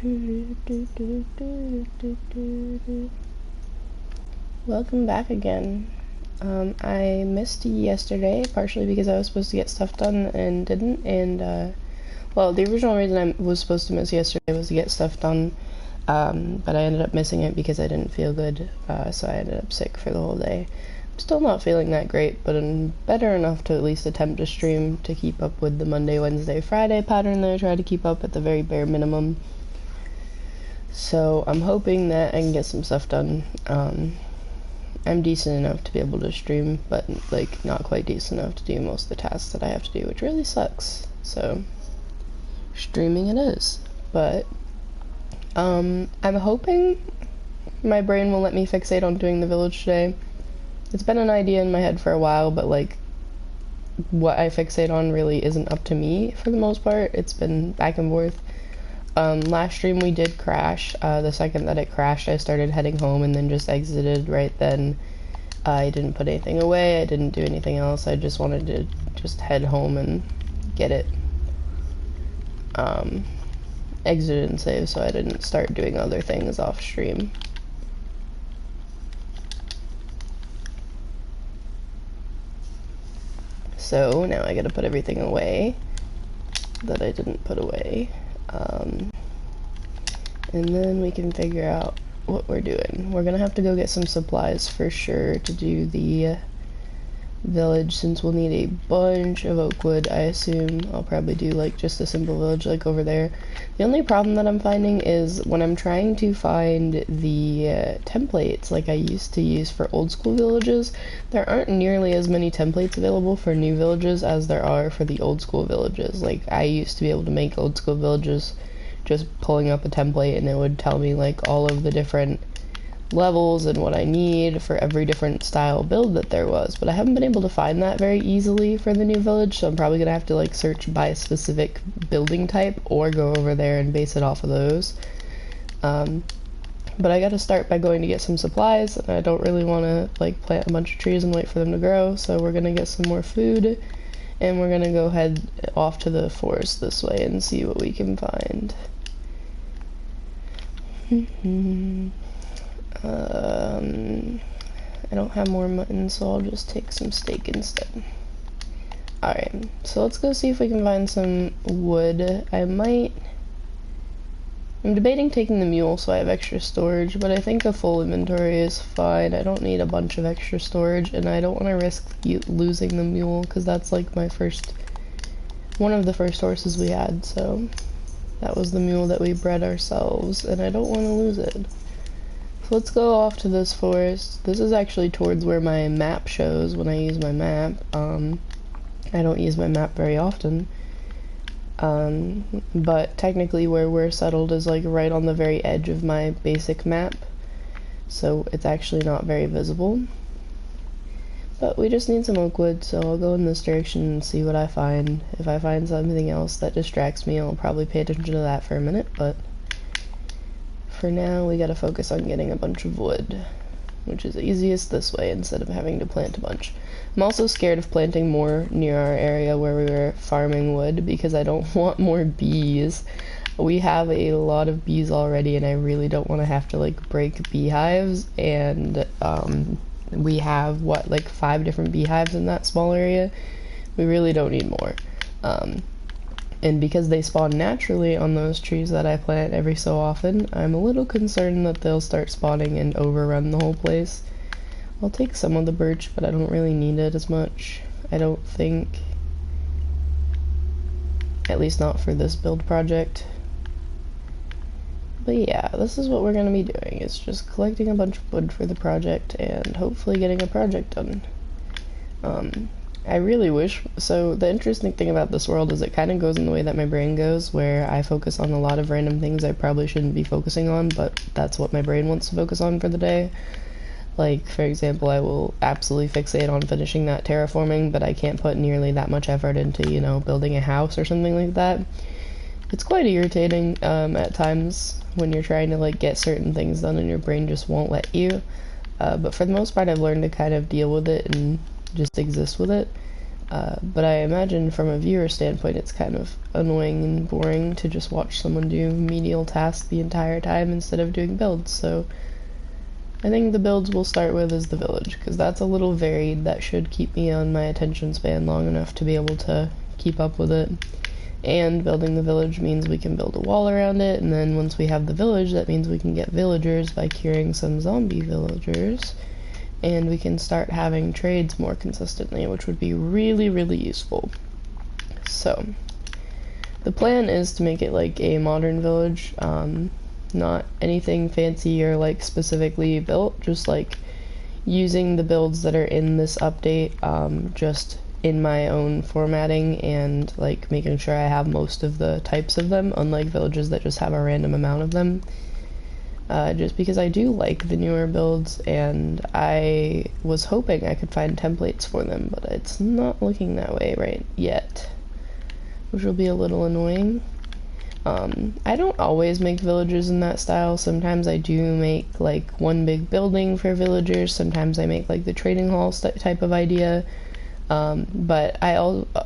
Welcome back again. I missed yesterday, partially because I was supposed to get stuff done and didn't, and, well, the original reason I was supposed to miss yesterday was to get stuff done, but I ended up missing it because I didn't feel good, so I ended up sick for the whole day. I'm still not feeling that great, but I'm better enough to at least attempt to stream to keep up with the Monday, Wednesday, Friday pattern that I try to keep up at the very bare minimum. So I'm hoping that I can get some stuff done. I'm decent enough to be able to stream, but like not quite decent enough to do most of the tasks that I have to do, which really sucks. So streaming it is. But I'm hoping my brain will let me fixate on doing the village today. It's been an idea in my head for a while, but like what I fixate on really isn't up to me for the most part. It's been back and forth. Last stream we did crash. The second that it crashed, I started heading home and then just exited right then. I didn't put anything away, I didn't do anything else, I just wanted to just head home and get it exited and saved, so I didn't start doing other things off stream. So now I gotta put everything away that I didn't put away. And then we can figure out what we're doing. We're gonna have to go get some supplies for sure to do the village, since we'll need a bunch of oak wood. I assume I'll probably do like just a simple village like over there. The only problem that I'm finding is when I'm trying to find the templates like I used to use for old school villages, there aren't nearly as many templates available for new villages as there are for the old school villages. Like I used to be able to make old school villages just pulling up a template and it would tell me like all of the different levels and what I need for every different style build that there was, but I haven't been able to find that very easily for the new village, so I'm probably gonna have to like search by a specific building type or go over there and base it off of those. But I gotta start by going to get some supplies, and I don't really want to like plant a bunch of trees and wait for them to grow, so we're gonna get some more food and we're gonna go head off to the forest this way and see what we can find. I don't have more mutton, so I'll just take some steak instead. Alright, so let's go see if we can find some wood. I'm debating taking the mule so I have extra storage, but I think a full inventory is fine. I don't need a bunch of extra storage, and I don't want to risk losing the mule, because that's like one of the first horses we had, so that was the mule that we bred ourselves, and I don't want to lose it. So let's go off to this forest. This is actually towards where my map shows when I use my map. I don't use my map very often. But technically where we're settled is like right on the very edge of my basic map. So it's actually not very visible. But we just need some oak wood, so I'll go in this direction and see what I find. If I find something else that distracts me, I'll probably pay attention to that for a minute, but for now we gotta focus on getting a bunch of wood, which is easiest this way instead of having to plant a bunch. I'm also scared of planting more near our area where we were farming wood because I don't want more bees. We have a lot of bees already and I really don't want to have to like break beehives, and we have what, like 5 different beehives in that small area. We really don't need more. And because they spawn naturally on those trees that I plant every so often, I'm a little concerned that they'll start spawning and overrun the whole place. I'll take some of the birch, but I don't really need it as much, I don't think. At least not for this build project. But yeah, this is what we're gonna be doing. It's just collecting a bunch of wood for the project and hopefully getting a project done. I really wish, so the interesting thing about this world is it kind of goes in the way that my brain goes, where I focus on a lot of random things I probably shouldn't be focusing on, but that's what my brain wants to focus on for the day. Like, for example, I will absolutely fixate on finishing that terraforming, but I can't put nearly that much effort into, you know, building a house or something like that. It's quite irritating at times when you're trying to like get certain things done and your brain just won't let you. But for the most part, I've learned to kind of deal with it and just exist with it. But I imagine from a viewer standpoint it's kind of annoying and boring to just watch someone do menial tasks the entire time instead of doing builds, so I think the builds we'll start with is the village, because that's a little varied. That should keep me on my attention span long enough to be able to keep up with it. And building the village means we can build a wall around it, and then once we have the village, that means we can get villagers by curing some zombie villagers, and we can start having trades more consistently, which would be really, really useful. So, the plan is to make it like a modern village, not anything fancy or like specifically built, just like using the builds that are in this update, just in my own formatting and like making sure I have most of the types of them, unlike villages that just have a random amount of them. Just because I do like the newer builds, and I was hoping I could find templates for them, but it's not looking that way right yet, which will be a little annoying. I don't always make villages in that style. Sometimes I do make like one big building for villagers, sometimes I make like the trading hall type of idea. But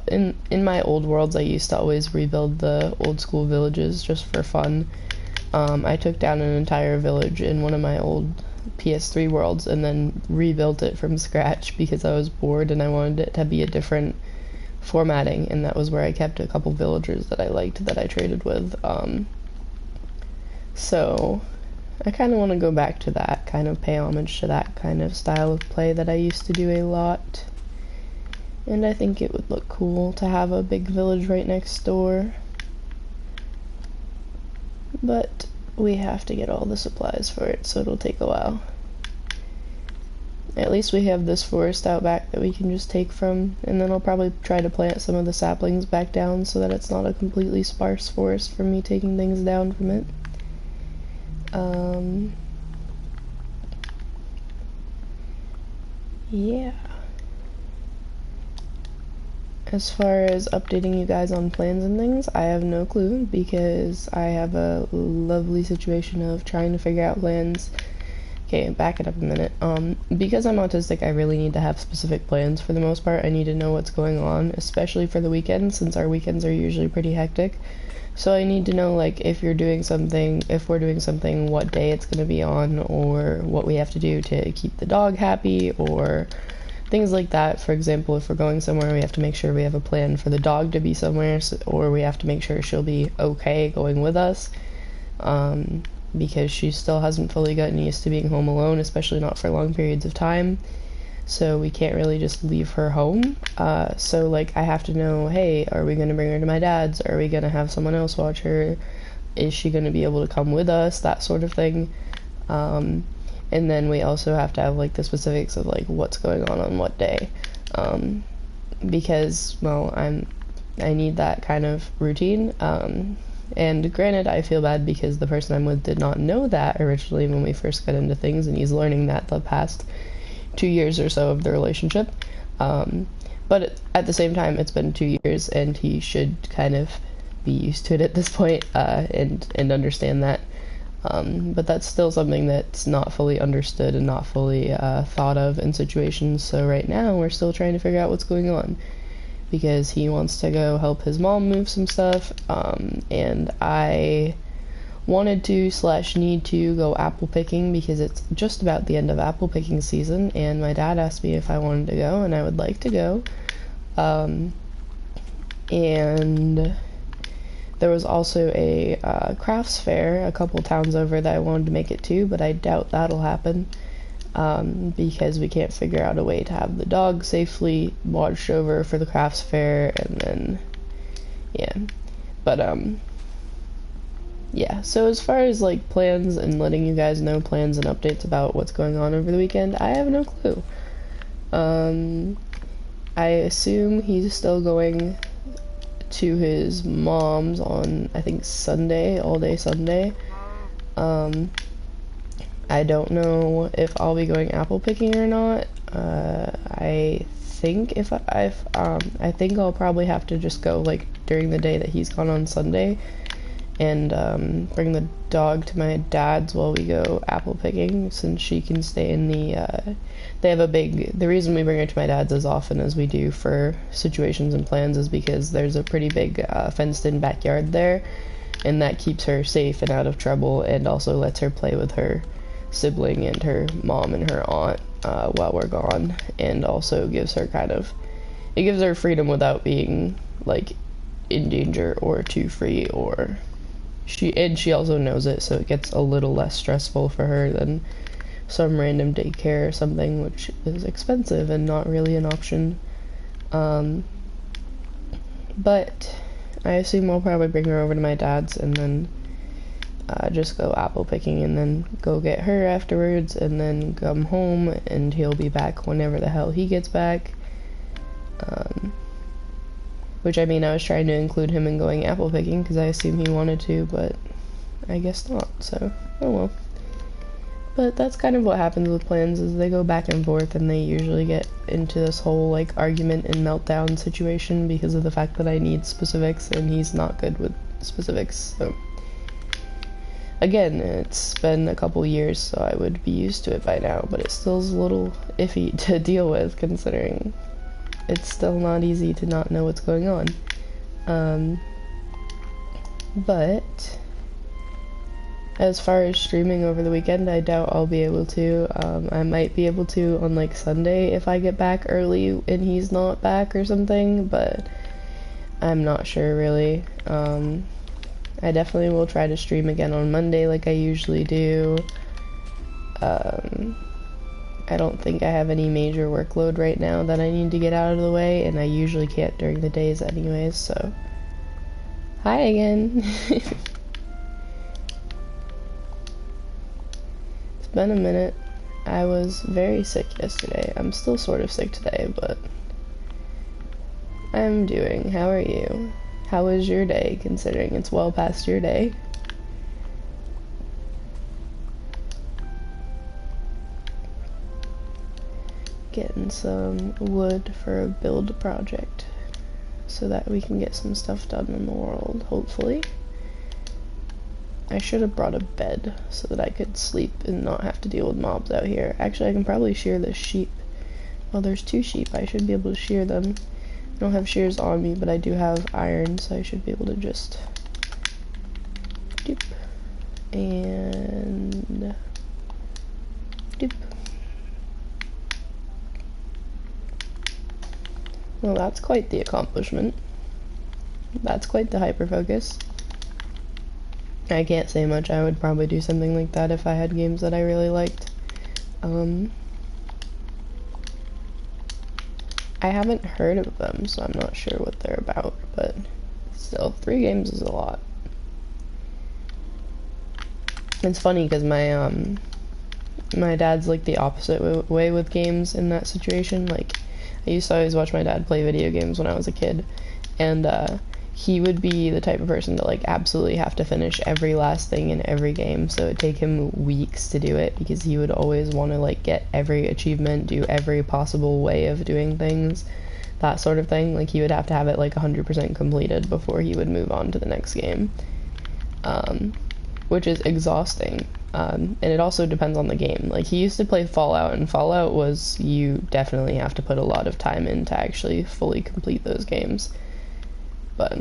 in my old worlds I used to always rebuild the old school villages just for fun. I took down an entire village in one of my old PS3 worlds and then rebuilt it from scratch because I was bored and I wanted it to be a different formatting, and that was where I kept a couple villagers that I liked that I traded with. So I kind of want to go back to that, kind of pay homage to that kind of style of play that I used to do a lot. And I think it would look cool to have a big village right next door. But we have to get all the supplies for it, so it'll take a while. At least we have this forest out back that we can just take from, and then I'll probably try to plant some of the saplings back down so that it's not a completely sparse forest from me taking things down from it. Yeah. As far as updating you guys on plans and things, I have no clue because I have a lovely situation of trying to figure out plans. Okay, back it up a minute. Because I'm autistic, I really need to have specific plans for the most part. I need to know what's going on, especially for the weekends, since our weekends are usually pretty hectic. So I need to know, like, if we're doing something, what day it's going to be on, or what we have to do to keep the dog happy, or things like that. For example, if we're going somewhere, we have to make sure we have a plan for the dog to be somewhere, or we have to make sure she'll be okay going with us, because she still hasn't fully gotten used to being home alone, especially not for long periods of time. So we can't really just leave her home. So like I have to know, hey, are we gonna bring her to my dad's? Are we gonna have someone else watch her? Is she gonna be able to come with us? That sort of thing. And then we also have to have like the specifics of like what's going on what day, because well I need that kind of routine. And granted, I feel bad because the person I'm with did not know that originally when we first got into things, and he's learning that the past 2 years or so of the relationship. But at the same time, it's been 2 years, and he should kind of be used to it at this point, and understand that. But that's still something that's not fully understood and not fully thought of in situations. So right now, we're still trying to figure out what's going on, because he wants to go help his mom move some stuff, and I wanted to / need to go apple picking because it's just about the end of apple picking season, and my dad asked me if I wanted to go, and I would like to go. And there was also a crafts fair a couple towns over that I wanted to make it to, but I doubt that'll happen, because we can't figure out a way to have the dog safely watched over for the crafts fair, and then yeah. But yeah, so as far as like plans and letting you guys know plans and updates about what's going on over the weekend, I have no clue. I assume he's still going to his mom's on, I think, Sunday, all day Sunday. I don't know if I'll be going apple picking or not. I think I think I'll probably have to just go like during the day that he's gone on Sunday, and bring the dog to my dad's while we go apple picking, since she can stay in the, they have a big, the reason we bring her to my dad's as often as we do for situations and plans is because there's a pretty big fenced-in backyard there, and that keeps her safe and out of trouble, and also lets her play with her sibling and her mom and her aunt while we're gone, and also gives her it gives her freedom without being, like, in danger or too free, or she also knows it, so it gets a little less stressful for her than some random daycare or something, which is expensive and not really an option. But I assume I'll probably bring her over to my dad's and then just go apple picking, and then go get her afterwards, and then come home, and he'll be back whenever the hell he gets back. Which, I mean, I was trying to include him in going apple picking because I assume he wanted to, but I guess not, so oh well. But that's kind of what happens with plans, is they go back and forth, and they usually get into this whole, like, argument and meltdown situation because of the fact that I need specifics and he's not good with specifics, so. Again, it's been a couple years, so I would be used to it by now, but it still is a little iffy to deal with, considering it's still not easy to not know what's going on. But as far as streaming over the weekend, I doubt I'll be able to. I might be able to on, like, Sunday if I get back early and he's not back or something, but I'm not sure really. I definitely will try to stream again on Monday like I usually do. I don't think I have any major workload right now that I need to get out of the way, and I usually can't during the days anyways, so. Hi again! It's been a minute. I was very sick yesterday. I'm still sort of sick today, but I'm doing. How are you? How was your day, considering it's well past your day? Getting some wood for a build project so that we can get some stuff done in the world, hopefully. I should have brought a bed so that I could sleep and not have to deal with mobs out here. Actually, I can probably shear this sheep. Well, there's 2 sheep. I should be able to shear them. I don't have shears on me, but I do have iron, so I should be able to just doop and doop. Well, that's quite the accomplishment. That's quite the hyperfocus. I can't say much. I would probably do something like that if I had games that I really liked. I haven't heard of them, so I'm not sure what they're about, but still, 3 games is a lot. It's funny because my dad's like the opposite way with games in that situation. Like, I used to always watch my dad play video games when I was a kid, and he would be the type of person to, like, absolutely have to finish every last thing in every game, so it'd take him weeks to do it because he would always want to, like, get every achievement, do every possible way of doing things, that sort of thing. Like, he would have to have it, like, 100% completed before he would move on to the next game, which is exhausting. And it also depends on the game. Like, he used to play Fallout, and Fallout was, you definitely have to put a lot of time in to actually fully complete those games. But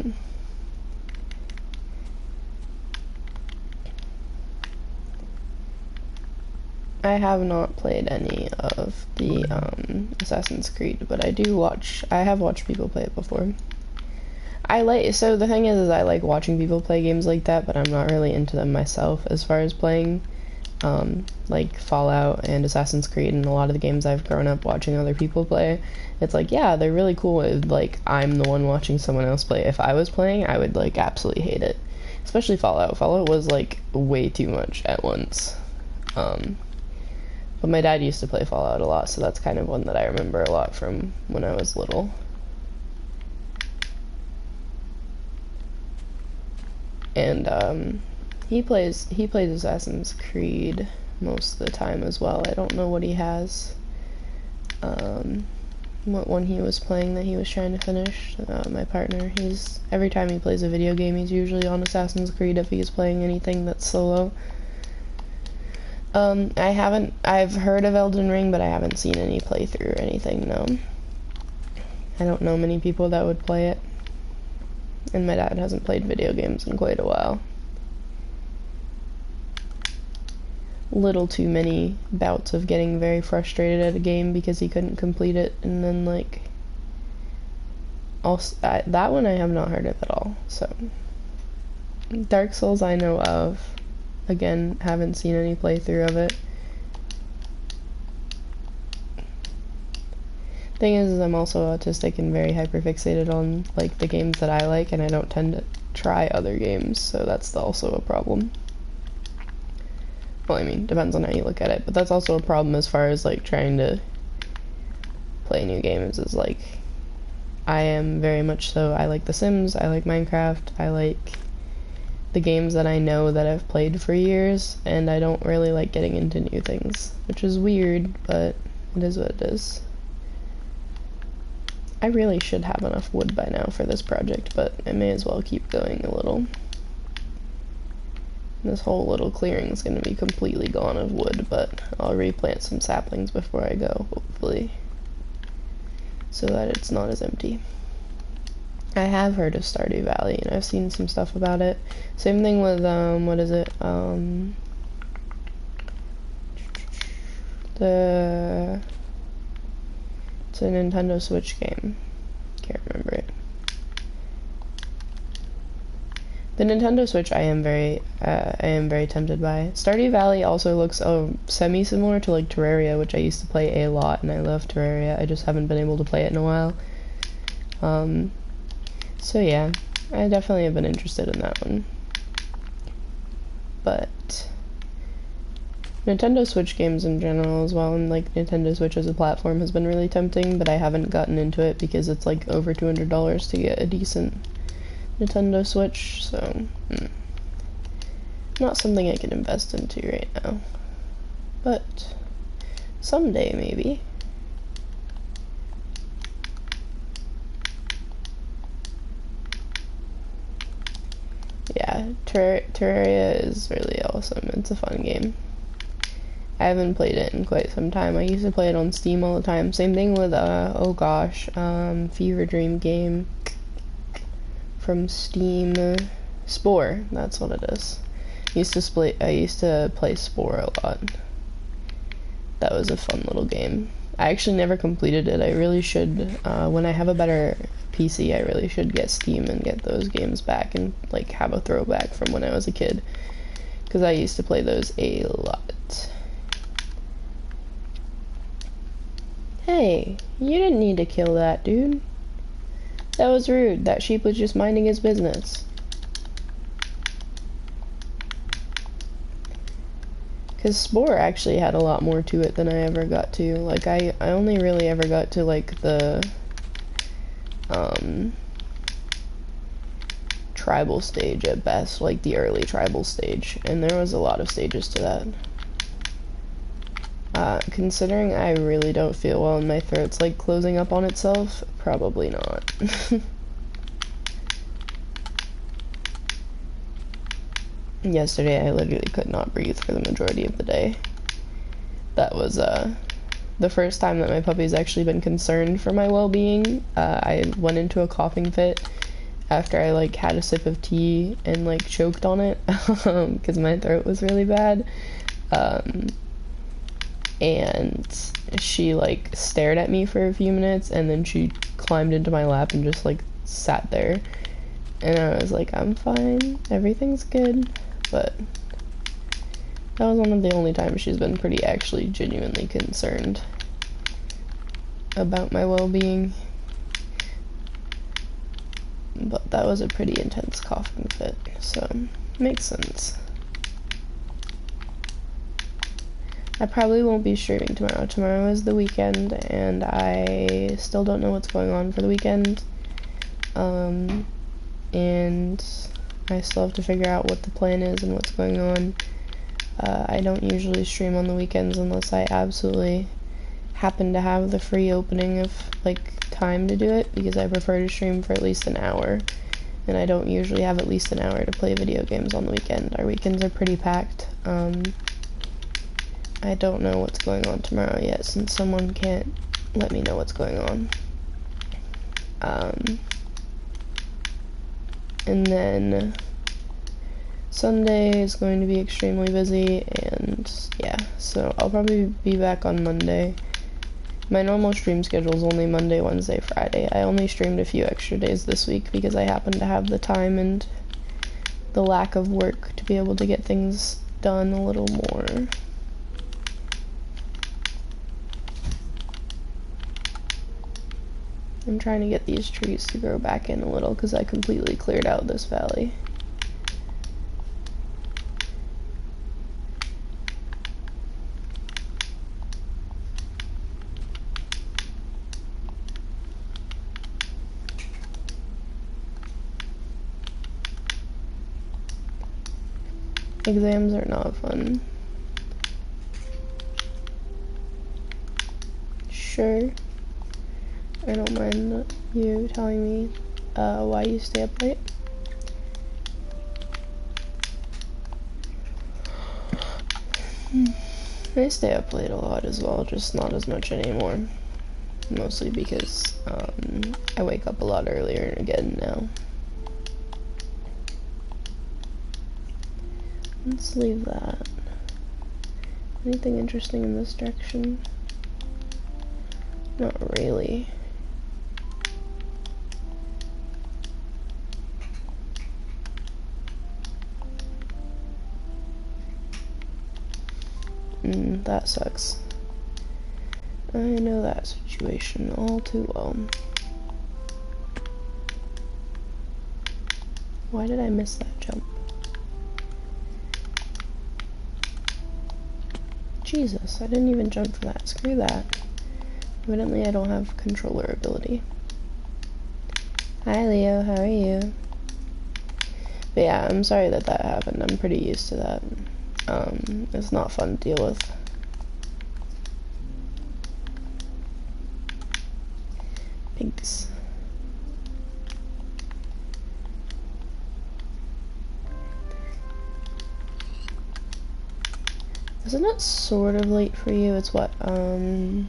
I have not played any of the Assassin's Creed, but I have watched people play it before. So the thing is I like watching people play games like that, but I'm not really into them myself as far as playing, like Fallout and Assassin's Creed and a lot of the games I've grown up watching other people play. It's like, yeah, they're really cool if, like, I'm the one watching someone else play. If I was playing, I would, like, absolutely hate it. Especially Fallout. Fallout was, like, way too much at once. But my dad used to play Fallout a lot, so that's kind of one that I remember a lot from when I was little. And he plays Assassin's Creed most of the time as well. I don't know what he has. what one he was playing that he was trying to finish. My partner, every time he plays a video game, he's usually on Assassin's Creed if he's playing anything that's solo. I've heard of Elden Ring, but I haven't seen any playthrough or anything, no. I don't know many people that would play it. And my dad hasn't played video games in quite a while. Little too many bouts of getting very frustrated at a game because he couldn't complete it, and then like also that one I have not heard of at all. So Dark Souls I know of, again haven't seen any playthrough of it. Thing is I'm also autistic and very hyperfixated on like the games that I like, and I don't tend to try other games, so that's also a problem. Well, I mean, depends on how you look at it, but that's also a problem as far as, like, trying to play new games, is, like, I am very much so, I like The Sims, I like Minecraft, I like the games that I know that I've played for years, and I don't really like getting into new things, which is weird, but it is what it is. I really should have enough wood by now for this project, but I may as well keep going a little. This whole little clearing is going to be completely gone of wood, but I'll replant some saplings before I go, hopefully, so that it's not as empty. I have heard of Stardew Valley, and I've seen some stuff about it. Same thing with, what is it, it's a Nintendo Switch game. Can't remember it. The Nintendo Switch I am very tempted by. Stardew Valley also looks semi-similar to like Terraria, which I used to play a lot, and I love Terraria. I just haven't been able to play it in a while. So yeah, I definitely have been interested in that one. But Nintendo Switch games in general as well, and like Nintendo Switch as a platform has been really tempting, but I haven't gotten into it because it's like over $200 to get a decent Nintendo Switch, so not something I can invest into right now, but someday maybe. Yeah, Terraria is really awesome. It's a fun game. I haven't played it in quite some time. I used to play it on Steam all the time. Same thing with oh gosh, Fever Dream game from Steam, Spore, that's what it is. I used to play Spore a lot. That was a fun little game. I actually never completed it. I really should, when I have a better PC, I really should get Steam and get those games back and like have a throwback from when I was a kid, because I used to play those a lot. Hey, you didn't need to kill that dude. That was rude. That sheep was just minding his business. Because Spore actually had a lot more to it than I ever got to. Like, I only really ever got to, like, the, tribal stage at best. Like, the early tribal stage. And there was a lot of stages to that. Considering I really don't feel well and my throat's like closing up on itself, probably not. Yesterday I literally could not breathe for the majority of the day. That was the first time that my puppy's actually been concerned for my well-being. I went into a coughing fit after I like had a sip of tea and like choked on it because my throat was really bad. And she like stared at me for a few minutes, and then she climbed into my lap and just like sat there, and I was like, I'm fine, everything's good. But that was one of the only times she's been pretty actually genuinely concerned about my well-being. But that was a pretty intense coughing fit, so makes sense. I probably won't be streaming tomorrow. Tomorrow is the weekend, and I still don't know what's going on for the weekend. And I still have to figure out what the plan is and what's going on. I don't usually stream on the weekends unless I absolutely happen to have the free opening of, like, time to do it, because I prefer to stream for at least an hour, and I don't usually have at least an hour to play video games on the weekend. Our weekends are pretty packed. I don't know what's going on tomorrow yet, since someone can't let me know what's going on. And then Sunday is going to be extremely busy, and yeah, so I'll probably be back on Monday. My normal stream schedule is only Monday, Wednesday, Friday. I only streamed a few extra days this week because I happen to have the time and the lack of work to be able to get things done a little more. I'm trying to get these trees to grow back in a little because I completely cleared out this valley. Exams are not fun. Sure. I don't mind you telling me why you stay up late. I stay up late a lot as well, just not as much anymore. Mostly because I wake up a lot earlier again now. Let's leave that. Anything interesting in this direction? Not really. That sucks. I know that situation all too well. Why did I miss that jump? Jesus, I didn't even jump for that. Screw that. Evidently I don't have controller ability. Hi Leo, how are you? But yeah, I'm sorry that that happened. I'm pretty used to that. It's not fun to deal with. Pigs. Isn't it sort of late for you? It's what, no,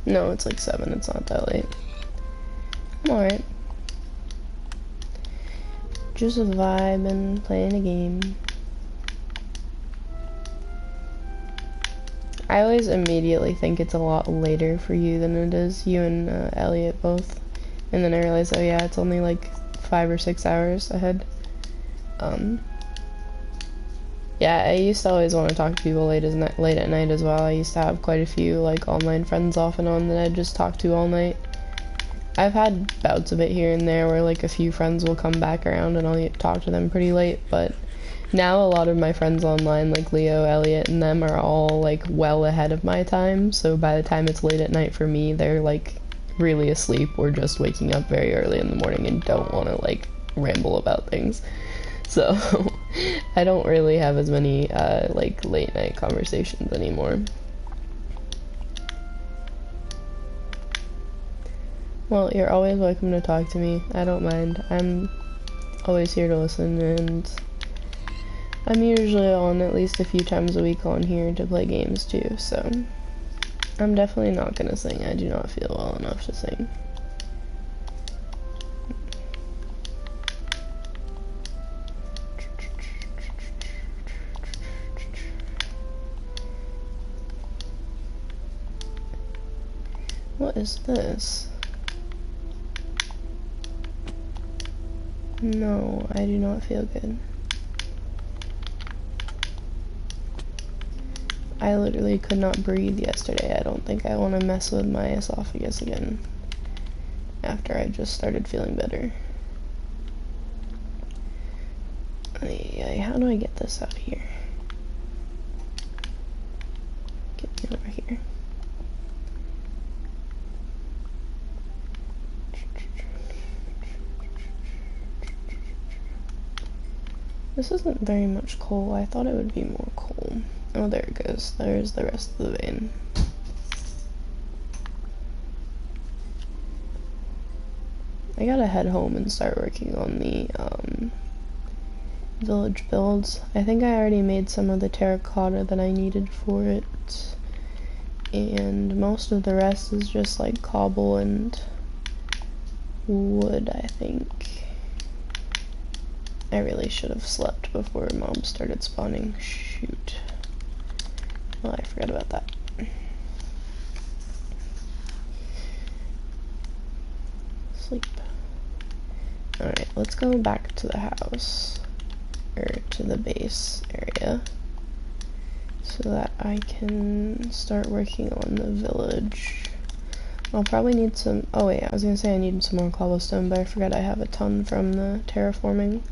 it's like 7, it's not that late. I'm alright. Just a vibe and playing a game. I always immediately think it's a lot later for you than it is, you and Elliot both. And then I realize, oh yeah, it's only like 5 or 6 hours ahead. Yeah, I used to always want to talk to people late at night as well. I used to have quite a few like online friends off and on that I'd just talk to all night. I've had bouts of it here and there where like a few friends will come back around and I'll talk to them pretty late, but now a lot of my friends online, like Leo, Elliot, and them are all like well ahead of my time, so by the time it's late at night for me, they're like really asleep or just waking up very early in the morning and don't want to like ramble about things. So I don't really have as many like late night conversations anymore. Well, you're always welcome to talk to me. I don't mind. I'm always here to listen, and I'm usually on at least a few times a week on here to play games too, so I'm definitely not gonna sing. I do not feel well enough to sing. What is this? No, I do not feel good. I literally could not breathe yesterday. I don't think I want to mess with my esophagus again after I just started feeling better. How do I get this out of here? Get me over here. This isn't very much coal. I thought it would be more coal. Oh, there it goes. There's the rest of the vein. I gotta head home and start working on the village builds. I think I already made some of the terracotta that I needed for it, and most of the rest is just like cobble and wood, I think. I really should have slept before mobs started spawning. Shoot. Well, I forgot about that. Sleep. Alright, let's go back to the house. Or to the base area. So that I can start working on the village. I'll probably need some... Oh wait, I was gonna say I need some more cobblestone, but I forgot I have a ton from the terraforming.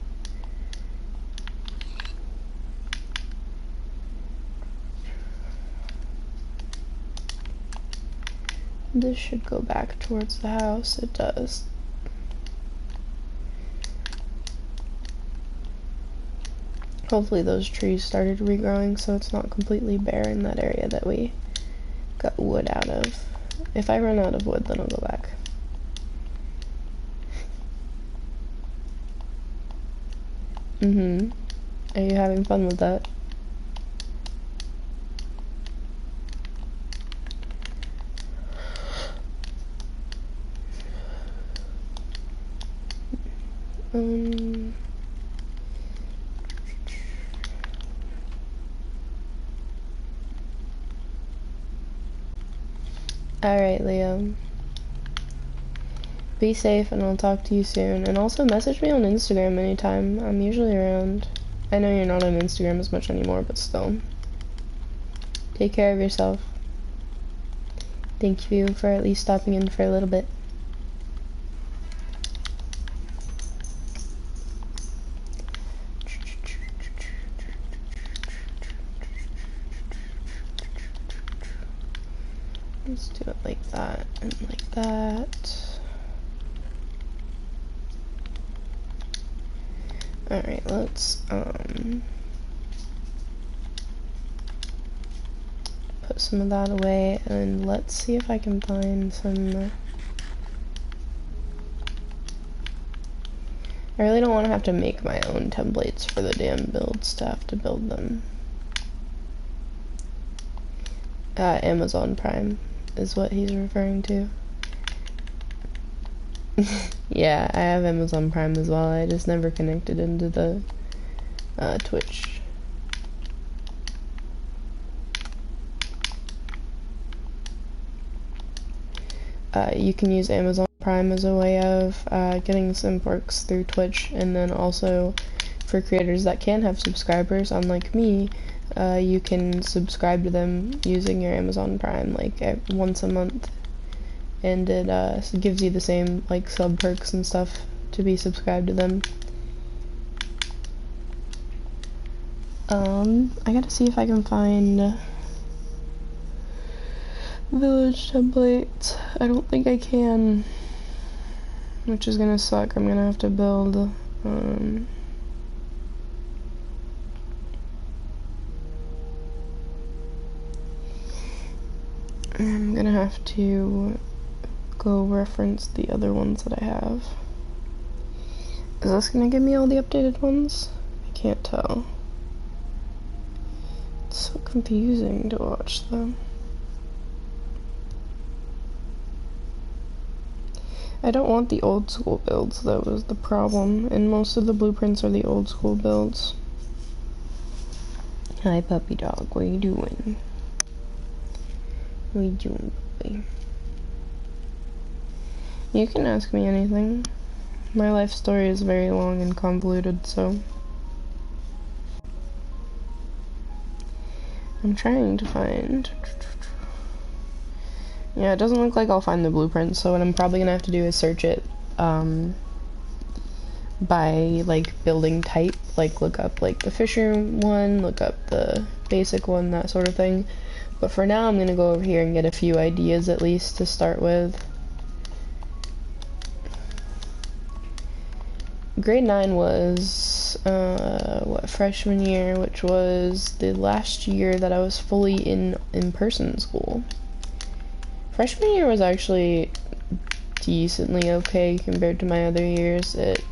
This should go back towards the house. It does. Hopefully those trees started regrowing so it's not completely bare in that area that we got wood out of. If I run out of wood, then I'll go back. Are you having fun with that? Alright, Leo. Be safe and I'll talk to you soon. And also message me on Instagram anytime. I'm usually around. I know you're not on Instagram as much anymore, but still. Take care of yourself. Thank you for at least stopping in for a little bit. Let's do it like that and like that. Alright, let's put some of that away and let's see if I can find some... I really don't want to have to make my own templates for the damn builds to have to build them. Amazon Prime is what he's referring to. Yeah, I have Amazon Prime as well. I just never connected into the Twitch. You can use Amazon Prime as a way of getting some perks through Twitch, and then also for creators that can have subscribers, unlike me, you can subscribe to them using your Amazon Prime like once a month, and it gives you the same like sub perks and stuff to be subscribed to them. I gotta see if I can find village templates. I don't think I can, which is gonna suck. I'm gonna have to build I'm gonna have to go reference the other ones that I have. Is this gonna give me all the updated ones? I can't tell. It's so confusing to watch them. I don't want the old school builds, that was the problem, and most of the blueprints are the old school builds. Hi puppy dog, what are you doing? What are you doing, puppy? You can ask me anything. My life story is very long and convoluted, so... I'm trying to find... Yeah, it doesn't look like I'll find the blueprint, so what I'm probably gonna have to do is search it, by, like, building type. Like, look up, like, the Fisher one, look up the basic one, that sort of thing. But for now, I'm gonna go over here and get a few ideas, at least, to start with. Grade 9 was, freshman year, which was the last year that I was fully in-person school. Freshman year was actually decently okay compared to my other years. It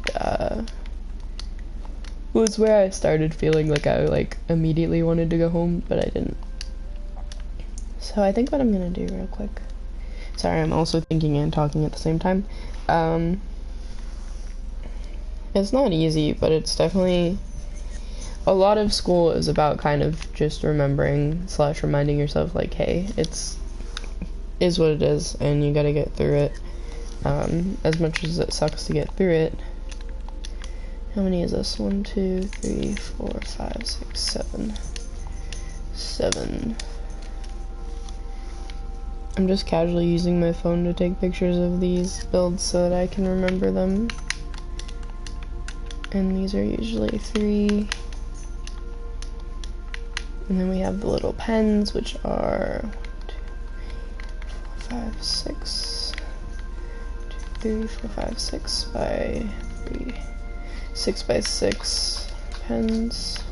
was where I started feeling like I immediately wanted to go home, but I didn't. So I think what I'm gonna do real quick. Sorry, I'm also thinking and talking at the same time. It's not easy, but it's definitely a lot of school is about kind of just remembering / reminding yourself like, hey, is what it is, and you gotta get through it. As much as it sucks to get through it. How many is this? 1, 2, 3, 4, 5, 6, 7. 7. I'm just casually using my phone to take pictures of these builds so that I can remember them. And these are usually 3. And then we have the little pens, which are 1, 2, 4, 5, 6. 2, 3, 4, 5, 6 by 3. 6 by 6 pens.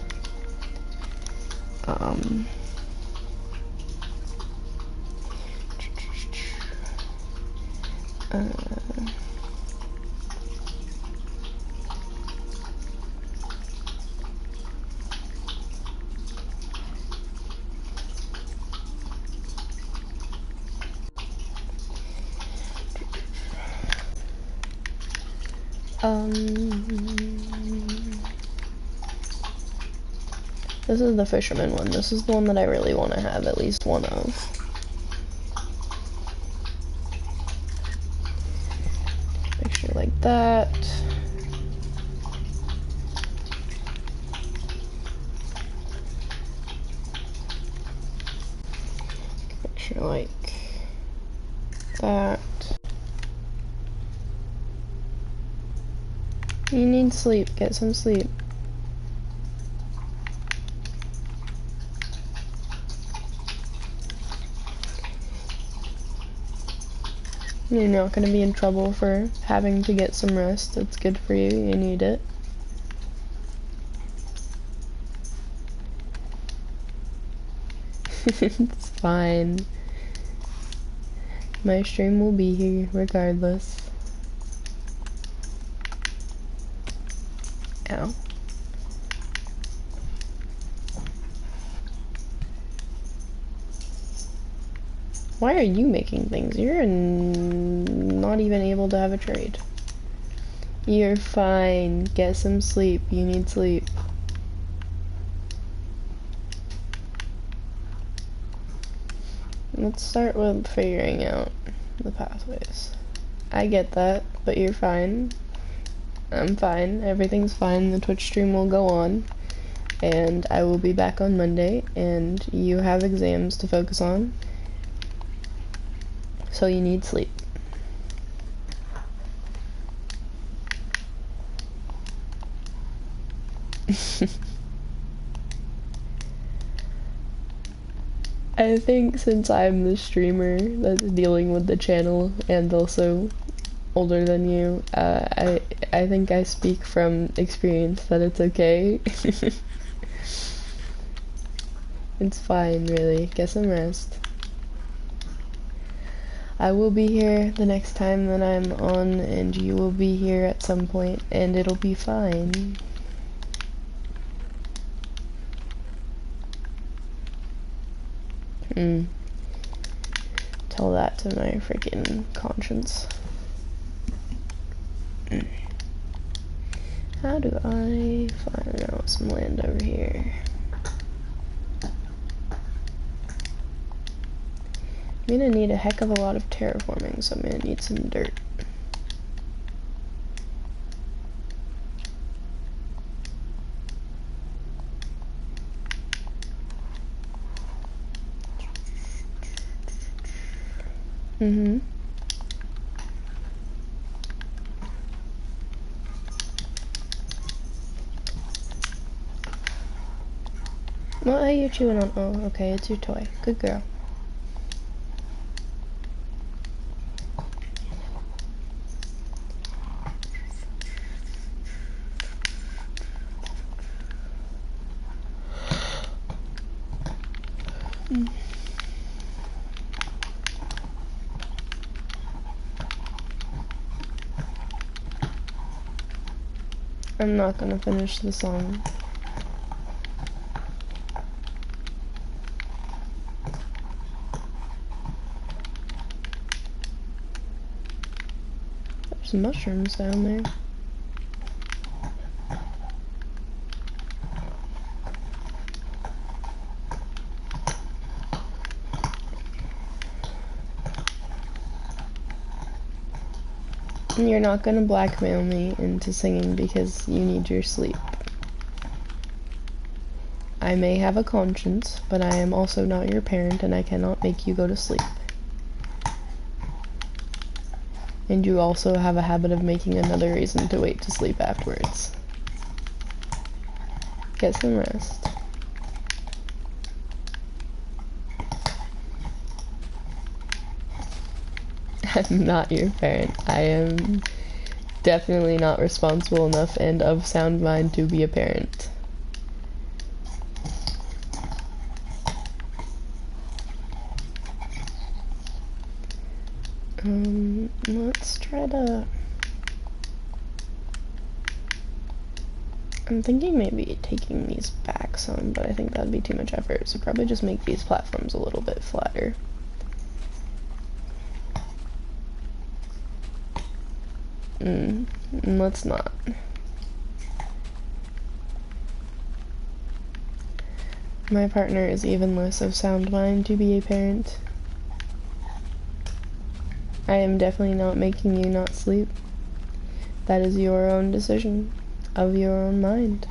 This is the fisherman one. This is the one that I really want to have at least one of. Picture like that. Picture like that. You need sleep. Get some sleep. You're not going to be in trouble for having to get some rest. It's good for you. You need it. It's fine. My stream will be here regardless. Ow. Why are you making things? You're not even able to have a trade. You're fine. Get some sleep. You need sleep. Let's start with figuring out the pathways. I get that, but you're fine. I'm fine. Everything's fine. The Twitch stream will go on. And I will be back on Monday. And you have exams to focus on. So you need sleep. I think since I'm the streamer that's dealing with the channel and also older than you, I think I speak from experience that it's okay. It's fine, really. Get some rest. I will be here the next time that I'm on, and you will be here at some point, and it'll be fine. Tell that to my freaking conscience. How do I find out some land over here? I'm gonna need a heck of a lot of terraforming, so I'm gonna need some dirt. What are you chewing on? Oh, okay, it's your toy. Good girl. I'm not gonna finish the song. There's mushrooms down there. And you're not gonna blackmail me into singing because you need your sleep. I may have a conscience, but I am also not your parent and I cannot make you go to sleep. And you also have a habit of making another reason to wait to sleep afterwards. Get some rest. I'm not your parent. I am definitely not responsible enough and of sound mind to be a parent. Let's try to... I'm thinking maybe taking these back some, but I think that'd be too much effort, so probably just make these platforms a little bit flatter. Let's not. My partner is even less of sound mind to be a parent. I am definitely not making you not sleep. That is your own decision, of your own mind.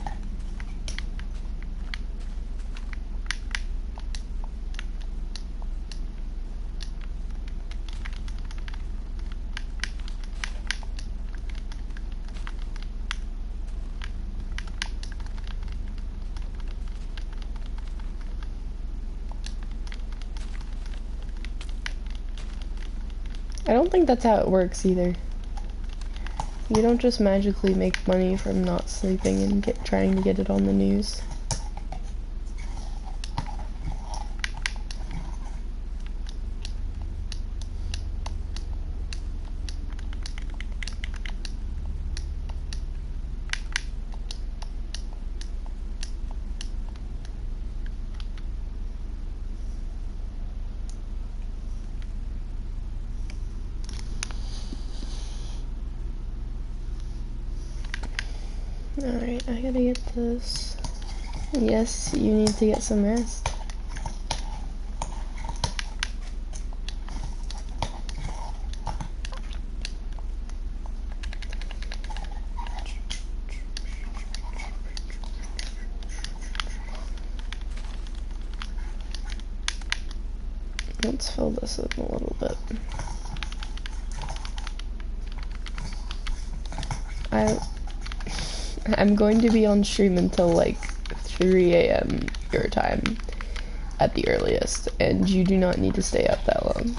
I don't think that's how it works either. You don't just magically make money from not sleeping and trying to get it on the news. Alright, I gotta get this. Yes, you need to get some rest. Let's fill this up a little bit. I'm going to be on stream until like 3 a.m. your time at the earliest, and you do not need to stay up that long.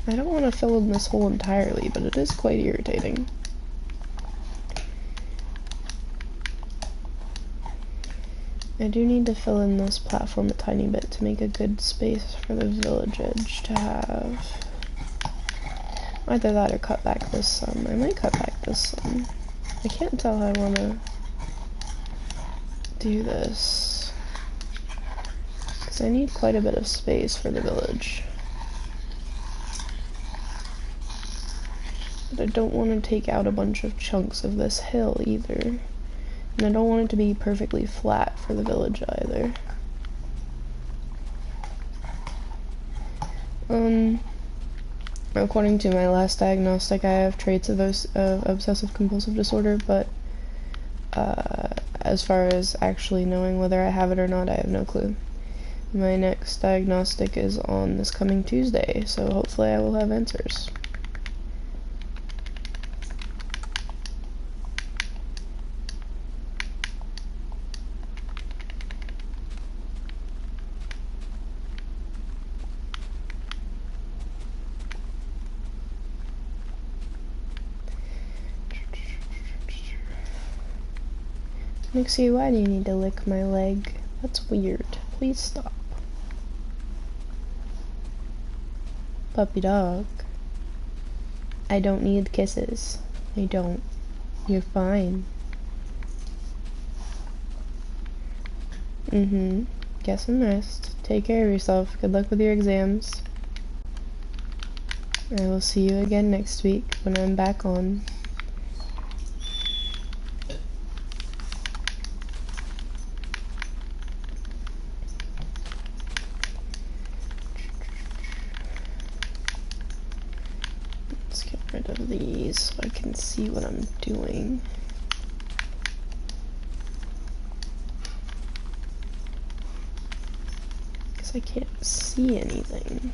I don't want to fill in this hole entirely, but it is quite irritating. I do need to fill in this platform a tiny bit to make a good space for the village edge to have. Either that or cut back this some. I might cut back this some. I can't tell how I want to do this, because I need quite a bit of space for the village. But I don't want to take out a bunch of chunks of this hill either. And I don't want it to be perfectly flat for the village either. According to my last diagnostic, I have traits of obsessive compulsive disorder, but as far as actually knowing whether I have it or not, I have no clue. My next diagnostic is on this coming Tuesday, so hopefully I will have answers. Nixie, why do you need to lick my leg? That's weird. Please stop. Puppy dog. I don't need kisses. I don't. You're fine. Get some rest. Take care of yourself. Good luck with your exams. I will see you again next week when I'm back on. Let's get rid of these so I can see what I'm doing. I can't see anything.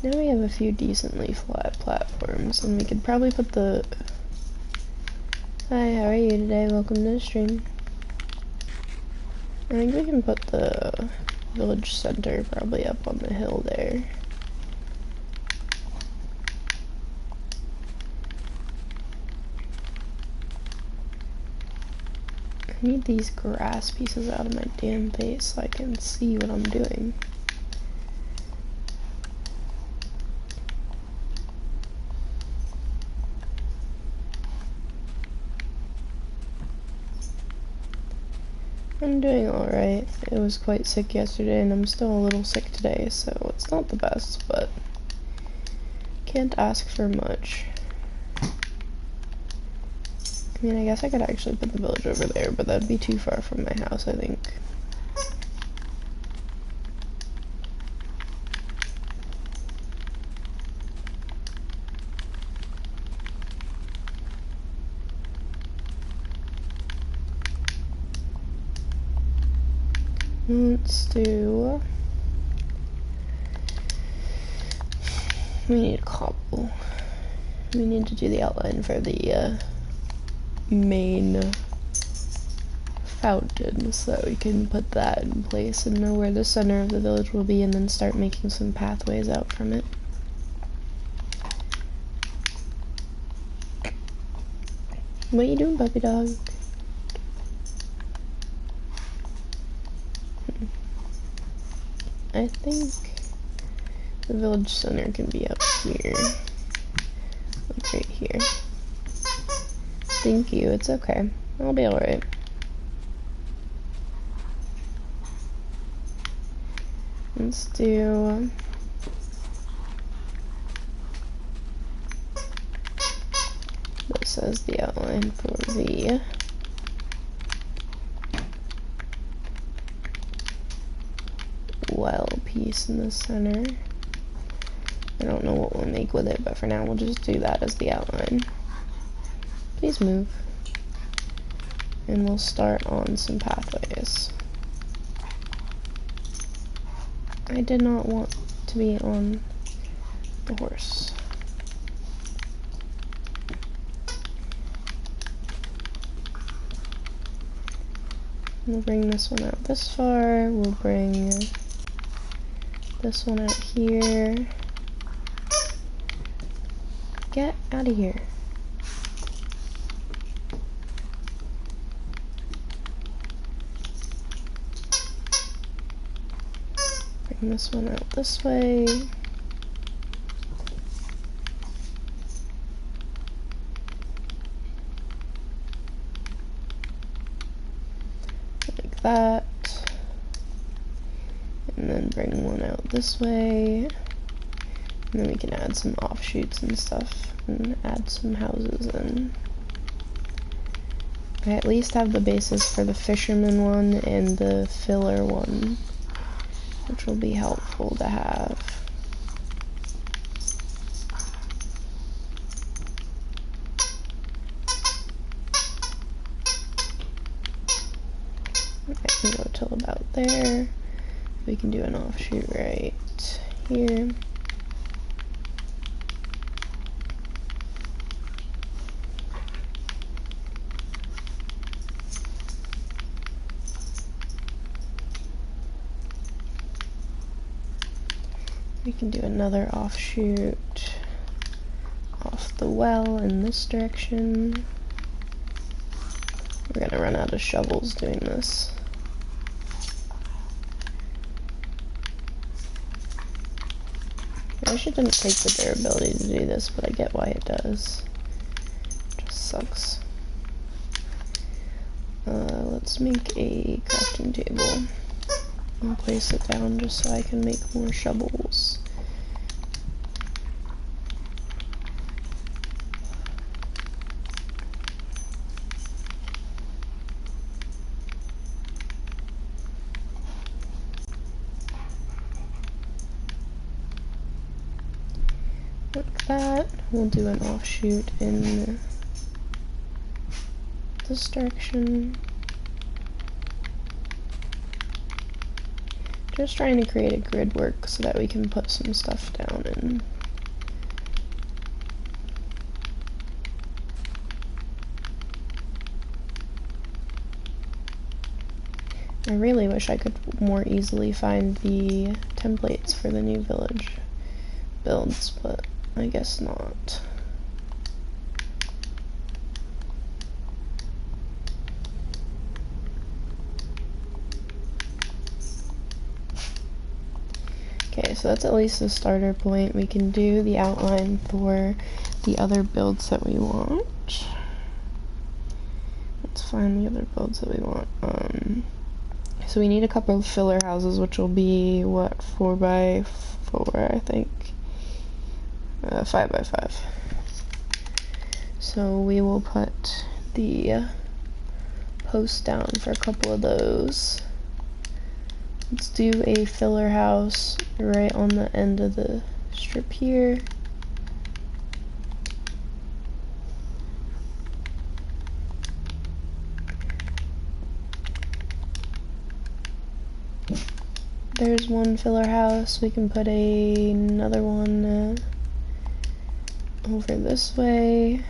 Now we have a few decently flat platforms, and we could probably put the... Hi, how are you today? Welcome to the stream. I think we can put the village center probably up on the hill there. I need these grass pieces out of my damn face so I can see what I'm doing. I'm doing alright. I was quite sick yesterday and I'm still a little sick today, so it's not the best, but can't ask for much. I mean, I guess I could actually put the village over there, but that'd be too far from my house, I think. Let's do... We need a cobble. We need to do the outline for the main fountain so that we can put that in place and know where the center of the village will be and then start making some pathways out from it. What are you doing, puppy dog? I think the village center can be up here. Like right here. Thank you, it's okay. I'll be alright. Let's do... This as the outline for the... well piece in the center. I don't know what we'll make with it, but for now we'll just do that as the outline. Please move. And we'll start on some pathways. I did not want to be on the horse. We'll bring this one out this far. We'll bring this one out here. Get out of here. Bring this one out this way. Like that. And then bring one out this way. And then we can add some offshoots and stuff. And add some houses in. I at least have the basis for the fisherman one and the filler one, which will be helpful to have. I can go till about there. We can do an offshoot right here. We can do another offshoot off the well in this direction. We're gonna run out of shovels doing this. I wish it didn't take the durability to do this, but I get why it does. It just sucks. Let's make a crafting table and place it down just so I can make more shovels. Like that. We'll do an offshoot in this direction. Just trying to create a grid work so that we can put some stuff down in. I really wish I could more easily find the templates for the new village builds, but I guess not. Okay, so that's at least a starter point. We can do the outline for the other builds that we want. Let's find the other builds that we want. So we need a couple of filler houses, which will be, what, 4x4, I think? 5x5. So we will put the post down for a couple of those. Let's do a filler house right on the end of the strip here. There's one filler house. We can put another one over this way.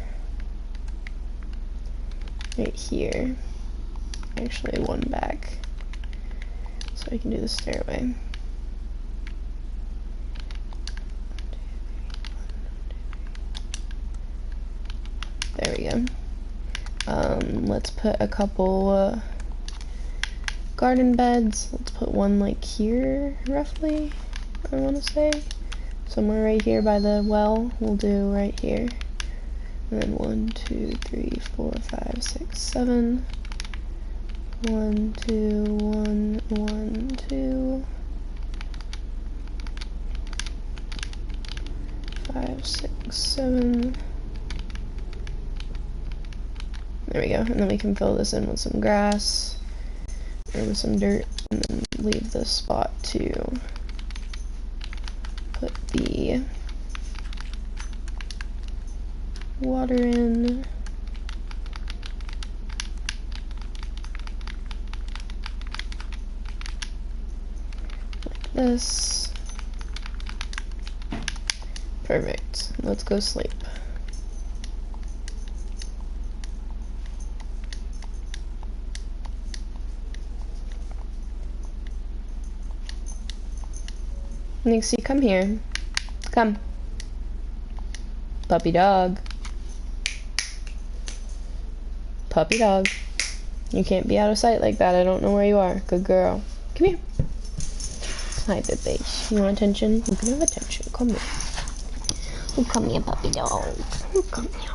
Right here. Actually, one back. So I can do the stairway. There we go. Let's put a couple garden beds. Let's put one like here, roughly, I want to say. Somewhere right here by the well, we'll do right here. And then 1, 2, 3, 4, 5, 6, 7. 1, 2, 1, 1, 2. 5, 6, 7. There we go. And then we can fill this in with some grass, or with some dirt, and then leave this spot to put the water in. Like this. Perfect. Let's go sleep. Nixie, come here. Come. Puppy dog. Puppy dog. You can't be out of sight like that. I don't know where you are. Good girl. Come here. Hi, baby. You want attention? You can have attention. Come here. Oh, come here, puppy dog. Oh, come here.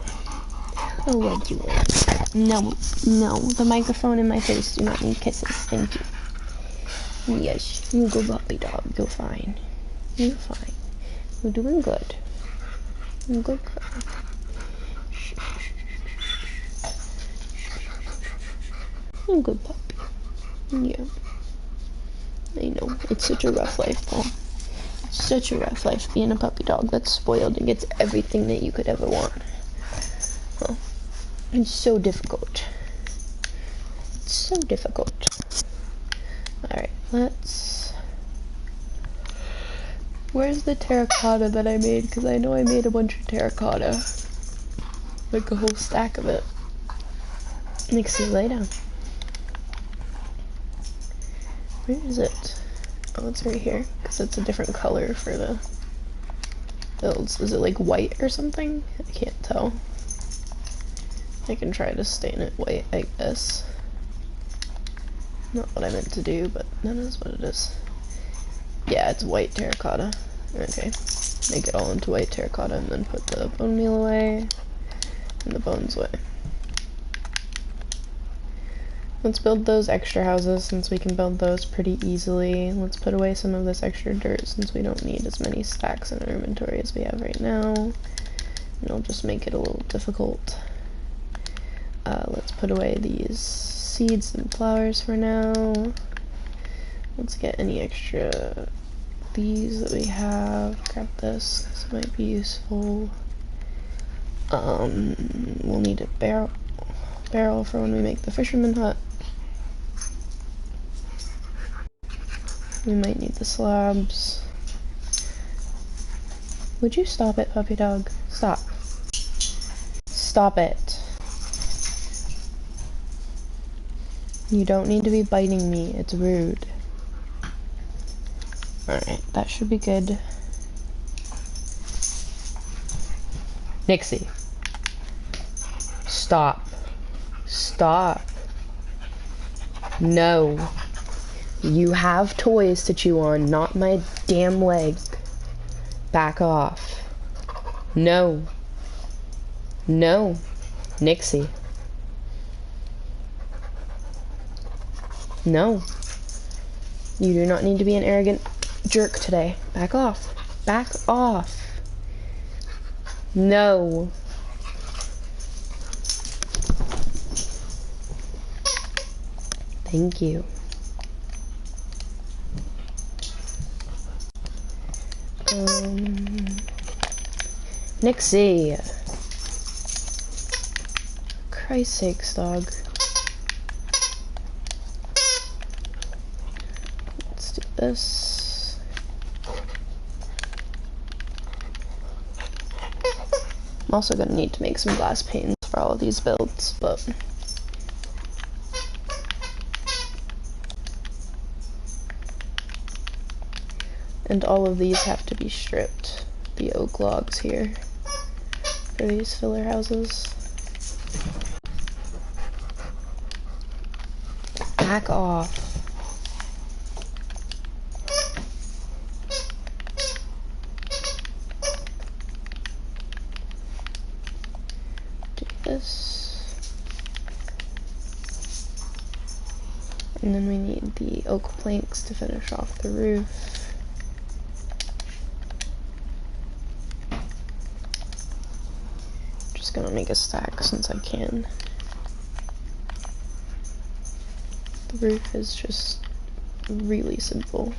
Oh, what do you want? No, no. The microphone in my face do not need kisses. Thank you. Yes, you go, puppy dog. You're fine. You're fine. You're doing good. You're good girl. You're a good puppy. Yeah. I know. It's such a rough life, though. It's such a rough life being a puppy dog that's spoiled and gets everything that you could ever want. Huh. It's so difficult. It's so difficult. Alright, let's... Where's the terracotta that I made? Because I know I made a bunch of terracotta. Like a whole stack of it. Nixie, lay down. Where is it? Oh, it's right here, because it's a different color for the builds. Is it like white or something? I can't tell. I can try to stain it white, I guess. Not what I meant to do, but that is what it is. Yeah, it's white terracotta. Okay. Make it all into white terracotta and then put the bone meal away and the bones away. Let's build those extra houses since we can build those pretty easily. Let's put away some of this extra dirt since we don't need as many stacks in our inventory as we have right now. And it'll just make it a little difficult. Let's put away these seeds and flowers for now. Let's get any extra these that we have. Grab this, because it might be useful. We'll need a barrel for when we make the fisherman hut. We might need the slabs. Would you stop it, puppy dog? Stop. Stop it. You don't need to be biting me. It's rude. Alright, that should be good. Nixie. Stop. Stop. No. You have toys to chew on, not my damn leg. Back off. No. No. Nixie. No. You do not need to be an arrogant jerk today. Back off. Back off. No. Thank you. Nixie. For Christ's sakes, dog. Let's do this. I'm also gonna need to make some glass panes for all of these builds, but and all of these have to be stripped, the oak logs here, for these filler houses. Back off. Do this. And then we need the oak planks to finish off the roof. Gonna make a stack since I can. The roof is just really simple.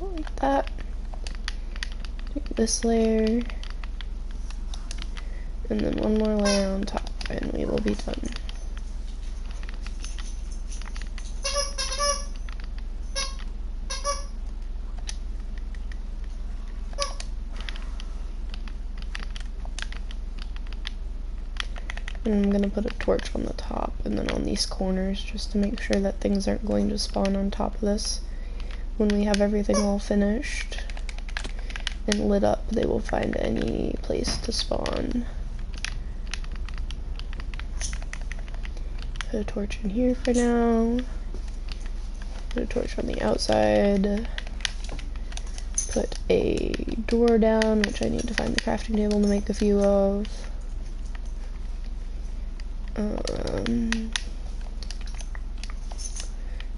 Like that. Do this layer, and then one more layer on top, and we will be done. And I'm gonna put a torch on the top and then on these corners just to make sure that things aren't going to spawn on top of this. When we have everything all finished and lit up, they will find any place to spawn. Put a torch in here for now. Put a torch on the outside. Put a door down, which I need to find the crafting table to make a few of.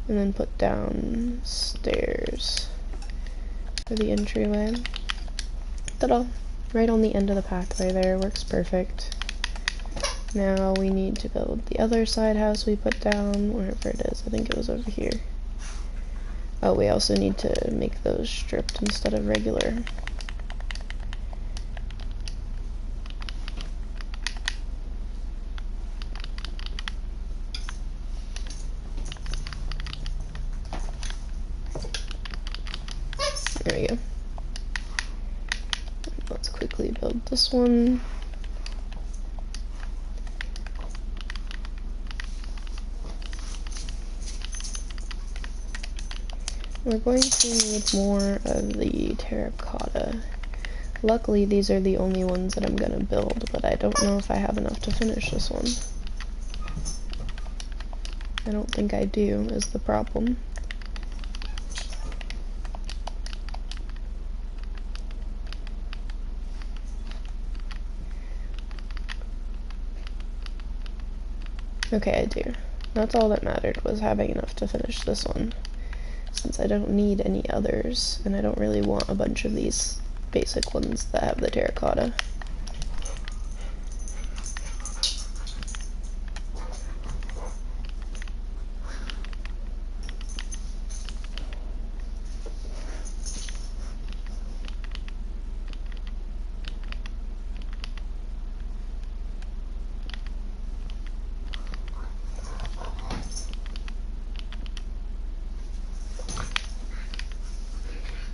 And then put down stairs for the entryway. Ta-da! Right on the end of the pathway there, works perfect. Now we need to build the other side house we put down, wherever it is. I think it was over here. Oh, we also need to make those stripped instead of regular. build this one. We're going to need more of the terracotta. Luckily, these are the only ones that I'm gonna build, but I don't know if I have enough to finish this one. I don't think I do, is the problem. Okay, I do. That's all that mattered, was having enough to finish this one. Since I don't need any others, and I don't really want a bunch of these basic ones that have the terracotta.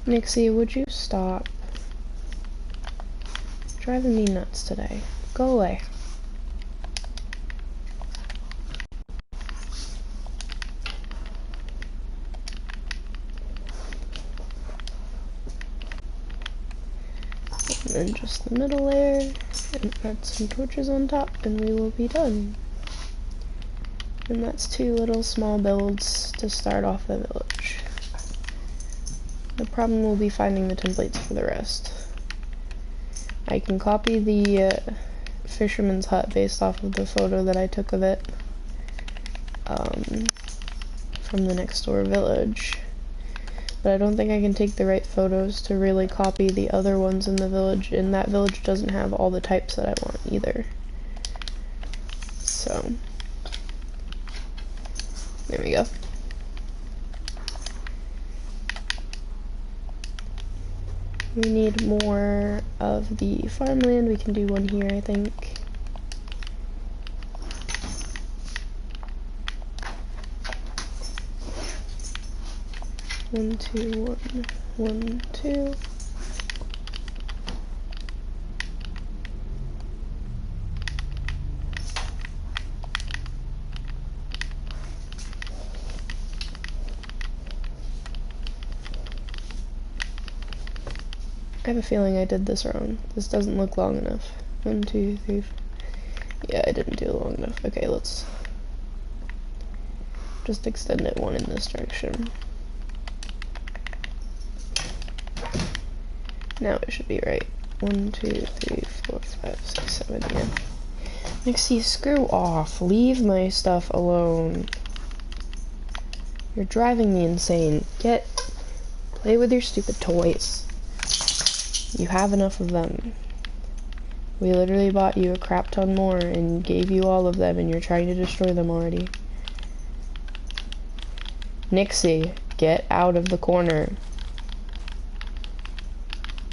Nixie, would you stop driving me nuts today? Go away. And then just the middle layer, and add some torches on top, and we will be done. And that's 2 little small builds to start off the village. The problem will be finding the templates for the rest. I can copy the fisherman's hut based off of the photo that I took of it from the next door village. But I don't think I can take the right photos to really copy the other ones in the village, and that village doesn't have all the types that I want either. So, there we go. We need more of the farmland. We can do one here, I think. One, two, 1, 2. I have a feeling I did this wrong. This doesn't look long enough. 1, 2, 3, 4. Yeah, I didn't do it long enough. Okay, let's just extend it 1 in this direction. Now it should be right. 1, 2, 3, 4, 5, 6, 7, yeah. Nixie, screw off. Leave my stuff alone. You're driving me insane. Play with your stupid toys. You have enough of them. We literally bought you a crap ton more and gave you all of them, and you're trying to destroy them already. Nixie, get out of the corner.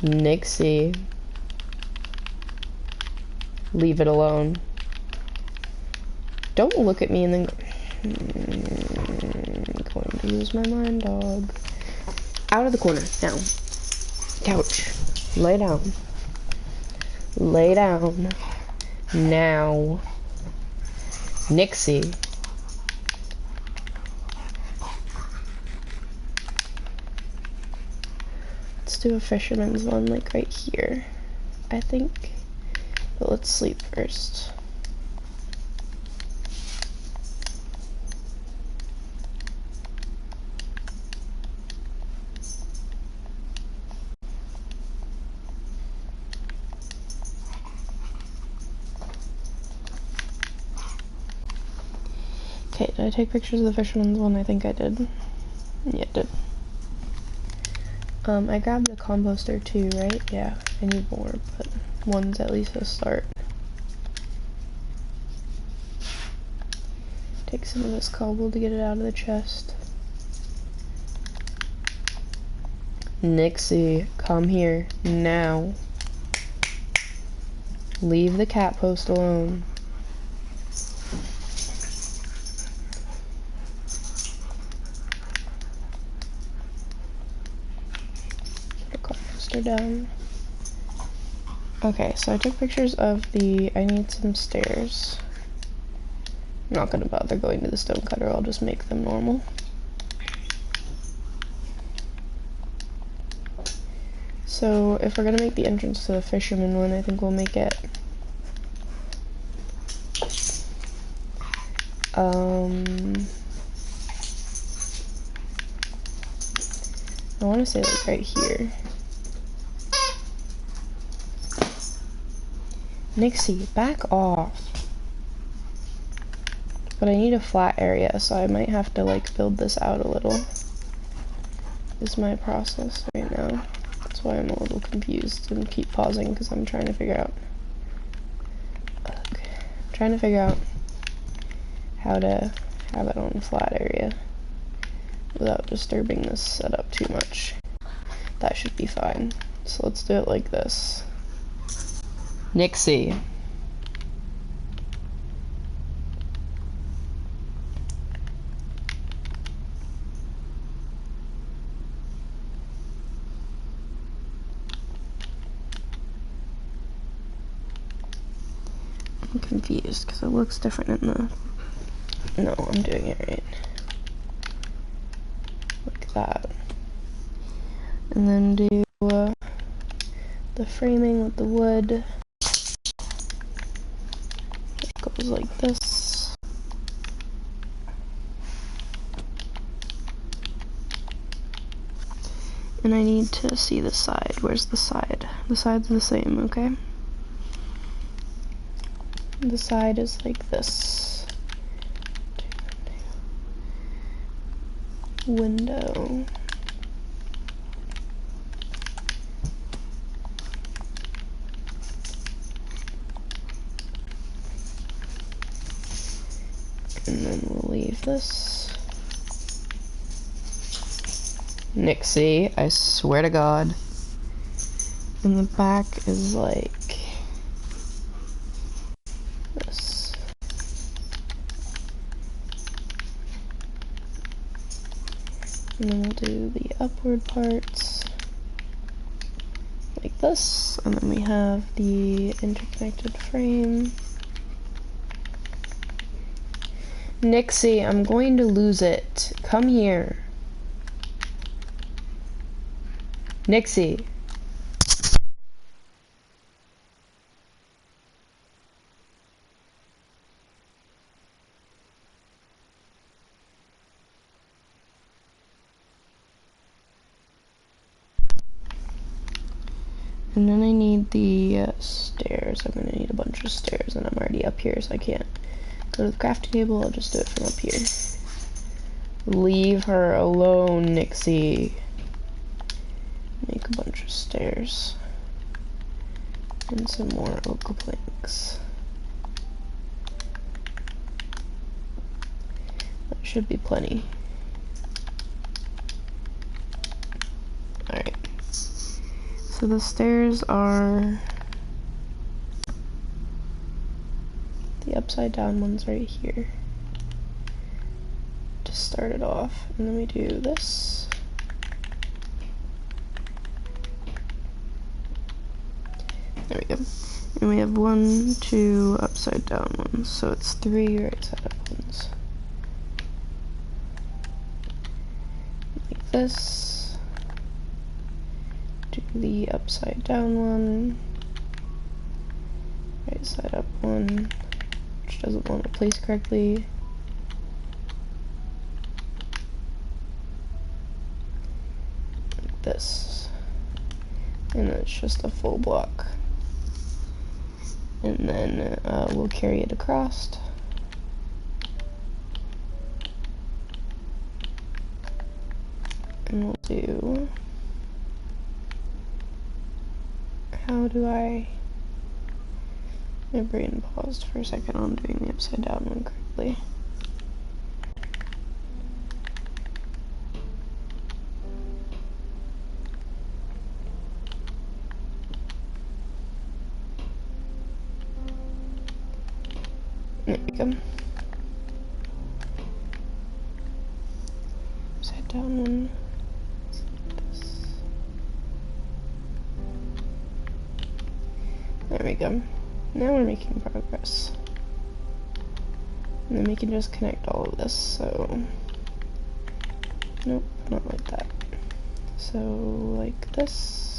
Nixie. Leave it alone. Don't look at me and then go, going to use my mind, dog. Out of the corner, now. Couch. Lay down. Lay down. Now. Nixie. Let's do a fisherman's one, like right here, I think. But let's sleep first. Okay, did I take pictures of the fisherman's one? I think I did. Yeah, I did. I grabbed a composter too, right? Yeah, I need more, but one's at least a start. Take some of this cobble to get it out of the chest. Nixie, come here, now. Leave the cat post alone. Put a composter down. Okay, so I took pictures of I need some stairs. I'm not gonna bother going to the stone cutter, I'll just make them normal. So if we're gonna make the entrance to the fisherman one, I think we'll make it I want to say like right here. Nixie, back off. But I need a flat area, so I might have to like build this out a little. Is my process right now. That's why I'm a little confused and keep pausing because I'm trying to figure out. Okay. I'm trying to figure out how to have it on a flat area without disturbing this setup too much. That should be fine. So let's do it like this. Nixie. I'm confused because it looks different in the... No, I'm doing it right. Like that. And then do the framing with the wood. It goes like this. And I need to see the side. Where's the side? The side's the same, okay? The side is like this. Window. And then we'll leave this. Nixie, I swear to God. And the back is like this. And then we'll do the upward parts like this. And then we have the interconnected frame. Nixie, I'm going to lose it. Come here. Nixie. And then I need the stairs. I'm gonna need a bunch of stairs, and I'm already up here, so I can't go to the crafting table. I'll just do it from up here. Leave her alone, Nixie. Make a bunch of stairs. And some more oak planks. That should be plenty. Alright. So the stairs are the upside down ones right here to start it off. And then we do this. There we go. And we have 1, 2 upside down ones. So it's 3 right side up ones. Like this. Do the upside down one. Right side up one. Which doesn't want to place correctly. Like this. And then it's just a full block. And then we'll carry it across. And we'll do... How do I... My brain paused for a second on doing the upside down one correctly. There we go. Upside down one. Like this. go. Now we're making progress. And then we can just connect all of this, so... Nope, not like that. So, like this.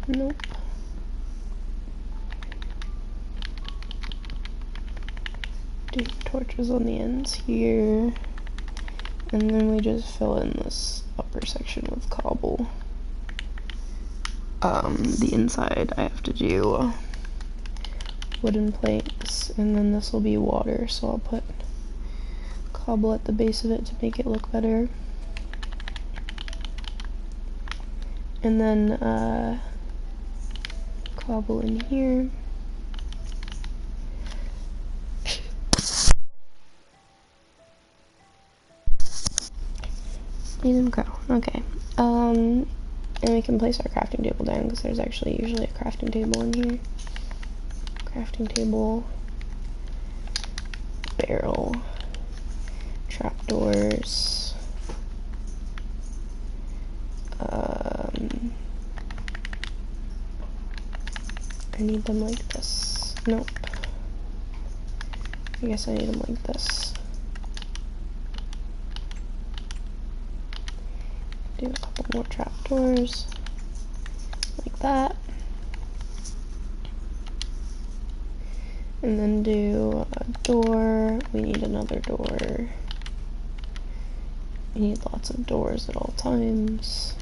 Nope. Do torches on the ends here. And then we just fill in this upper section with cobble. The inside I have to do wooden planks, and then this will be water, so I'll put cobble at the base of it to make it look better. And then, cobble in here. Let them go. Okay. And we can place our crafting table down, because there's actually usually a crafting table in here. Crafting table. Barrel. Trapdoors. I need them like this. Nope. I guess I need them like this. Do a couple more trapdoors. Like that. And then do a door. We need another door. We need lots of doors at all times.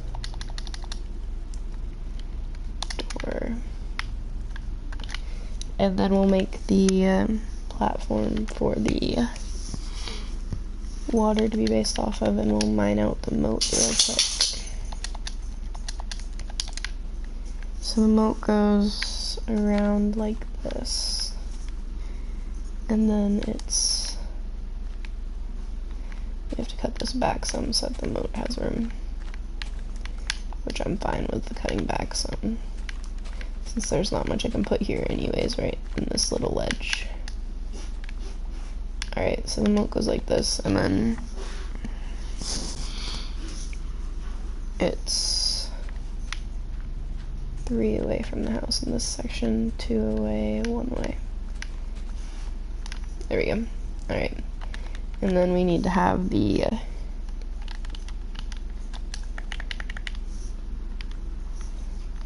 Door. And then we'll make the platform for the water to be based off of, and we'll mine out the moat real quick. So the moat goes around like this. And then it's... we have to cut this back some so that the moat has room. Which I'm fine with the cutting back some. Since there's not much I can put here anyways, right? In this little ledge. Alright, so the moat goes like this, and then... it's 3 away from the house in this section, 2 away, 1 away. There we go. Alright. And then we need to have the...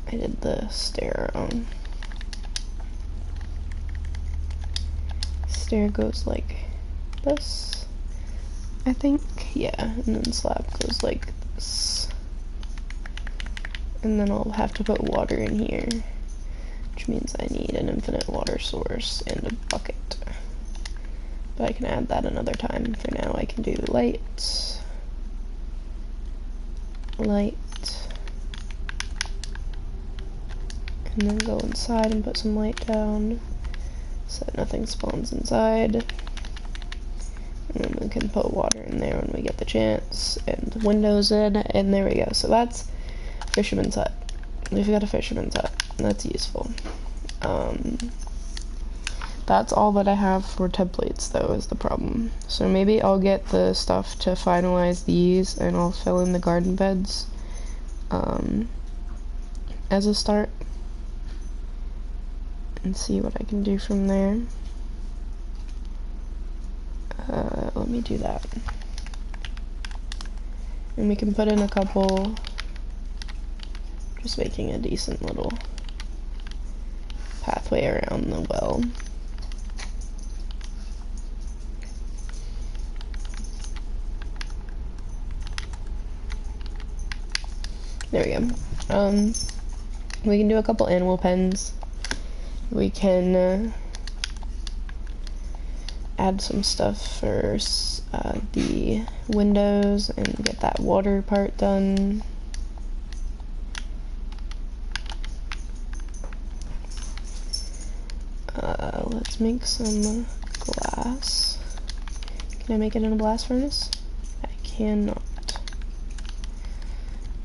I did the stair wrong. Stair goes like this, I think. Yeah, and then slab goes like this. And then I'll have to put water in here, which means I need an infinite water source and a bucket. But I can add that another time. For now I can do light, light, and then go inside and put some light down so that nothing spawns inside. And then we can put water in there when we get the chance, and windows in, and there we go. So that's fisherman's hut. We've got a fisherman's hut. That's useful. That's all that I have for templates, though, is the problem. So maybe I'll get the stuff to finalize these, and I'll fill in the garden beds as a start. And see what I can do from there. Let me do that. And we can put in a couple, just making a decent little pathway around the well. There we go. We can do a couple animal pens. We can add some stuff for the windows and get that water part done. Let's make some glass. Can I make it in a blast furnace? cannot.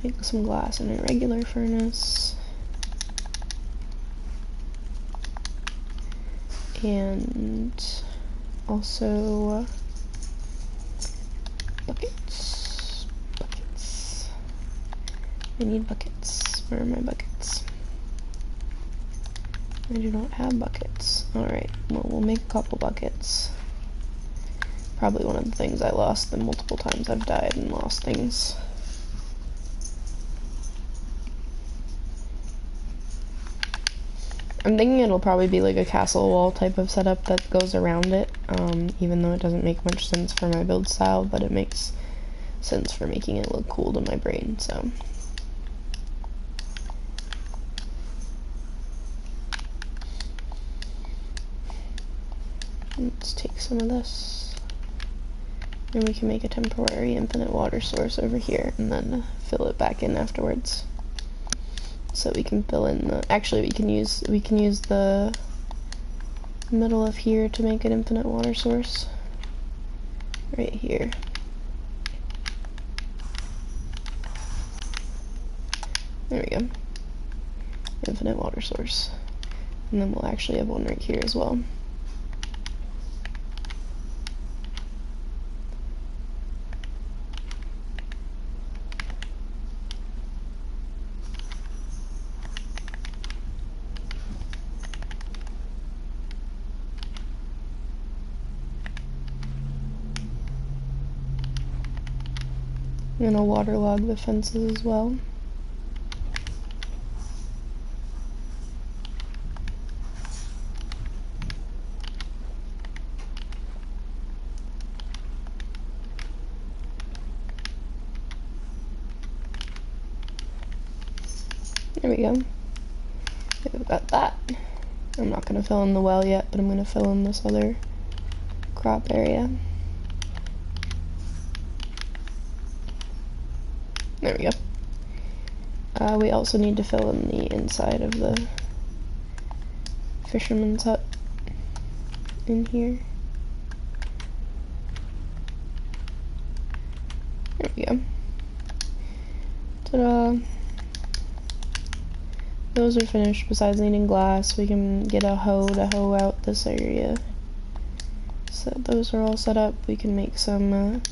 Make some glass in a regular furnace. And also buckets. Buckets. I need buckets. Where are my buckets? I do not have buckets. Alright, well, we'll make a couple buckets. Probably one of the things I lost the multiple times I've died and lost things. I'm thinking it'll probably be like a castle wall type of setup that goes around it, even though it doesn't make much sense for my build style, but it makes sense for making it look cool to my brain, so. Let's take some of this, and we can make a temporary infinite water source over here, and then fill it back in afterwards. So we can fill in the, actually we can use the middle of here to make an infinite water source. Right here. There we go. Infinite water source. And then we'll actually have one right here as well. And I'll waterlog the fences as well. There we go. We've got that. I'm not going to fill in the well yet, but I'm going to fill in this other crop area. There we go. We also need to fill in the inside of the fisherman's hut in here. There we go. Ta-da! Those are finished. Besides needing glass, we can get a hoe to hoe out this area. So those are all set up. We can make some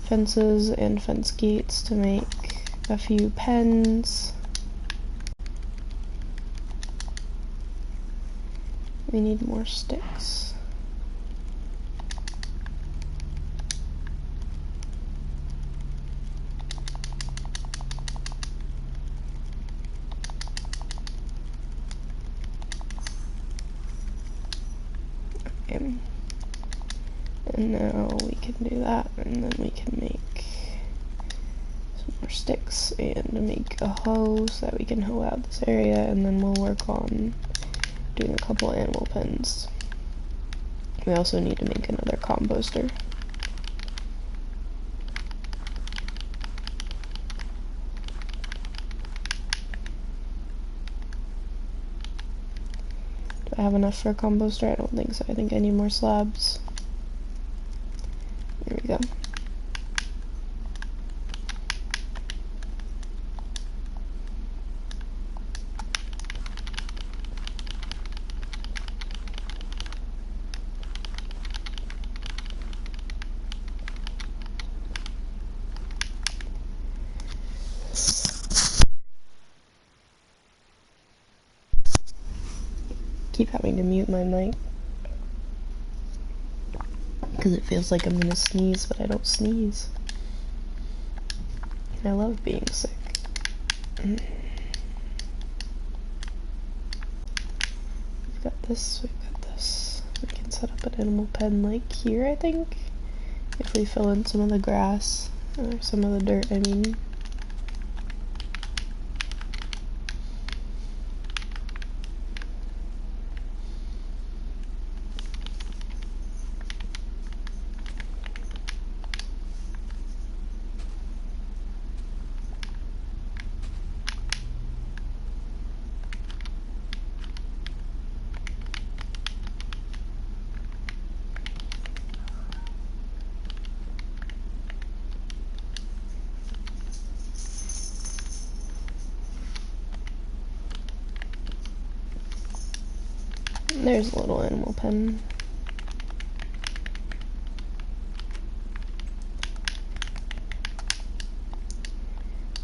fences and fence gates to make a few pens. We need more sticks. Okay. And now we can do that, and then we can make some more sticks and make a hoe so that we can hoe out this area, and then we'll work on doing a couple animal pens. We also need to make another composter. Do I have enough for a composter? I don't think so. I think I need more slabs. There we go. Keep having to mute my mic because it feels like I'm gonna sneeze, but I don't sneeze. And I love being sick. We've got this, we've got this. We can set up an animal pen like here, I think, if we fill in some of the grass, or some of the dirt, I mean. There's a little animal pen.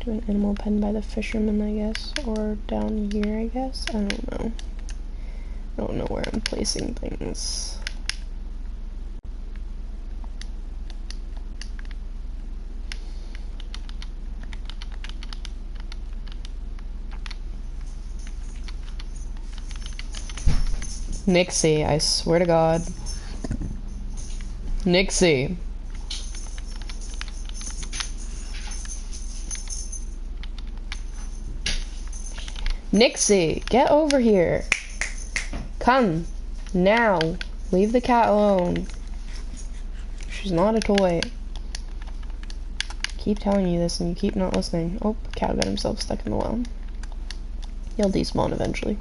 Do an animal pen by the fisherman, I guess, or down here, I guess. I don't know. I don't know where I'm placing things. Nixie, I swear to God. Nixie. Nixie, get over here. Come. Now. Leave the cat alone. She's not a toy. Keep telling you this and you keep not listening. Oh, cat got himself stuck in the well. He'll despawn eventually.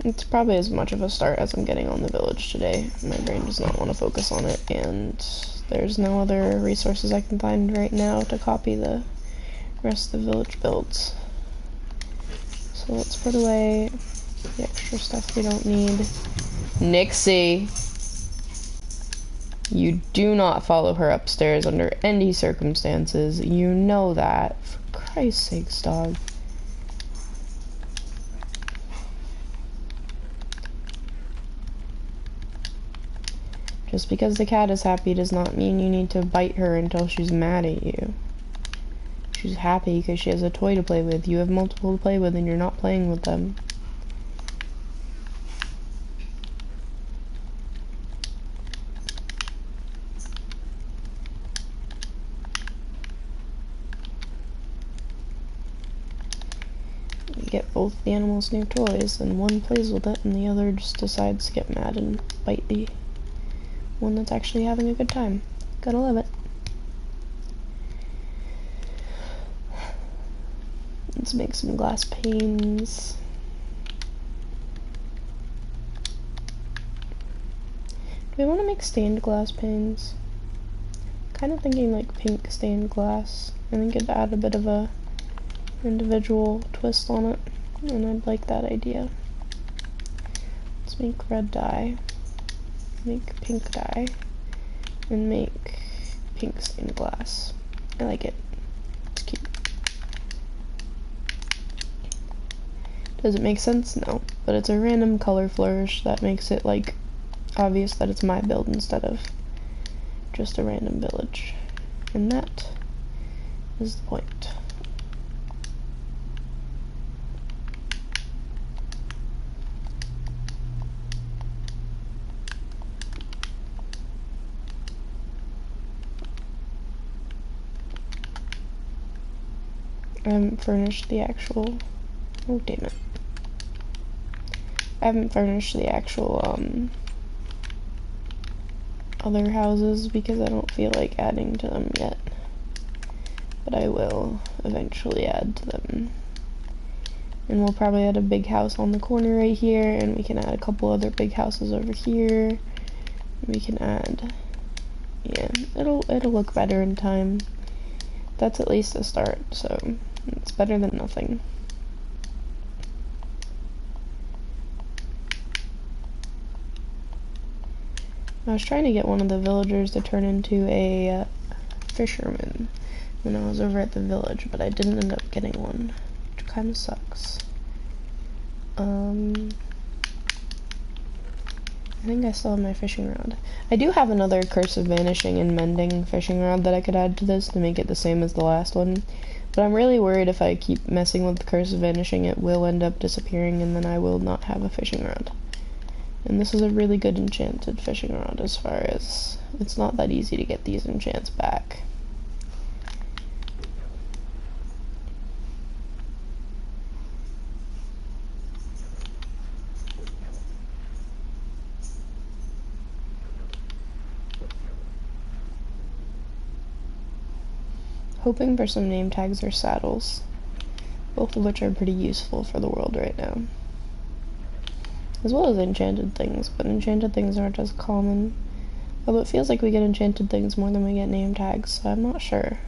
It's probably as much of a start as I'm getting on the village today. My brain does not want to focus on it, and there's no other resources I can find right now to copy the rest of the village builds. So let's put away the extra stuff we don't need. Nixie! You do not follow her upstairs under any circumstances. You know that. For Christ's sakes, dog. Just because the cat is happy does not mean you need to bite her until she's mad at you. She's happy because she has a toy to play with. You have multiple to play with and you're not playing with them. You get both the animals new toys and one plays with it and the other just decides to get mad and bite the one that's actually having a good time. Gotta love it. Let's make some glass panes. Do we want to make stained glass panes? Kind of thinking like pink stained glass. I think it'd add a bit of a individual twist on it, and I'd like that idea. Let's make red dye, make pink dye, and make pink stained glass. I like it. It's cute. Does it make sense? No. But it's a random color flourish that makes it, like, obvious that it's my build instead of just a random village. And that is the point. I haven't furnished the actual... Oh, damn it. I haven't furnished the actual, other houses because I don't feel like adding to them yet. But I will eventually add to them. And we'll probably add a big house on the corner right here, and we can add a couple other big houses over here. We can add... Yeah, it'll look better in time. That's at least a start, so it's better than nothing. I was trying to get one of the villagers to turn into a fisherman when I was over at the village, but I didn't end up getting one, which kind of sucks. I think I still have my fishing rod. I do have another Curse of Vanishing and Mending fishing rod that I could add to this to make it the same as the last one, but I'm really worried if I keep messing with the Curse of Vanishing it will end up disappearing and then I will not have a fishing rod. And this is a really good enchanted fishing rod as far as it's not that easy to get these enchants back. Hoping for some name tags or saddles, both of which are pretty useful for the world right now. As well as enchanted things, but enchanted things aren't as common. Although it feels like we get enchanted things more than we get name tags, so I'm not sure.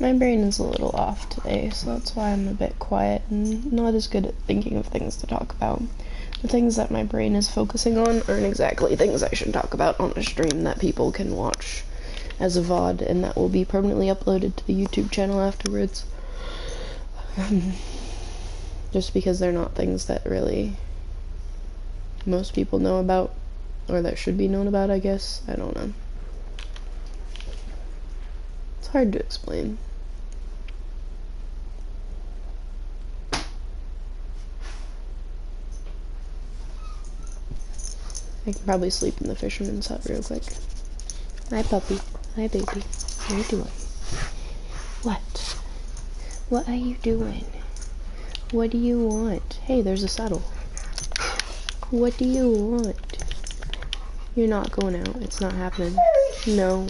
My brain is a little off today, so that's why I'm a bit quiet and not as good at thinking of things to talk about. The things that my brain is focusing on aren't exactly things I should talk about on a stream that people can watch as a VOD, and that will be permanently uploaded to the YouTube channel afterwards. Just because they're not things that really most people know about, or that should be known about, I guess. I don't know. It's hard to explain. I can probably sleep in the fisherman's hut real quick. Hi, puppy. Hi, baby. What are you doing? What? What are you doing? What do you want? Hey, there's a saddle. What do you want? You're not going out. It's not happening. No.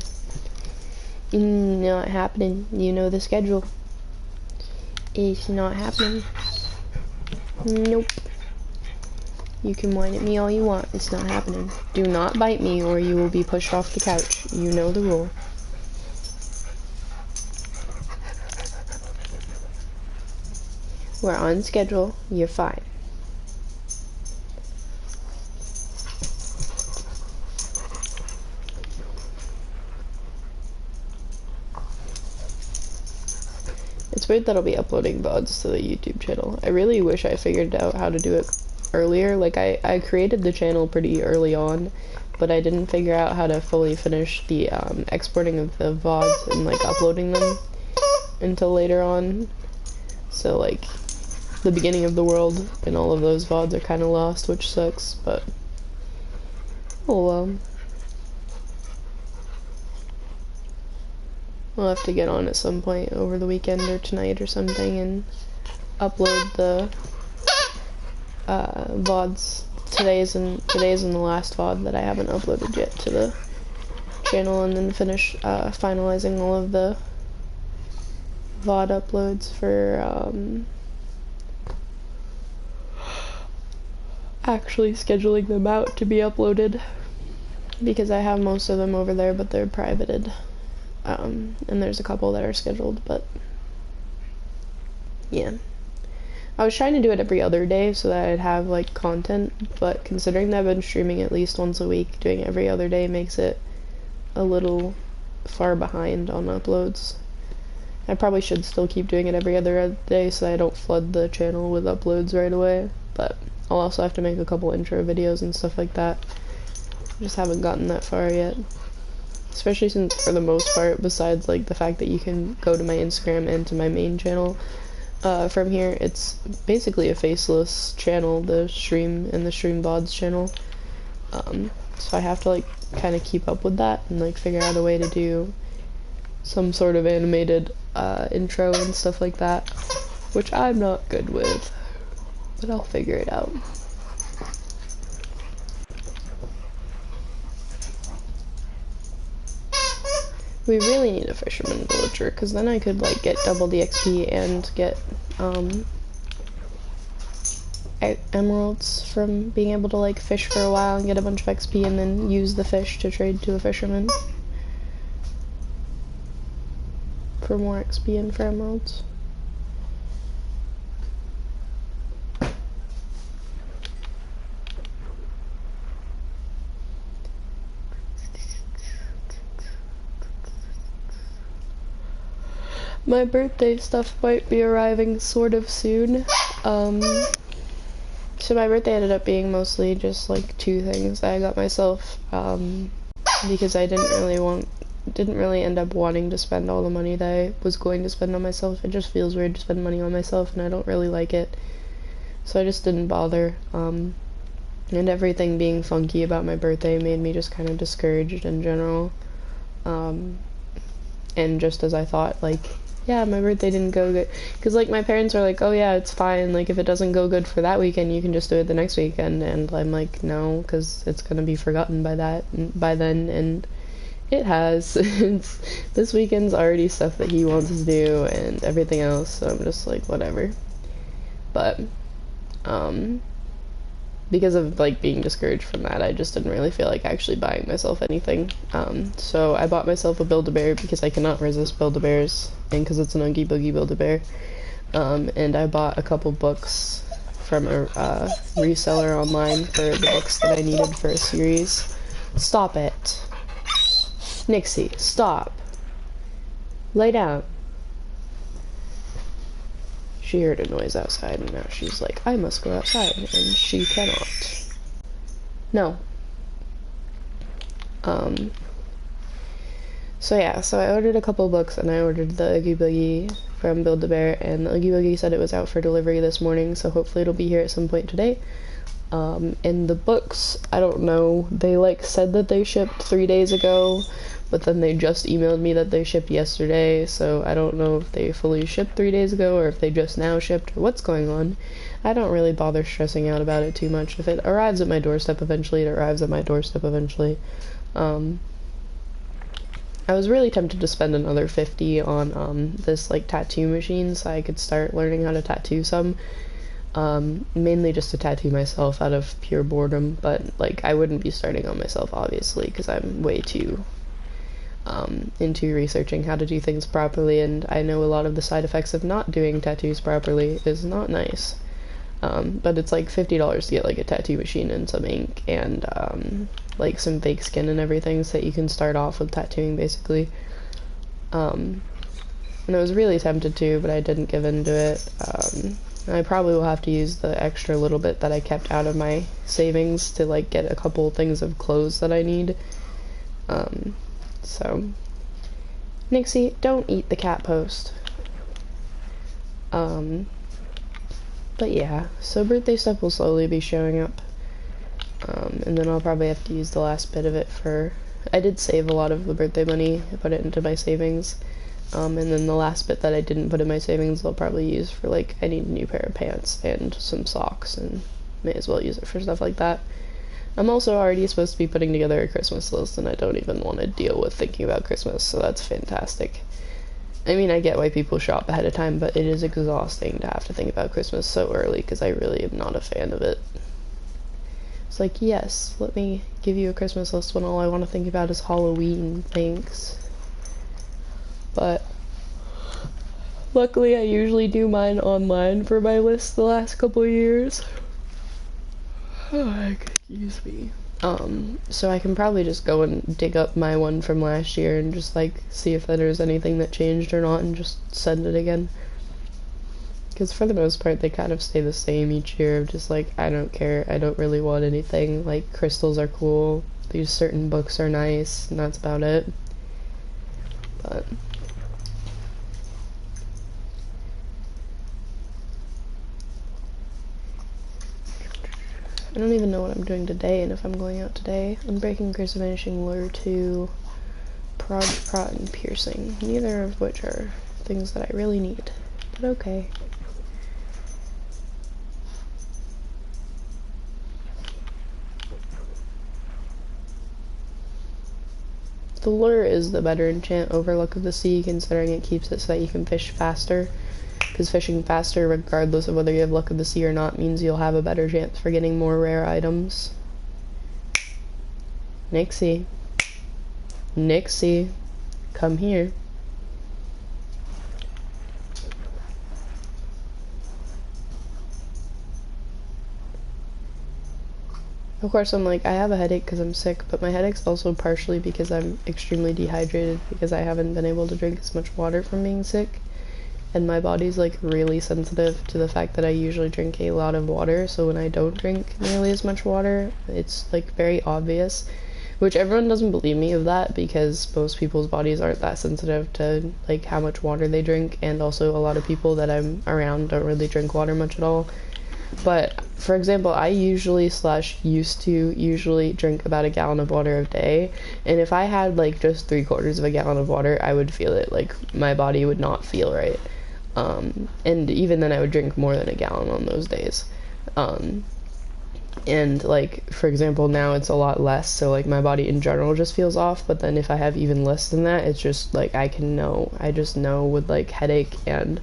Not happening. You know the schedule. It's not happening. Nope. You can whine at me all you want. It's not happening. Do not bite me or you will be pushed off the couch. You know the rule. We're on schedule. You're fine. It's weird that I'll be uploading VODs to the YouTube channel. I really wish I figured out how to do it earlier. Like, I created the channel pretty early on, but I didn't figure out how to fully finish the exporting of the VODs and like uploading them until later on. So like the beginning of the world and all of those VODs are kind of lost, which sucks, but oh well. We'll have to get on at some point over the weekend or tonight or something and upload the VODs. Today's and the last VOD that I haven't uploaded yet to the channel, and then finish finalizing all of the VOD uploads for actually scheduling them out to be uploaded, because I have most of them over there, but they're privated, and there's a couple that are scheduled, but yeah. I was trying to do it every other day so that I'd have like content, but considering that I've been streaming at least once a week, doing every other day makes it a little far behind on uploads. I probably should still keep doing it every other day so that I don't flood the channel with uploads right away, but I'll also have to make a couple intro videos and stuff like that. I just haven't gotten that far yet. Especially since, for the most part, besides like the fact that you can go to my Instagram and to my main channel, from here, it's basically a faceless channel, the stream and the stream VODs channel. So I have to like kind of keep up with that and like figure out a way to do some sort of animated intro and stuff like that, which I'm not good with, but I'll figure it out. We really need a fisherman villager, because then I could like get double the XP and get emeralds from being able to like fish for a while and get a bunch of XP and then use the fish to trade to a fisherman for more XP and for emeralds. My birthday stuff might be arriving sort of soon. So my birthday ended up being mostly just like two things that I got myself, because I didn't really end up wanting to spend all the money that I was going to spend on myself. It just feels weird to spend money on myself, and I don't really like it. So I just didn't bother. And everything being funky about my birthday made me just kind of discouraged in general. And just as I thought, like, yeah, my birthday didn't go good, because like my parents are like, oh yeah, it's fine, like if it doesn't go good for that weekend you can just do it the next weekend, and I'm like, no, because it's gonna be forgotten by then, and it has. This weekend's already stuff that he wants to do and everything else, so I'm just like, whatever. But because of like being discouraged from that, I just didn't really feel like actually buying myself anything. So I bought myself a Build-A-Bear because I cannot resist Build-A-Bears, and because it's an Oogie Boogie Build-A-Bear. And I bought a couple books from a reseller online for the books that I needed for a series. Stop it. Nixie, stop. Lay down. She heard a noise outside, and now she's like, I must go outside, and she cannot. No. So yeah, so I ordered a couple books, and I ordered the Oogie Boogie from Build-A-Bear, and the Oogie Boogie said it was out for delivery this morning, so hopefully it'll be here at some point today. And the books, I don't know, they like said that they shipped 3 days ago, but then they just emailed me that they shipped yesterday, so I don't know if they fully shipped 3 days ago or if they just now shipped or what's going on. I don't really bother stressing out about it too much. If it arrives at my doorstep eventually, it arrives at my doorstep eventually. I was really tempted to spend another $50 on this like tattoo machine so I could start learning how to tattoo some. Mainly just to tattoo myself out of pure boredom, but like I wouldn't be starting on myself obviously because I'm way too into researching how to do things properly, and I know a lot of the side effects of not doing tattoos properly is not nice. But it's like $50 to get like a tattoo machine and some ink and like some fake skin and everything so that you can start off with tattooing basically. And I was really tempted to, but I didn't give in to it. I probably will have to use the extra little bit that I kept out of my savings to like get a couple things of clothes that I need. So Nixie, don't eat the cat post. But yeah, so birthday stuff will slowly be showing up. And then I'll probably have to use the last bit of it for, I did save a lot of the birthday money, I put it into my savings. And then the last bit that I didn't put in my savings I'll probably use for like, I need a new pair of pants and some socks, and may as well use it for stuff like that. I'm also already supposed to be putting together a Christmas list, and I don't even want to deal with thinking about Christmas, so that's fantastic. I mean, I get why people shop ahead of time, but it is exhausting to have to think about Christmas so early, because I really am not a fan of it. It's like, yes, let me give you a Christmas list when all I want to think about is Halloween, thanks. But luckily I usually do mine online for my list the last couple of years. Oh, excuse me. So I can probably just go and dig up my one from last year and just like see if there's anything that changed or not and just send it again. Because for the most part they kind of stay the same each year of just like, I don't care, I don't really want anything, like crystals are cool, these certain books are nice, and that's about it. But I don't even know what I'm doing today, and if I'm going out today. Unbreaking, Curse of Vanishing, Lure 2, Prod, and Piercing. Neither of which are things that I really need, but okay. The Lure is the better enchant over Luck of the Sea, considering it keeps it so that you can fish faster. Because fishing faster, regardless of whether you have Luck of the Sea or not, means you'll have a better chance for getting more rare items. Nixie. Nixie. Come here. Of course, I'm like, I have a headache because I'm sick, but my headache's also partially because I'm extremely dehydrated because I haven't been able to drink as much water from being sick. And my body's like really sensitive to the fact that I usually drink a lot of water, so when I don't drink nearly as much water, it's like very obvious, which everyone doesn't believe me of that because most people's bodies aren't that sensitive to like how much water they drink, and also a lot of people that I'm around don't really drink water much at all. But for example, I usually used to drink about a gallon of water a day, and if I had like just 3/4 of a gallon of water, I would feel it, like my body would not feel right. And even then I would drink more than a gallon on those days. And like, for example, now it's a lot less, so like my body in general just feels off, but then if I have even less than that, it's just like I just know with like headache and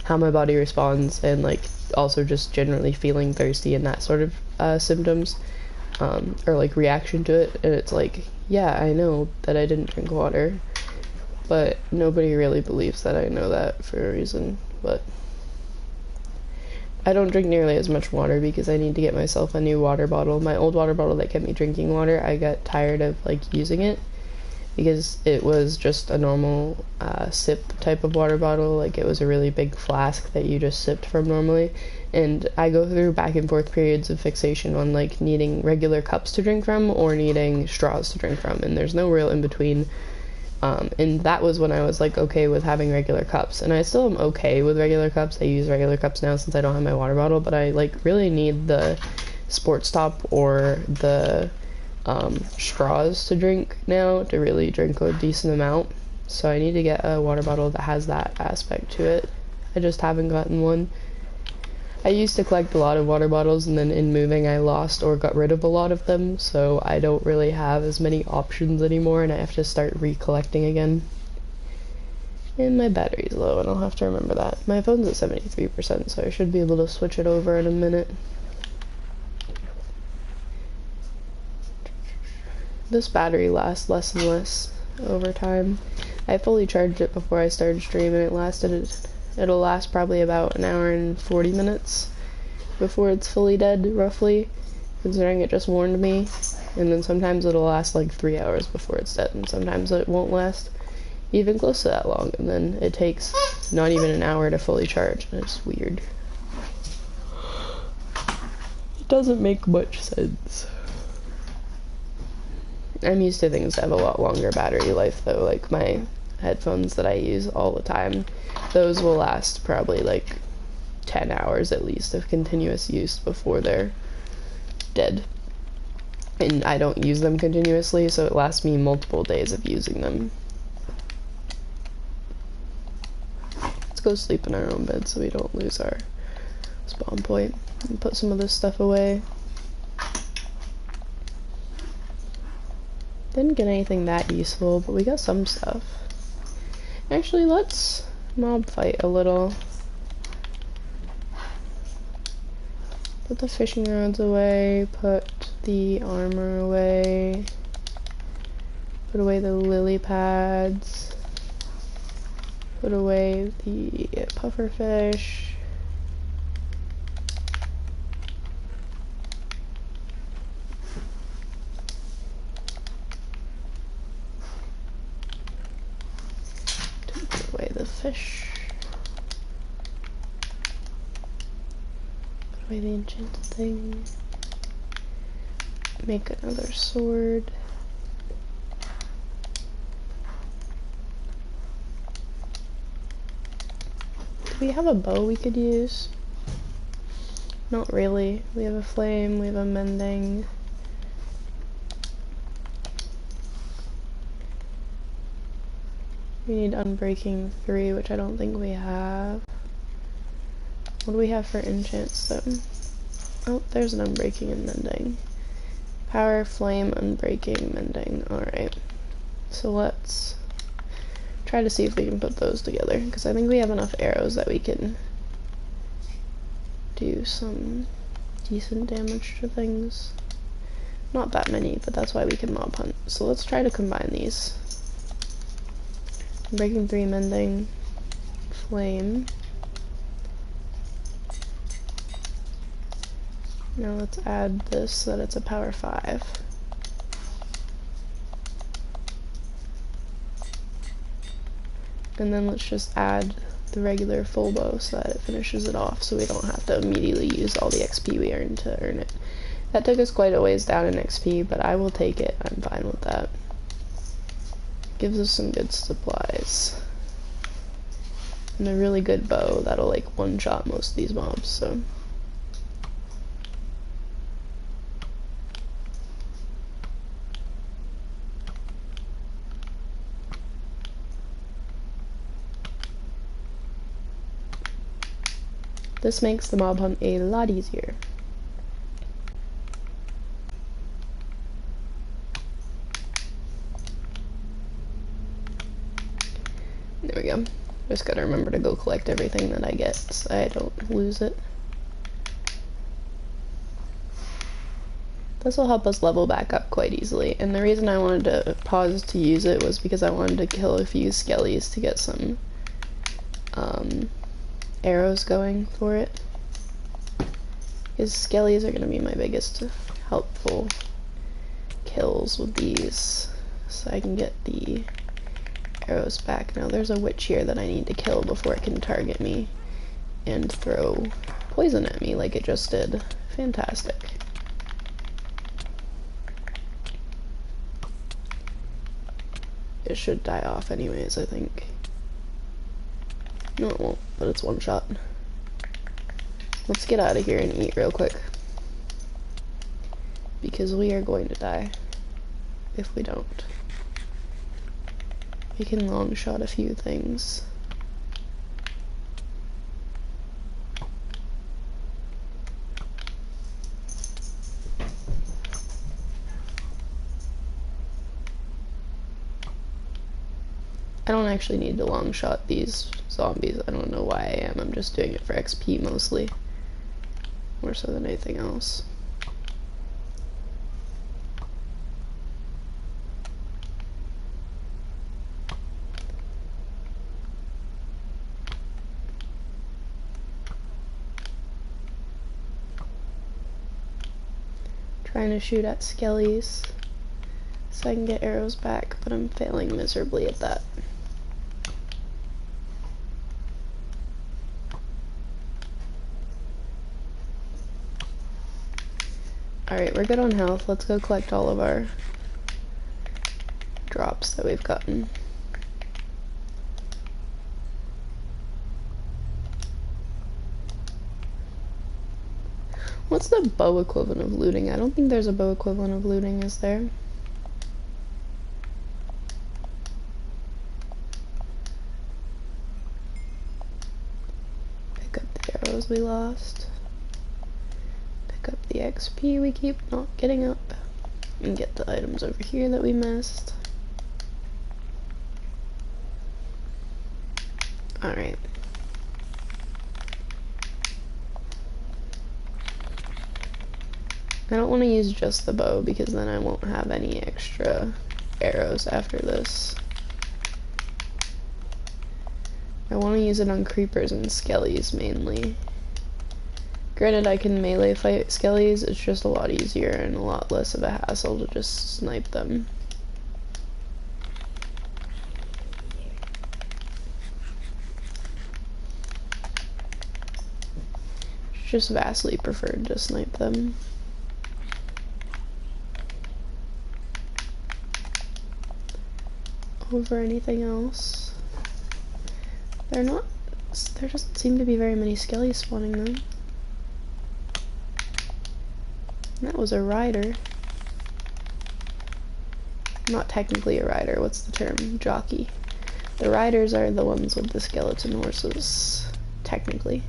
how my body responds, and like also just generally feeling thirsty and that sort of symptoms, or like reaction to it. And it's like, yeah, I know that I didn't drink water, but nobody really believes that I know that for a reason. But I don't drink nearly as much water because I need to get myself a new water bottle. My old water bottle that kept me drinking water, I got tired of like using it because it was just a normal sip type of water bottle. Like, it was a really big flask that you just sipped from normally. And I go through back and forth periods of fixation on like needing regular cups to drink from or needing straws to drink from, and there's no real in between. And that was when I was like okay with having regular cups, and I still am okay with regular cups. I use regular cups now since I don't have my water bottle, but I like really need the sports top or the straws to drink now to really drink a decent amount. So I need to get a water bottle that has that aspect to it. I just haven't gotten one. I used to collect a lot of water bottles, and then in moving I lost or got rid of a lot of them, so I don't really have as many options anymore, and I have to start recollecting again. And my battery's low, and I'll have to remember that. My phone's at 73%, so I should be able to switch it over in a minute. This battery lasts less and less over time. I fully charged it before I started streaming. It'll last probably about an hour and 40 minutes before it's fully dead, roughly, considering it just warned me. And then sometimes it'll last like 3 hours before it's dead, and sometimes it won't last even close to that long, and then it takes not even an hour to fully charge, and it's weird. It doesn't make much sense. I'm used to things that have a lot longer battery life, though, like my headphones that I use all the time. Those will last probably like 10 hours at least of continuous use before they're dead. And I don't use them continuously, so it lasts me multiple days of using them. Let's go sleep in our own bed so we don't lose our spawn point. And put some of this stuff away. Didn't get anything that useful, but we got some stuff. Actually, let's mob fight a little. Put the fishing rods away, put the armor away, put away the lily pads, put away the puffer fish. Put away the fish. Put away the enchanted thing. Make another sword. Do we have a bow we could use? Not really. We have a flame, we have a mending. We need unbreaking 3, which I don't think we have. What do we have for enchants though? Oh, there's an unbreaking and mending. Power, flame, unbreaking, mending. Alright. So let's try to see if we can put those together, because I think we have enough arrows that we can do some decent damage to things. Not that many, but that's why we can mob hunt. So let's try to combine these. Breaking 3, mending, flame. Now let's add this so that it's a power 5. And then let's just add the regular full bow so that it finishes it off, so we don't have to immediately use all the XP we earned to earn it. That took us quite a ways down in XP, but I will take it. I'm fine with that. Gives us some good supplies. And a really good bow that'll like one-shot most of these mobs, so. This makes the mob hunt a lot easier. There we go. Just gotta remember to go collect everything that I get so I don't lose it. This will help us level back up quite easily, and the reason I wanted to pause to use it was because I wanted to kill a few skellies to get some arrows going for it. Because skellies are going to be my biggest helpful kills with these, so I can get the arrows back. Now there's a witch here that I need to kill before it can target me and throw poison at me like it just did. Fantastic. It should die off anyways, I think. No, it won't, but it's one shot. Let's get out of here and eat real quick, because we are going to die if we don't. We can long shot a few things. I don't actually need to long shot these zombies. I don't know why I am. I'm just doing it for XP mostly, more so than anything else. Trying to shoot at skellies so I can get arrows back, but I'm failing miserably at that. Alright, we're good on health. Let's go collect all of our drops that we've gotten. What's the bow equivalent of looting? I don't think there's a bow equivalent of looting, is there? Pick up the arrows we lost. Pick up the XP we keep not getting up. And get the items over here that we missed. Alright. I don't want to use just the bow because then I won't have any extra arrows after this. I want to use it on creepers and skellies mainly. Granted, I can melee fight skellies, it's just a lot easier and a lot less of a hassle to just snipe them. It's just vastly preferred to snipe them. Over anything else. There doesn't seem to be very many skellies spawning though. That was a rider. Not technically a rider, what's the term? Jockey. The riders are the ones with the skeleton horses, technically.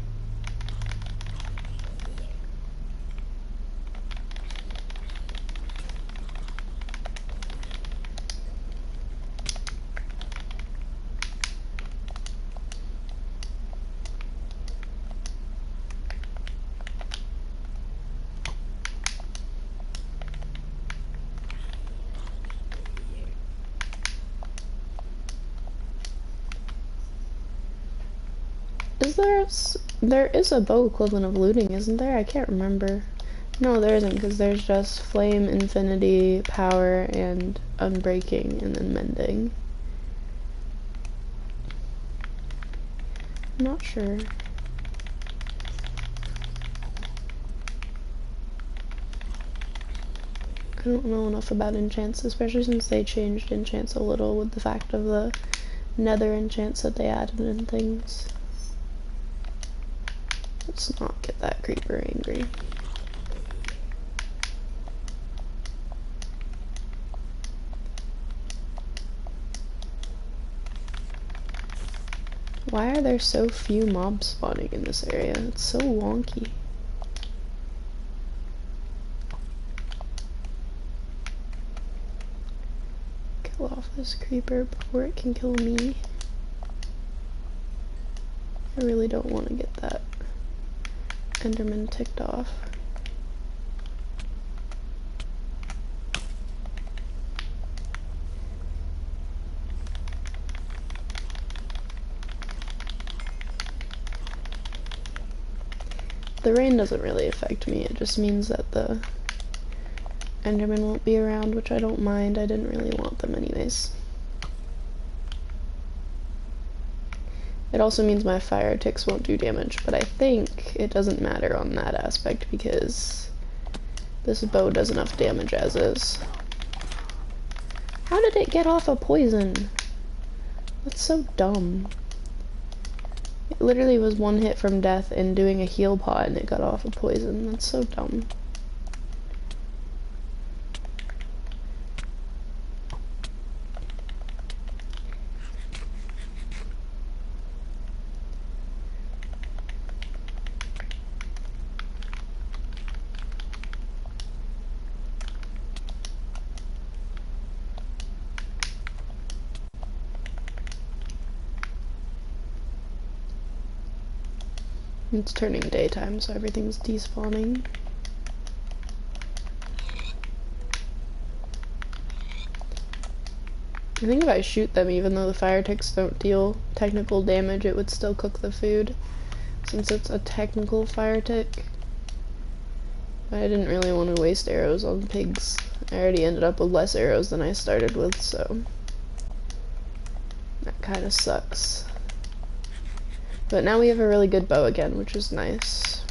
There is a bow equivalent of looting, isn't there? I can't remember. No, there isn't, because there's just flame, infinity, power, and unbreaking, and then mending. I'm not sure. I don't know enough about enchants, especially since they changed enchants a little with the fact of the nether enchants that they added and things. Let's not get that creeper angry. Why are there so few mobs spawning in this area? It's so wonky. Kill off this creeper before it can kill me. I really don't want to get that Enderman ticked off. The rain doesn't really affect me, it just means that the Endermen won't be around, which I don't mind. I didn't really want them anyways. It also means my fire ticks won't do damage, but I think it doesn't matter on that aspect because this bow does enough damage as is. How did it get off a poison? That's so dumb. It literally was one hit from death and doing a heal pot and it got off a poison. That's so dumb. It's turning daytime, so everything's despawning. I think if I shoot them, even though the fire ticks don't deal technical damage, it would still cook the food, since it's a technical fire tick. I didn't really want to waste arrows on pigs. I already ended up with less arrows than I started with, so that kind of sucks. But now we have a really good bow again, which is nice.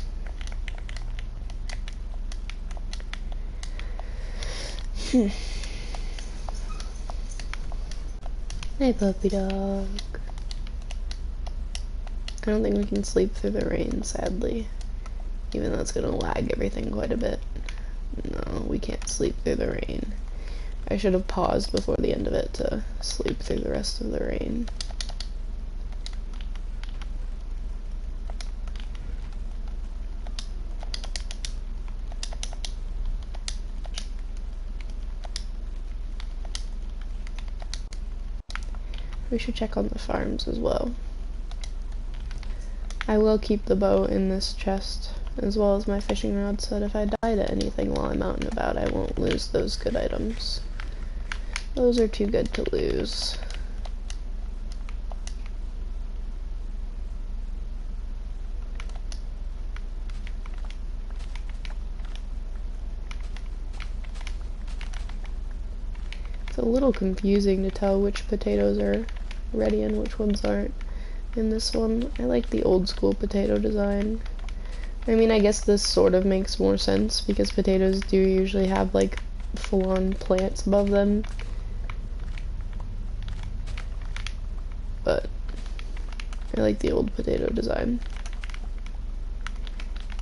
Hey, puppy dog. I don't think we can sleep through the rain, sadly. Even though it's gonna lag everything quite a bit. No, we can't sleep through the rain. I should have paused before the end of it to sleep through the rest of the rain. We should check on the farms as well. I will keep the bow in this chest, as well as my fishing rod, so that if I die to anything while I'm out and about, I won't lose those good items. Those are too good to lose. It's a little confusing to tell which potatoes are ready and which ones aren't. In this one, I like the old school potato design. I mean, I guess this sort of makes more sense because potatoes do usually have like full-on plants above them. But I like the old potato design.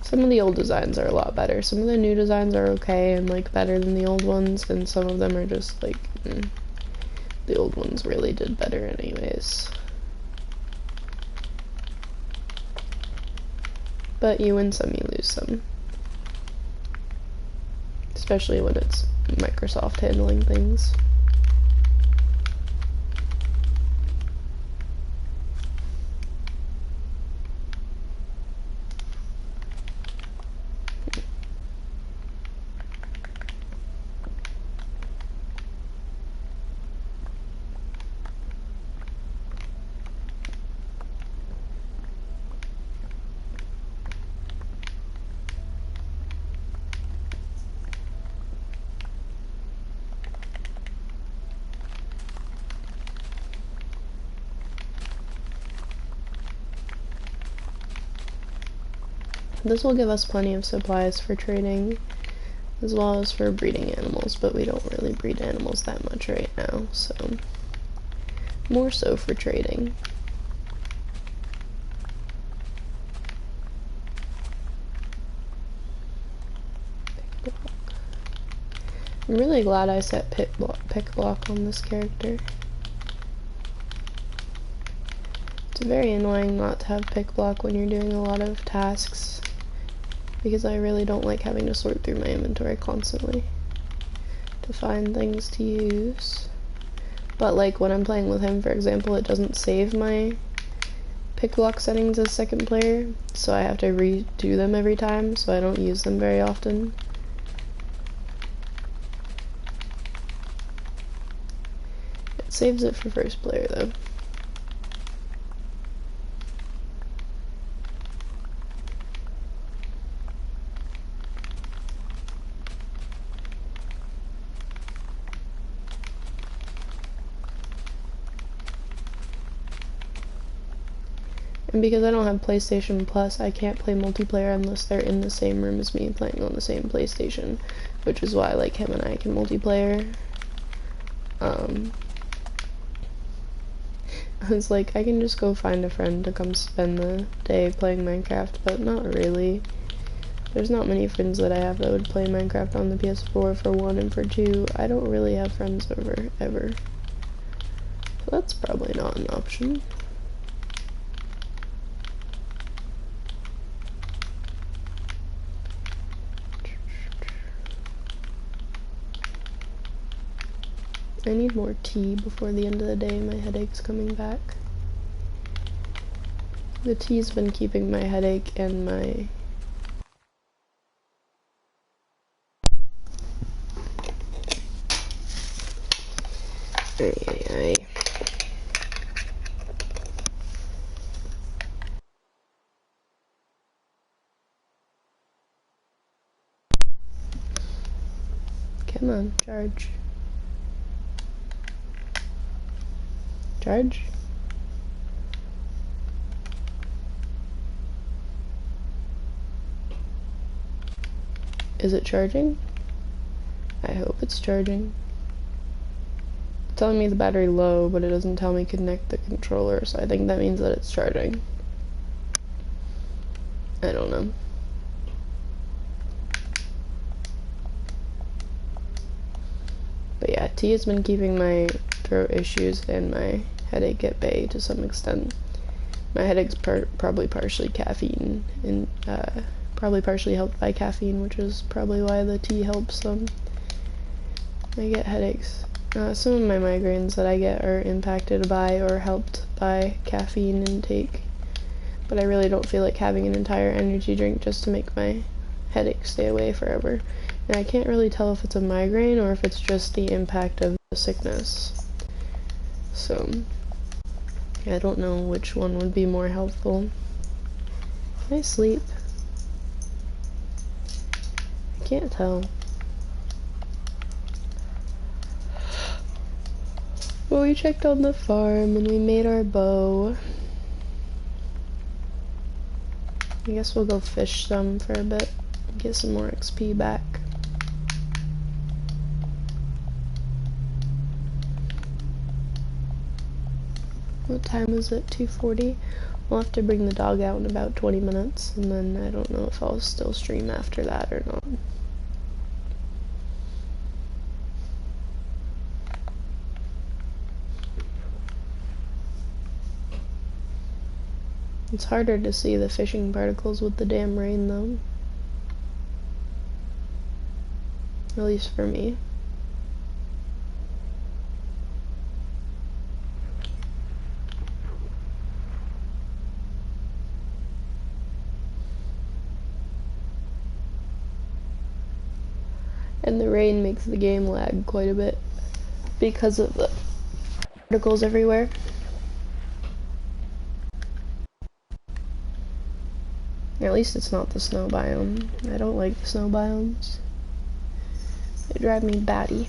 Some of the old designs are a lot better. Some of the new designs are okay and like better than the old ones, and some of them are just like, the old ones really did better anyways. But you win some, you lose some. Especially when it's Microsoft handling things. This will give us plenty of supplies for trading, as well as for breeding animals, but we don't really breed animals that much right now, so more so for trading. I'm really glad I set pick block on this character. It's very annoying not to have pick block when you're doing a lot of tasks, because I really don't like having to sort through my inventory constantly to find things to use. But like when I'm playing with him, for example, it doesn't save my pick block settings as second player, so I have to redo them every time, so I don't use them very often. It saves it for first player though. And because I don't have PlayStation Plus, I can't play multiplayer unless they're in the same room as me playing on the same PlayStation, which is why like him and I can multiplayer. I was like, I can just go find a friend to come spend the day playing Minecraft, but not really. There's not many friends that I have that would play Minecraft on the PS4 for one, and for two, I don't really have friends over, ever. So that's probably not an option. I need more tea before the end of the day. My headache's coming back. The tea's been keeping my headache and my... Ay, ay, ay. Come on, charge. Charge? Is it charging? I hope it's charging. It's telling me the battery low, but it doesn't tell me connect the controller, so I think that means that it's charging. I don't know. But yeah, tea has been keeping my throat issues and my headache at bay to some extent. My headache's probably partially caffeine, and probably partially helped by caffeine, which is probably why the tea helps some. I get headaches. Some of my migraines that I get are impacted by or helped by caffeine intake, but I really don't feel like having an entire energy drink just to make my headache stay away forever. And I can't really tell if it's a migraine or if it's just the impact of the sickness. So, I don't know which one would be more helpful. Can I sleep? I can't tell. Well, we checked on the farm and we made our bow. I guess we'll go fish some for a bit, get some more XP back. What time is it? 2:40? We'll have to bring the dog out in about 20 minutes, and then I don't know if I'll still stream after that or not. It's harder to see the fishing particles with the damn rain, though. At least for me. And the rain makes the game lag quite a bit because of the particles everywhere. At least it's not the snow biome. I don't like the snow biomes. They drive me batty.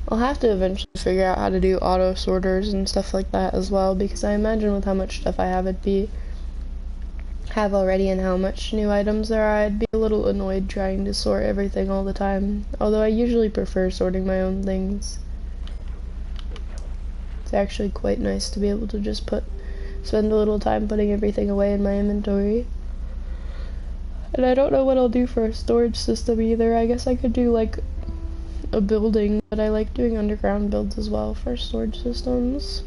I'll have to eventually figure out how to do auto sorters and stuff like that as well, because I imagine with how much stuff I have have already and how much new items there are, I'd be a little annoyed trying to sort everything all the time. Although I usually prefer sorting my own things. It's actually quite nice to be able to just spend a little time putting everything away in my inventory. And I don't know what I'll do for a storage system either. I guess I could do like a building, but I like doing underground builds as well for storage systems.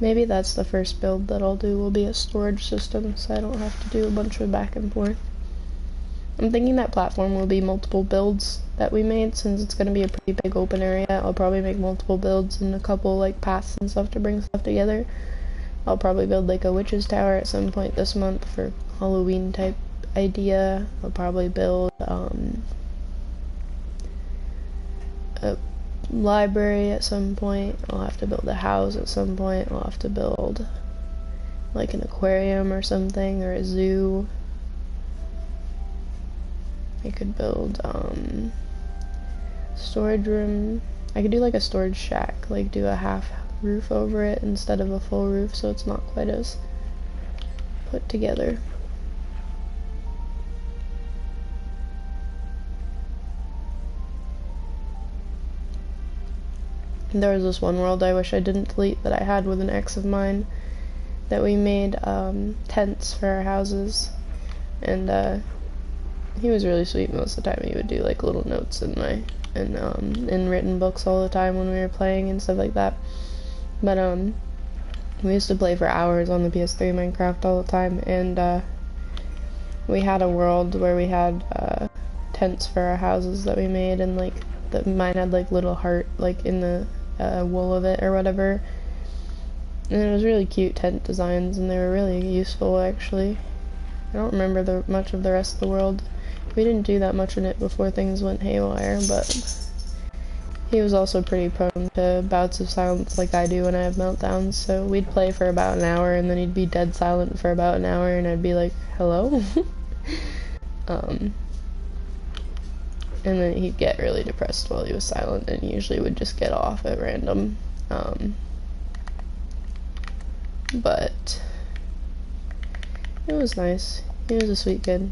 Maybe that's the first build that I'll do, will be a storage system, so I don't have to do a bunch of back and forth. I'm thinking that platform will be multiple builds that we made, since it's going to be a pretty big open area. I'll probably make multiple builds and a couple like paths and stuff to bring stuff together. I'll probably build like a witch's tower at some point this month for Halloween type idea. I'll probably build a library at some point. I'll have to build a house at some point. I'll have to build like an aquarium or something, or a zoo. I could build storage room. I could do like a storage shack, like do a half roof over it instead of a full roof, so it's not quite as put together. There was this one world I wish I didn't delete that I had with an ex of mine, that we made tents for our houses, and he was really sweet most of the time. He would do like little notes in my in written books all the time when we were playing and stuff like that. But we used to play for hours on the PS3 Minecraft all the time, and we had a world where we had tents for our houses that we made, and like mine had like little heart like in the wool of it or whatever, and it was really cute tent designs, and they were really useful actually. I don't remember much of the rest of the world. We didn't do that much in it before things went haywire, but he was also pretty prone to bouts of silence like I do when I have meltdowns, so we'd play for about an hour and then he'd be dead silent for about an hour and I'd be like, hello? And then he'd get really depressed while he was silent, and he usually would just get off at random. But it was nice. He was a sweet kid.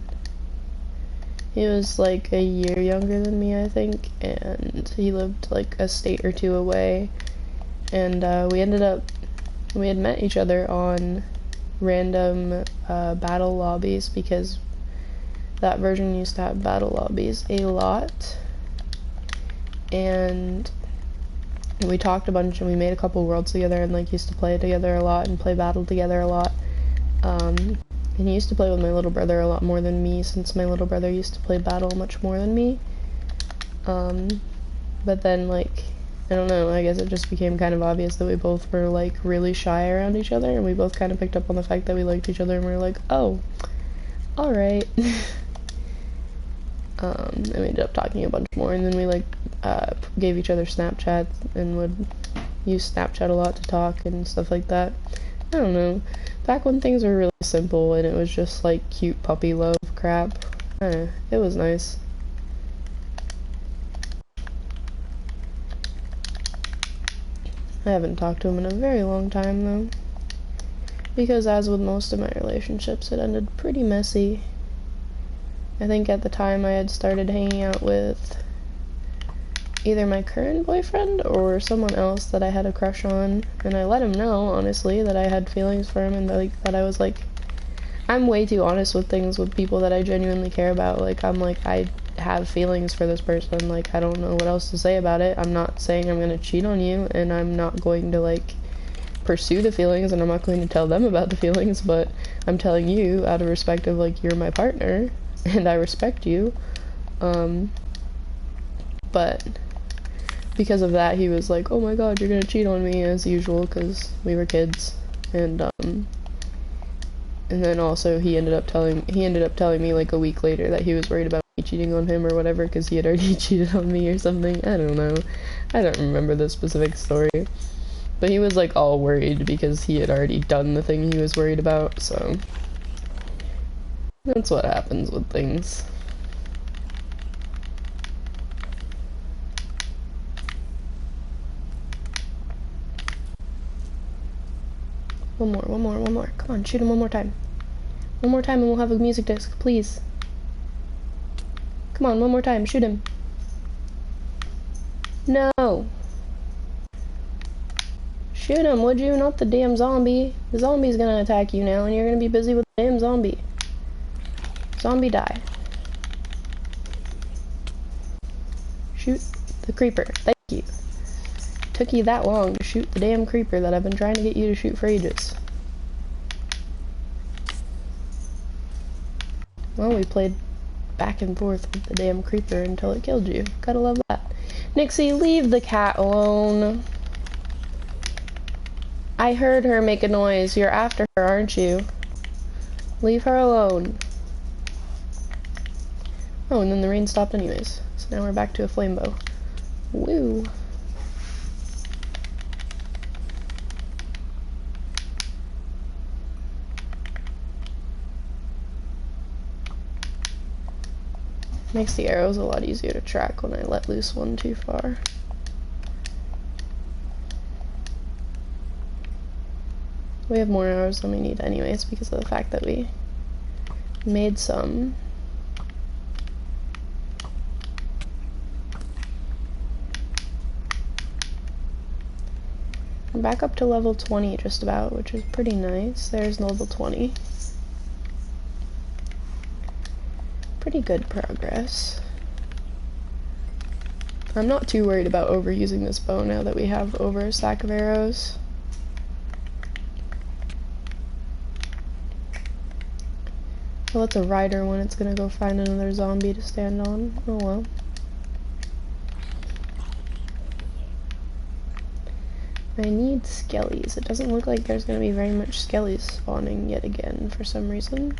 He was like a year younger than me, I think, and he lived like a state or two away, and we had met each other on random battle lobbies, because that version used to have battle lobbies a lot, and we talked a bunch and we made a couple worlds together and like used to play together a lot and play battle together a lot. And he used to play with my little brother a lot more than me, since my little brother used to play battle much more than me. But then, like, I don't know, I guess it just became kind of obvious that we both were, like, really shy around each other, and we both kind of picked up on the fact that we liked each other, and we were like, oh, alright. And we ended up talking a bunch more, and then we, like, gave each other Snapchats, and would use Snapchat a lot to talk and stuff like that. I don't know. Back when things were really simple and it was just like cute puppy love crap. It was nice. I haven't talked to him in a very long time though, because as with most of my relationships, it ended pretty messy. I think at the time I had started hanging out with either my current boyfriend or someone else that I had a crush on, and I let him know, honestly, that I had feelings for him, and that I was like, I'm way too honest with things with people that I genuinely care about. Like, I'm like, I have feelings for this person, like, I don't know what else to say about it. I'm not saying I'm gonna cheat on you, and I'm not going to, like, pursue the feelings, and I'm not going to tell them about the feelings, but I'm telling you out of respect of, like, you're my partner, and I respect you. But because of that, he was like, oh my god, you're gonna cheat on me, as usual, because we were kids. And then also he ended up telling me like a week later that he was worried about me cheating on him or whatever, because he had already cheated on me or something. I don't know. I don't remember the specific story. But he was like all worried because he had already done the thing he was worried about, so that's what happens with things. One more. Come on, shoot him one more time. One more time and we'll have a music disc, please. Come on, one more time, shoot him. No! Shoot him, would you? Not the damn zombie. The zombie's gonna attack you now and you're gonna be busy with the damn zombie. Zombie die. Shoot the creeper. Thank you. took you that long to shoot the damn creeper that I've been trying to get you to shoot for ages? Well, we played back and forth with the damn creeper until it killed you. Gotta love that. Nixie, leave the cat alone. I heard her make a noise. You're after her, aren't you? Leave her alone. Oh, and then the rain stopped anyways. So now we're back to a flame bow. Woo. Makes the arrows a lot easier to track when I let loose one too far. We have more arrows than we need anyways because of the fact that we made some. I'm back up to level 20 just about, which is pretty nice. There's level 20. Pretty good progress. I'm not too worried about overusing this bow now that we have over a stack of arrows. Well, it's a rider when it's gonna go find another zombie to stand on. Oh well. I need skellies. It doesn't look like there's gonna be very much skellies spawning yet again for some reason.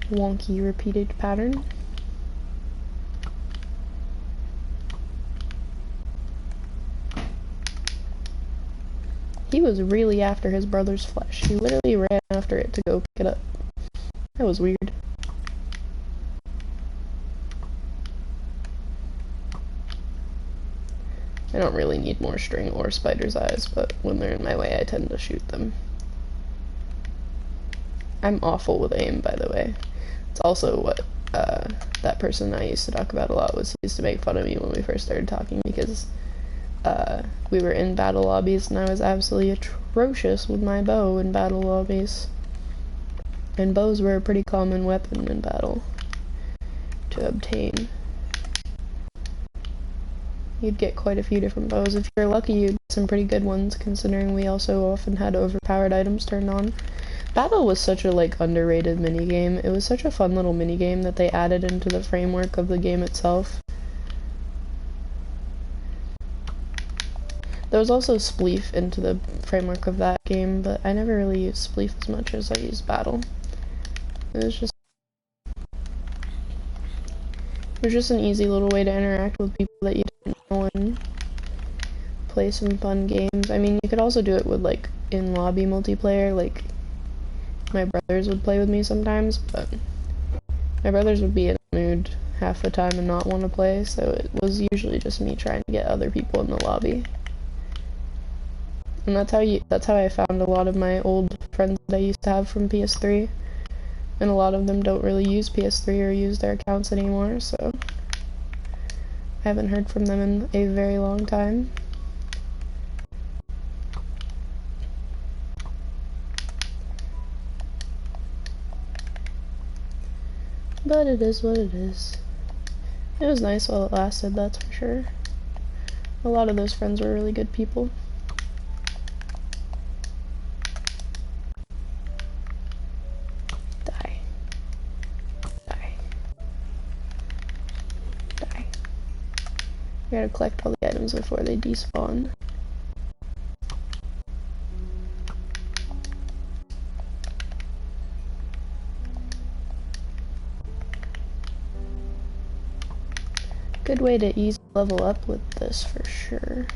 Wonky repeated pattern. He was really after his brother's flesh. He literally ran after it to go pick it up. That was weird. I don't really need more string or spider's eyes, but when they're in my way I tend to shoot them. I'm awful with aim, by the way. It's also what that person I used to talk about a lot was used to make fun of me when we first started talking because we were in battle lobbies and I was absolutely atrocious with my bow in battle lobbies. And bows were a pretty common weapon in battle to obtain. You'd get quite a few different bows. If you're lucky, you'd get some pretty good ones, considering we also often had overpowered items turned on. Battle was such a, underrated minigame. It was such a fun little minigame that they added into the framework of the game itself. There was also Spleef into the framework of that game, but I never really used Spleef as much as I used Battle. It was just an easy little way to interact with people that you didn't know and play some fun games. I mean, you could also do it with, in-lobby multiplayer, my brothers would play with me sometimes, but my brothers would be in a mood half the time and not want to play, so it was usually just me trying to get other people in the lobby. And that's how I found a lot of my old friends that I used to have from PS3. And a lot of them don't really use PS3 or use their accounts anymore, so I haven't heard from them in a very long time. But it is what it is. It was nice while it lasted, that's for sure. A lot of those friends were really good people. Die. Die. Die. I gotta collect all the items before they despawn. Good way to easily level up with this for sure.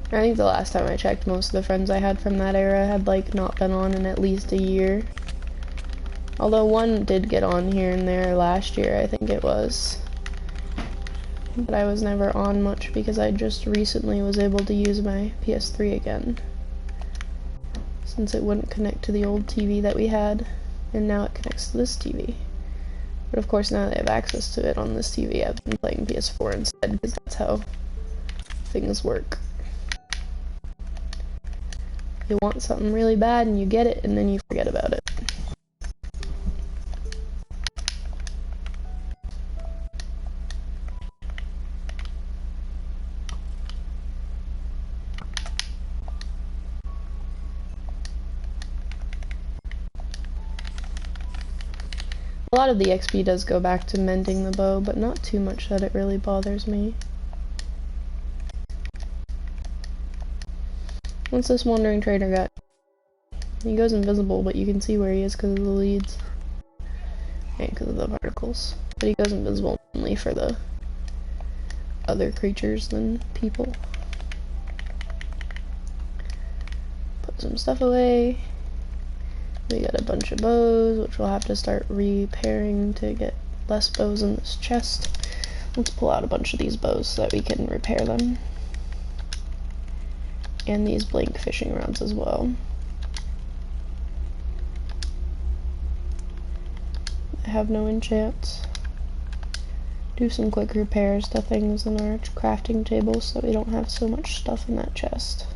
I think the last time I checked, most of the friends I had from that era had not been on in at least a year. Although one did get on here and there last year, I think it was. But I was never on much because I just recently was able to use my PS3 again. Since it wouldn't connect to the old TV that we had, and now it connects to this TV. But of course now that I have access to it on this TV, I've been playing PS4 instead, because that's how things work. You want something really bad and you get it, and then you forget about it. A lot of the XP does go back to mending the bow, but not too much that it really bothers me. What's this wandering trader got? He goes invisible, but you can see where he is because of the leads. And because of the particles. But he goes invisible only for the other creatures than people. Put some stuff away. We got a bunch of bows, which we'll have to start repairing to get less bows in this chest. Let's pull out a bunch of these bows so that we can repair them. And these blank fishing rods as well. I have no enchants. Do some quick repairs to things in our crafting table so that we don't have so much stuff in that chest.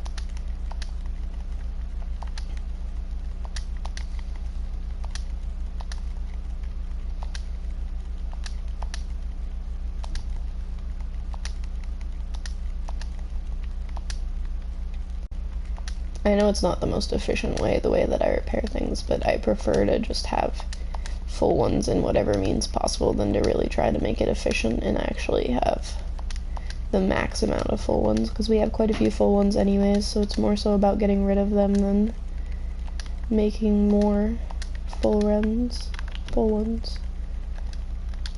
I know it's not the most efficient way, the way that I repair things, but I prefer to just have full ones in whatever means possible than to really try to make it efficient and actually have the max amount of full ones, because we have quite a few full ones anyways, so it's more so about getting rid of them than making more full ones,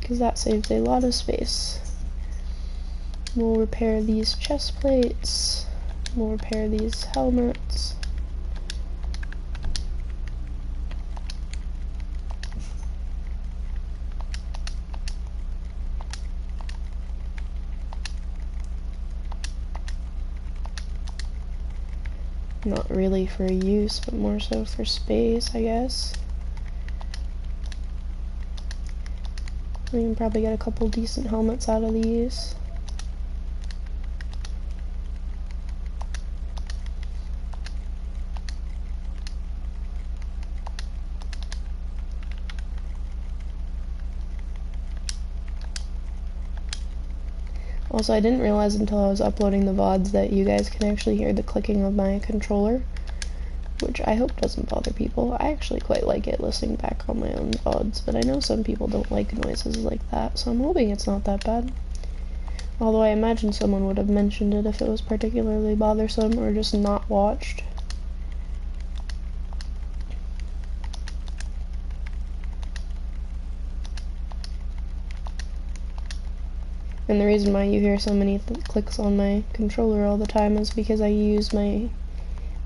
because that saves a lot of space. We'll repair these chest plates. We'll repair these helmets. Not really for use, but more so for space, I guess. We can probably get a couple decent helmets out of these. Also, I didn't realize until I was uploading the VODs that you guys can actually hear the clicking of my controller, which I hope doesn't bother people. I actually quite like it listening back on my own VODs, but I know some people don't like noises like that, so I'm hoping it's not that bad. Although I imagine someone would have mentioned it if it was particularly bothersome or just not watched. And the reason why you hear so many clicks on my controller all the time is because I use my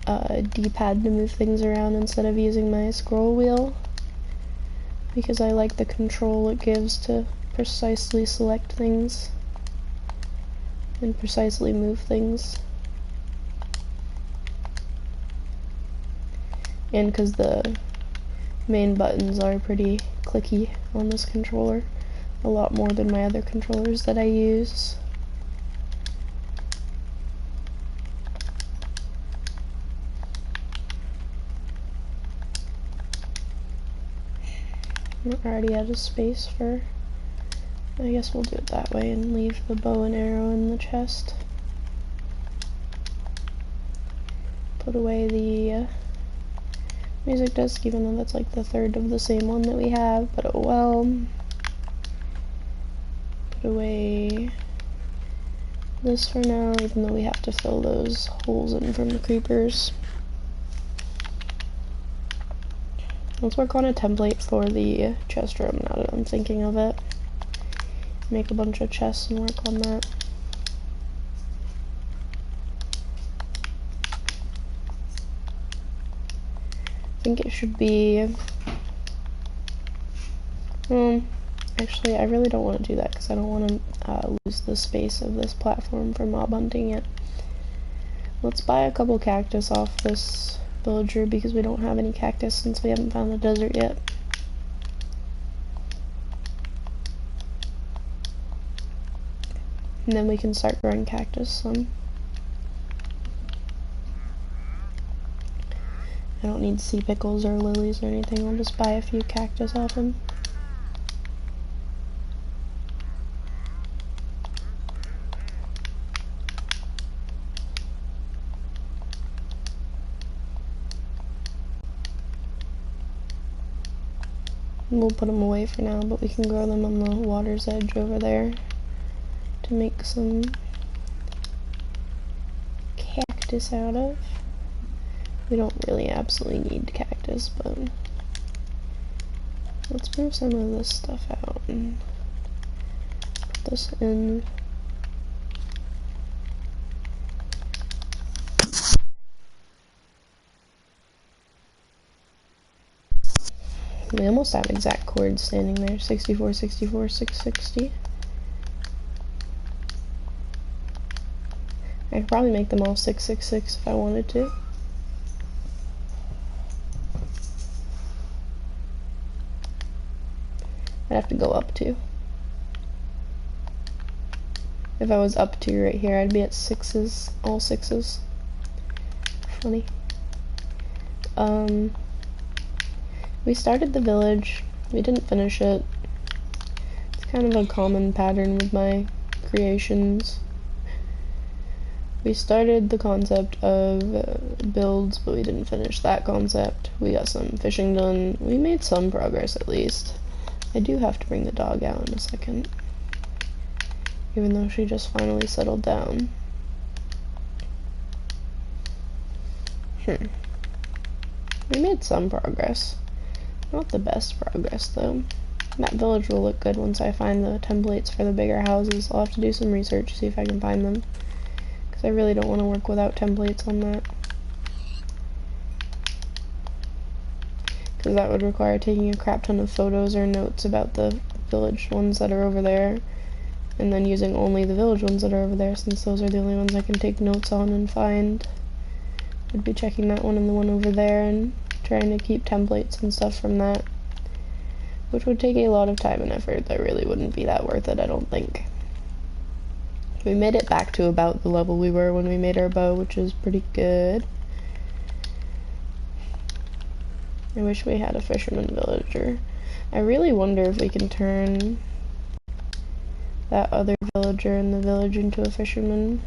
D-pad to move things around instead of using my scroll wheel. Because I like the control it gives to precisely select things and precisely move things. And because the main buttons are pretty clicky on this controller. A lot more than my other controllers that I use. We're already out of space for... I guess we'll do it that way and leave the bow and arrow in the chest. Put away the music disc, even though that's like the third of the same one that we have, but oh well. Put away this for now, even though we have to fill those holes in from the creepers. Let's work on a template for the chest room now that I'm thinking of it. Make a bunch of chests and work on that. I think it should be... actually, I really don't want to do that because I don't want to lose the space of this platform for mob hunting yet. Let's buy a couple cactus off this villager because we don't have any cactus since we haven't found the desert yet. And then we can start growing cactus some. I don't need sea pickles or lilies or anything, I'll just buy a few cactus off him. We'll put them away for now, but we can grow them on the water's edge over there to make some cactus out of. We don't really absolutely need cactus, but let's move some of this stuff out and put this in. We almost have exact chords standing there. 64, 64, 660. I could probably make them all 666 if I wanted to. I'd have to go up 2. If I was up 2 right here, I'd be at 6s, all 6s. Funny. We started the village. We didn't finish it. It's kind of a common pattern with my creations. We started the concept of builds, but we didn't finish that concept. We got some fishing done. We made some progress at least. I do have to bring the dog out in a second, even though she just finally settled down. We made some progress. Not the best progress, though. That village will look good once I find the templates for the bigger houses. I'll have to do some research, see if I can find them. Because I really don't want to work without templates on that. Because that would require taking a crap ton of photos or notes about the village ones that are over there. And then using only the village ones that are over there, since those are the only ones I can take notes on and find. I'd be checking that one and the one over there and trying to keep templates and stuff from that, which would take a lot of time and effort that really wouldn't be that worth it, I don't think. We made it back to about the level we were when we made our bow, which is pretty good. I wish we had a fisherman villager. I really wonder if we can turn that other villager in the village into a fisherman.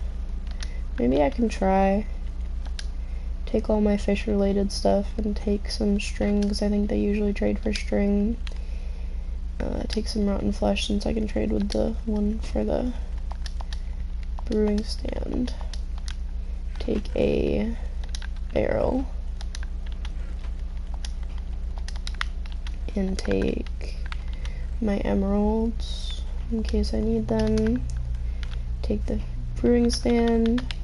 Maybe I can try. Take all my fish related stuff and take some string, because I think they usually trade for string. Take some rotten flesh, since I can trade with the one for the brewing stand. Take a barrel. And take my emeralds in case I need them. Take the brewing stand.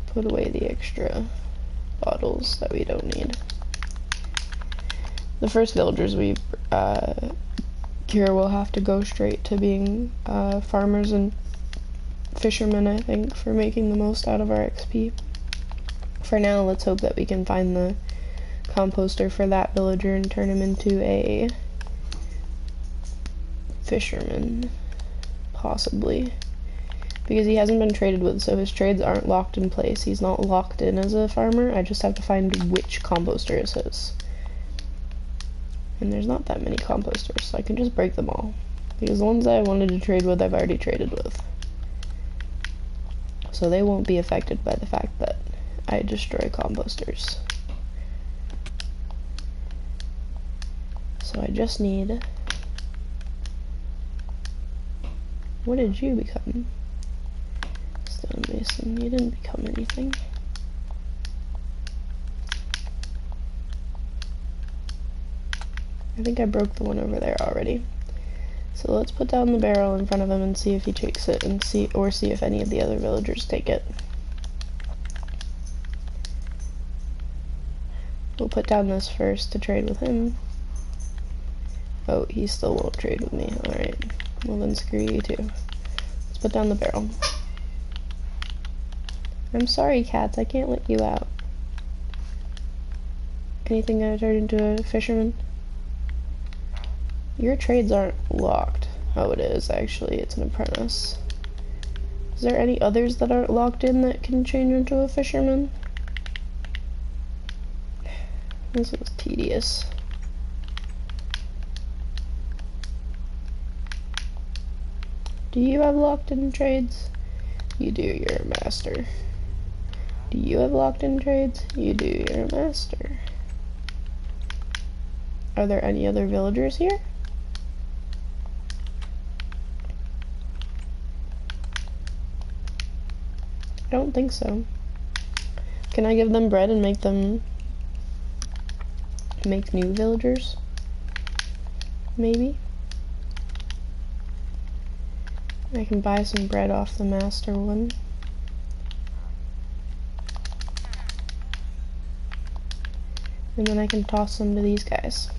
Put away the extra bottles that we don't need. The first villagers we cure will have to go straight to being farmers and fishermen, I think, for making the most out of our XP. For now, let's hope that we can find the composter for that villager and turn him into a fisherman, possibly. Because he hasn't been traded with, so his trades aren't locked in place. He's not locked in as a farmer. I just have to find which composter is his. And there's not that many composters, so I can just break them all. Because the ones that I wanted to trade with, I've already traded with. So they won't be affected by the fact that I destroy composters. So I just need... What did you become? Stonemason, you didn't become anything. I think I broke the one over there already. So let's put down the barrel in front of him and see if he takes it, and see if any of the other villagers take it. We'll put down this first to trade with him. Oh, he still won't trade with me. Alright. Well then screw you too. Let's put down the barrel. I'm sorry, cats, I can't let you out. Anything gonna turn into a fisherman? Your trades aren't locked. Oh, it is, actually. It's an apprentice. Is there any others that aren't locked in that can change into a fisherman? This was tedious. Do you have locked in trades? You do, you're a master. Do you have locked in trades? You do, you're a master. Are there any other villagers here? I don't think so. Can I give them bread and make them make new villagers? Maybe? I can buy some bread off the master one. And then I can toss them to these guys.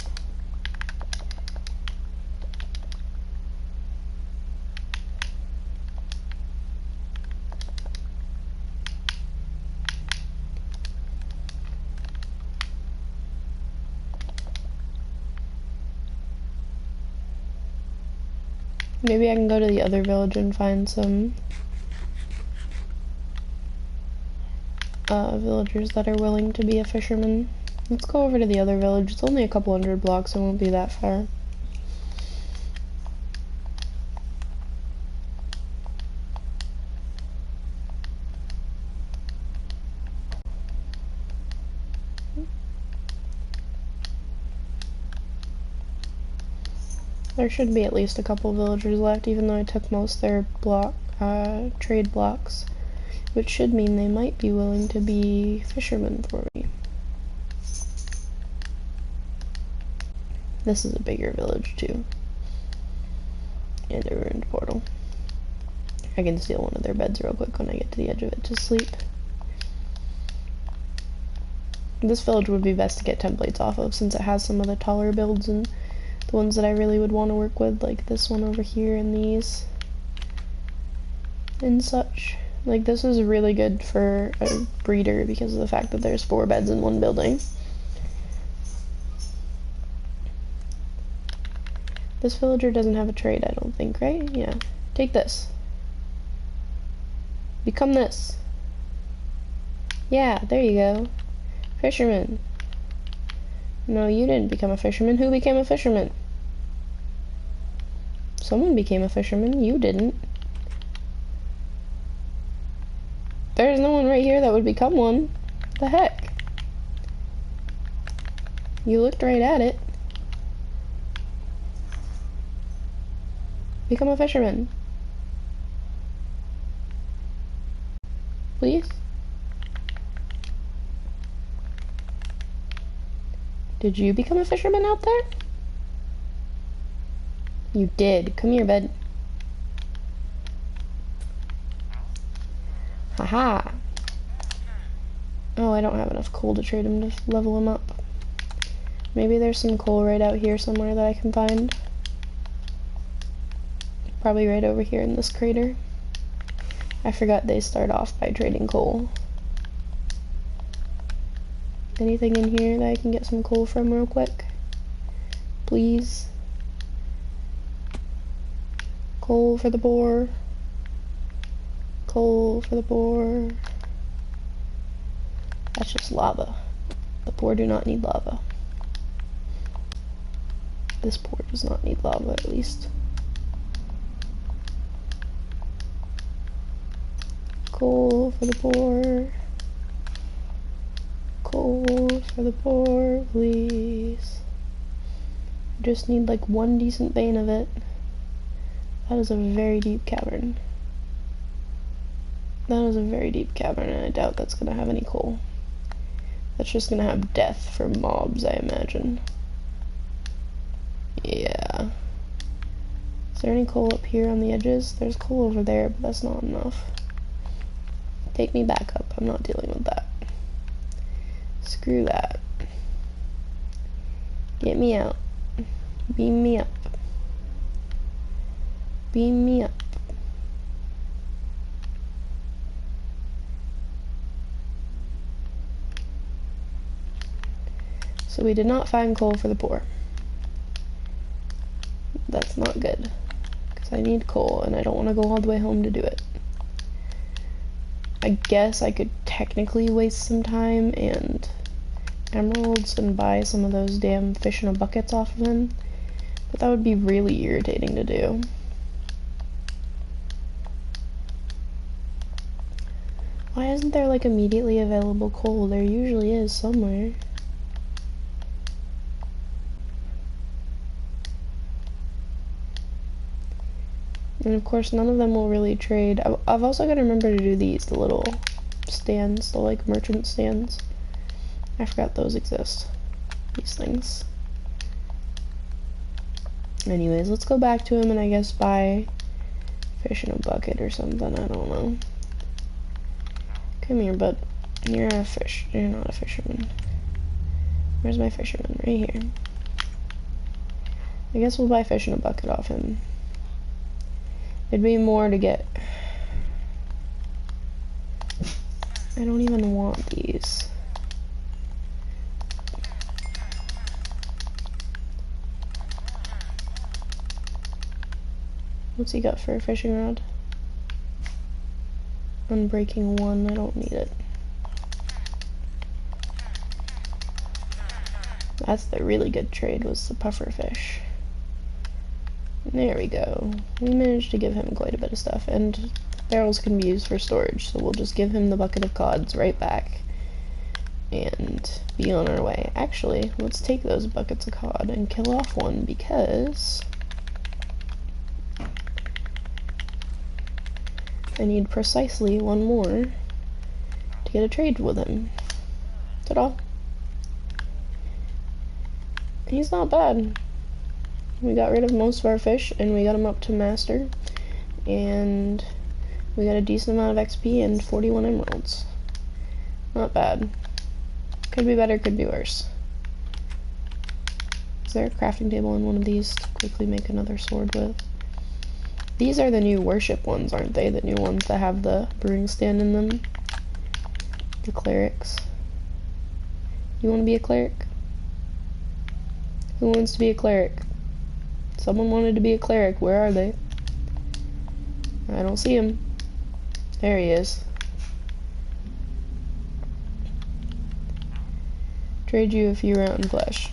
Maybe I can go to the other village and find some villagers that are willing to be a fisherman. Let's go over to the other village. It's only a couple hundred blocks, it won't be that far. There should be at least a couple villagers left, even though I took most their trade blocks, which should mean they might be willing to be fishermen for me. This is a bigger village too. And a ruined portal. I can steal one of their beds real quick when I get to the edge of it to sleep. This village would be best to get templates off of, since it has some of the taller builds and the ones that I really would want to work with, like this one over here and these and such. Like, this is really good for a breeder because of the fact that there's 4 beds in one building. This villager doesn't have a trade, I don't think, right? Yeah. Take this. Become this. Yeah, there you go. Fisherman. No, you didn't become a fisherman. Who became a fisherman? Someone became a fisherman. You didn't. There's no one right here that would become one. The heck? You looked right at it. Become a fisherman. Please? Did you become a fisherman out there? You did. Come here, bud. Haha. Oh, I don't have enough coal to trade him to level him up. Maybe there's some coal right out here somewhere that I can find. Probably right over here in this crater. I forgot they start off by trading coal. Anything in here that I can get some coal from real quick? Please? Coal for the poor. Coal for the poor. That's just lava. The poor do not need lava. This poor does not need lava, at least. Coal for the poor. Coal for the poor, please. Just need like one decent vein of it. That is a very deep cavern. That is a very deep cavern, and I doubt that's gonna have any coal. That's just gonna have death for mobs, I imagine. Yeah. Is there any coal up here on the edges? There's coal over there, but that's not enough. Take me back up. I'm not dealing with that. Screw that. Get me out. Beam me up. Beam me up. So we did not find coal for the poor. That's not good. Because I need coal and I don't want to go all the way home to do it. I guess I could technically waste some time and emeralds and buy some of those damn fish in a buckets off of him. But that would be really irritating to do. Why isn't there like immediately available coal? There usually is somewhere. And of course, none of them will really trade. I've also got to remember to do these, the little stands, the like merchant stands. I forgot those exist. These things. Anyways, let's go back to him and I guess buy fish in a bucket or something. I don't know. Come here, bud. You're a fish. You're not a fisherman. Where's my fisherman? Right here. I guess we'll buy fish in a bucket off him. It'd be more to get... I don't even want these. What's he got for a fishing rod? Unbreaking 1, I don't need it. That's the really good trade, was the puffer fish. There we go. We managed to give him quite a bit of stuff, and barrels can be used for storage, so we'll just give him the bucket of cods right back and be on our way. Actually, let's take those buckets of cod and kill off one because I need precisely one more to get a trade with him. Ta-da! He's not bad. We got rid of most of our fish and we got him up to master, and we got a decent amount of XP and 41 emeralds. Not bad. Could be better, could be worse. Is there a crafting table on one of these to quickly make another sword with? These are the new worship ones, aren't they? The new ones that have the brewing stand in them. The clerics. You want to be a cleric? Who wants to be a cleric? Someone wanted to be a cleric. Where are they? I don't see him. There he is. Trade you a few rotten flesh.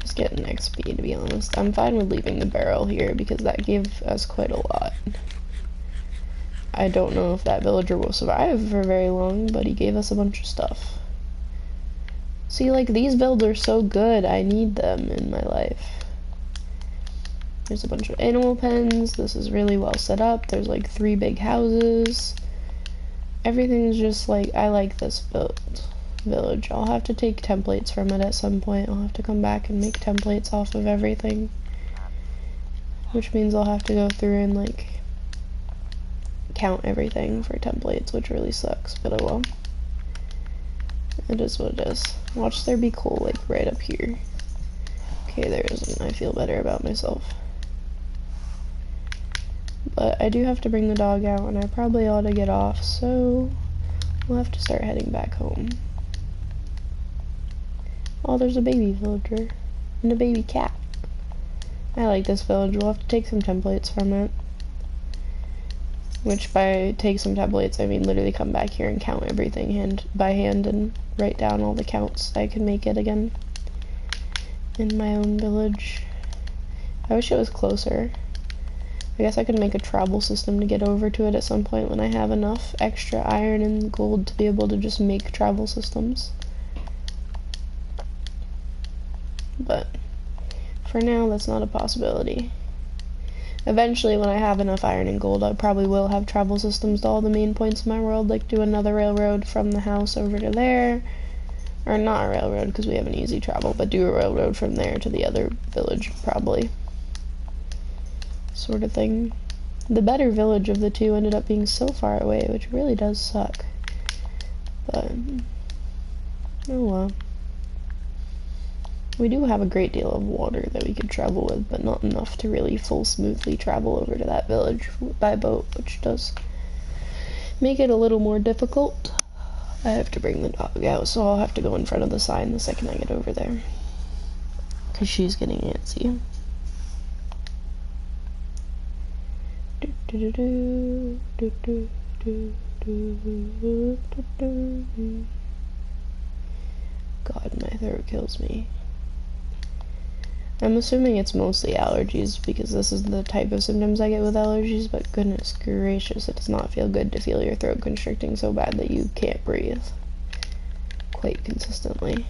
Just getting XP, to be honest. I'm fine with leaving the barrel here because that gave us quite a lot. I don't know if that villager will survive for very long, but he gave us a bunch of stuff. See, like, these builds are so good, I need them in my life. There's a bunch of animal pens, this is really well set up, there's like 3 big houses. Everything's just like, I like this village. I'll have to take templates from it at some point. I'll have to come back and make templates off of everything. Which means I'll have to go through and like count everything for templates, which really sucks, but oh well. It is what it is. Watch there be coal, like, right up here. Okay, there isn't. I feel better about myself. But I do have to bring the dog out, and I probably ought to get off, so we'll have to start heading back home. Oh, there's a baby villager. And a baby cat. I like this village. We'll have to take some templates from it. Which, by take some templates, I mean literally come back here and count everything by hand and write down all the counts so I can make it again in my own village. I wish it was closer. I guess I could make a travel system to get over to it at some point when I have enough extra iron and gold to be able to just make travel systems. But for now, that's not a possibility. Eventually, when I have enough iron and gold, I probably will have travel systems to all the main points of my world, like do another railroad from the house over to there. Or not a railroad, because we have an easy travel, but do a railroad from there to the other village, probably. Sort of thing. The better village of the two ended up being so far away, which really does suck. But, oh well. We do have a great deal of water that we could travel with, but not enough to really smoothly travel over to that village by boat, which does make it a little more difficult. I have to bring the dog out, so I'll have to go in front of the sign the second I get over there. Because she's getting antsy. God, my throat kills me. I'm assuming it's mostly allergies because this is the type of symptoms I get with allergies, but goodness gracious, it does not feel good to feel your throat constricting so bad that you can't breathe quite consistently.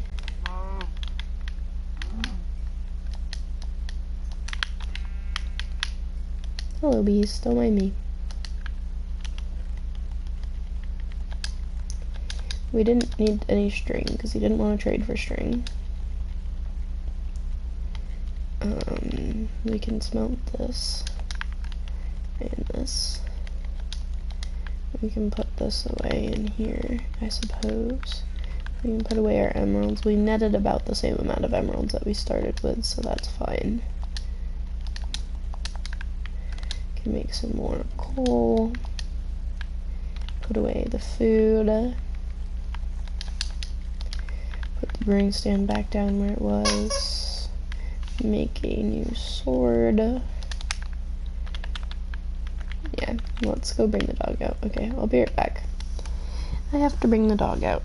Hello, bees. Don't mind me. We didn't need any string because he didn't want to trade for string. We can smelt this and this. We can put this away in here, I suppose. We can put away our emeralds. We netted about the same amount of emeralds that we started with, so that's fine. Can make some more coal. Put away the food. Put the brewing stand back down where it was. Make a new sword. Yeah, let's go bring the dog out. Okay, I'll be right back. I have to bring the dog out.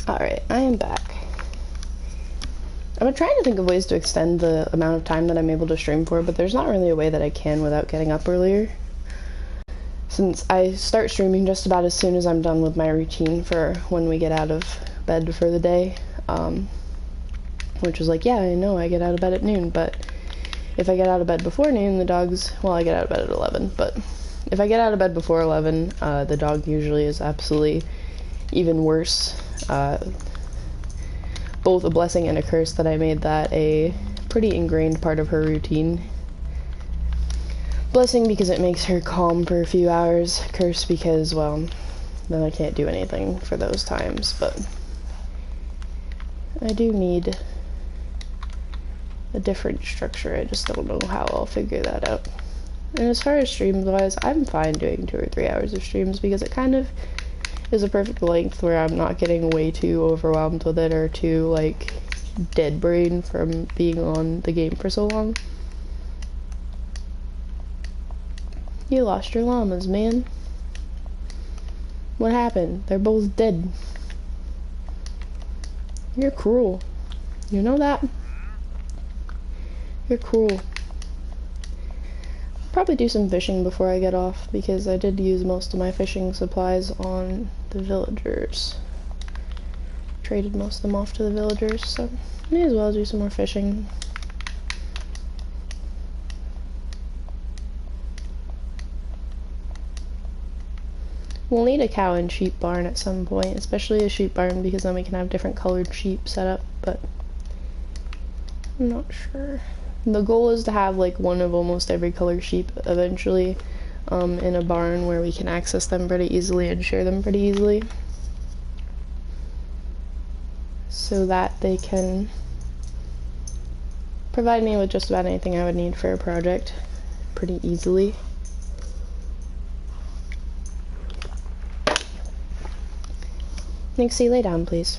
Alright, I am back. I'm trying to think of ways to extend the amount of time that I'm able to stream for, but there's not really a way that I can without getting up earlier. Since I start streaming just about as soon as I'm done with my routine for when we get out of bed for the day. Which is like, yeah, I know I get out of bed at noon, but if I get out of bed before noon, the dogs, well, I get out of bed at 11, but if I get out of bed before 11, the dog usually is absolutely even worse. Both a blessing and a curse that I made that a pretty ingrained part of her routine. Blessing because it makes her calm for a few hours. Curse because, well, then I can't do anything for those times, but I do need a different structure. I just don't know how I'll figure that out. And as far as streams wise, I'm fine doing 2 or 3 hours of streams because it kind of is a perfect length where I'm not getting way too overwhelmed with it or too, like, dead brain from being on the game for so long. You lost your llamas, man. What happened? They're both dead. You're cruel. You know that? You're cruel. Probably do some fishing before I get off because I did use most of my fishing supplies on the villagers. Traded most of them off to the villagers, so may as well do some more fishing. We'll need a cow and sheep barn at some point, especially a sheep barn because then we can have different colored sheep set up, but I'm not sure. The goal is to have like one of almost every color sheep eventually in a barn where we can access them pretty easily and share them pretty easily so that they can provide me with just about anything I would need for a project pretty easily. Nixie, lay down, please.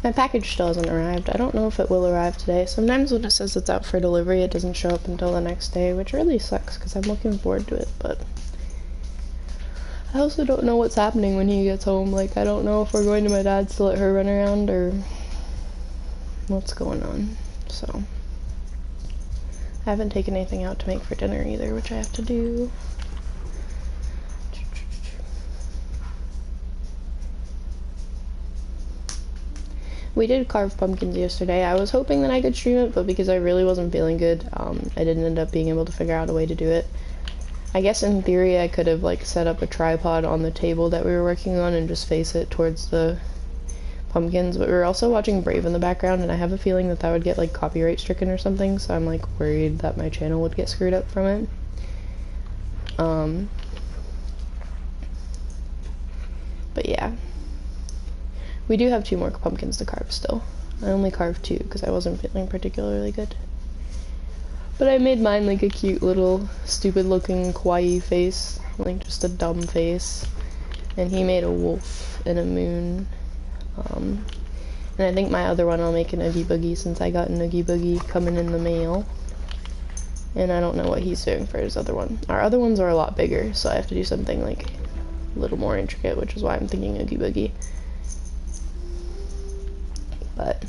My package still hasn't arrived. I don't know if it will arrive today. Sometimes when it says it's out for delivery, it doesn't show up until the next day, which really sucks because I'm looking forward to it, but I also don't know what's happening when he gets home. Like, I don't know if we're going to my dad's to let her run around or what's going on, so I haven't taken anything out to make for dinner either, which I have to do. We did carve pumpkins yesterday. I was hoping that I could stream it, but because I really wasn't feeling good, I didn't end up being able to figure out a way to do it. I guess in theory I could have like set up a tripod on the table that we were working on and just face it towards the pumpkins, but we were also watching Brave in the background, and I have a feeling that that would get like copyright stricken or something, so I'm like worried that my channel would get screwed up from it. But yeah. We do have 2 more pumpkins to carve still. I only carved 2 because I wasn't feeling particularly good. But I made mine like a cute little stupid looking kawaii face, like just a dumb face. And he made a wolf and a moon. And I think my other one I'll make an Oogie Boogie since I got an Oogie Boogie coming in the mail. And I don't know what he's doing for his other one. Our other ones are a lot bigger, so I have to do something like a little more intricate, which is why I'm thinking Oogie Boogie. But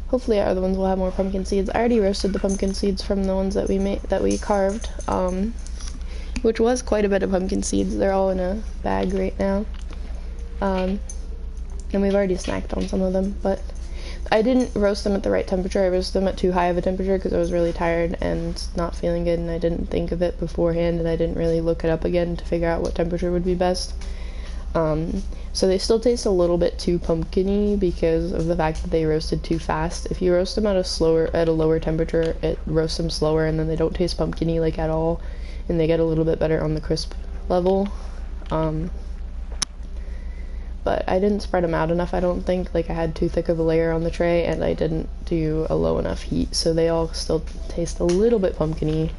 hopefully our other ones will have more pumpkin seeds. I already roasted the pumpkin seeds from the ones that we carved, which was quite a bit of pumpkin seeds. They're all in a bag right now, and we've already snacked on some of them. But I didn't roast them at the right temperature. I roasted them at too high of a temperature because I was really tired and not feeling good, and I didn't think of it beforehand, and I didn't really look it up again to figure out what temperature would be best. So they still taste a little bit too pumpkin-y because of the fact that they roasted too fast. If you roast them at a lower temperature, it roasts them slower, and then they don't taste pumpkin-y like at all, and they get a little bit better on the crisp level. But I didn't spread them out enough, I don't think. Like, I had too thick of a layer on the tray, and I didn't do a low enough heat, so they all still taste a little bit pumpkin-y.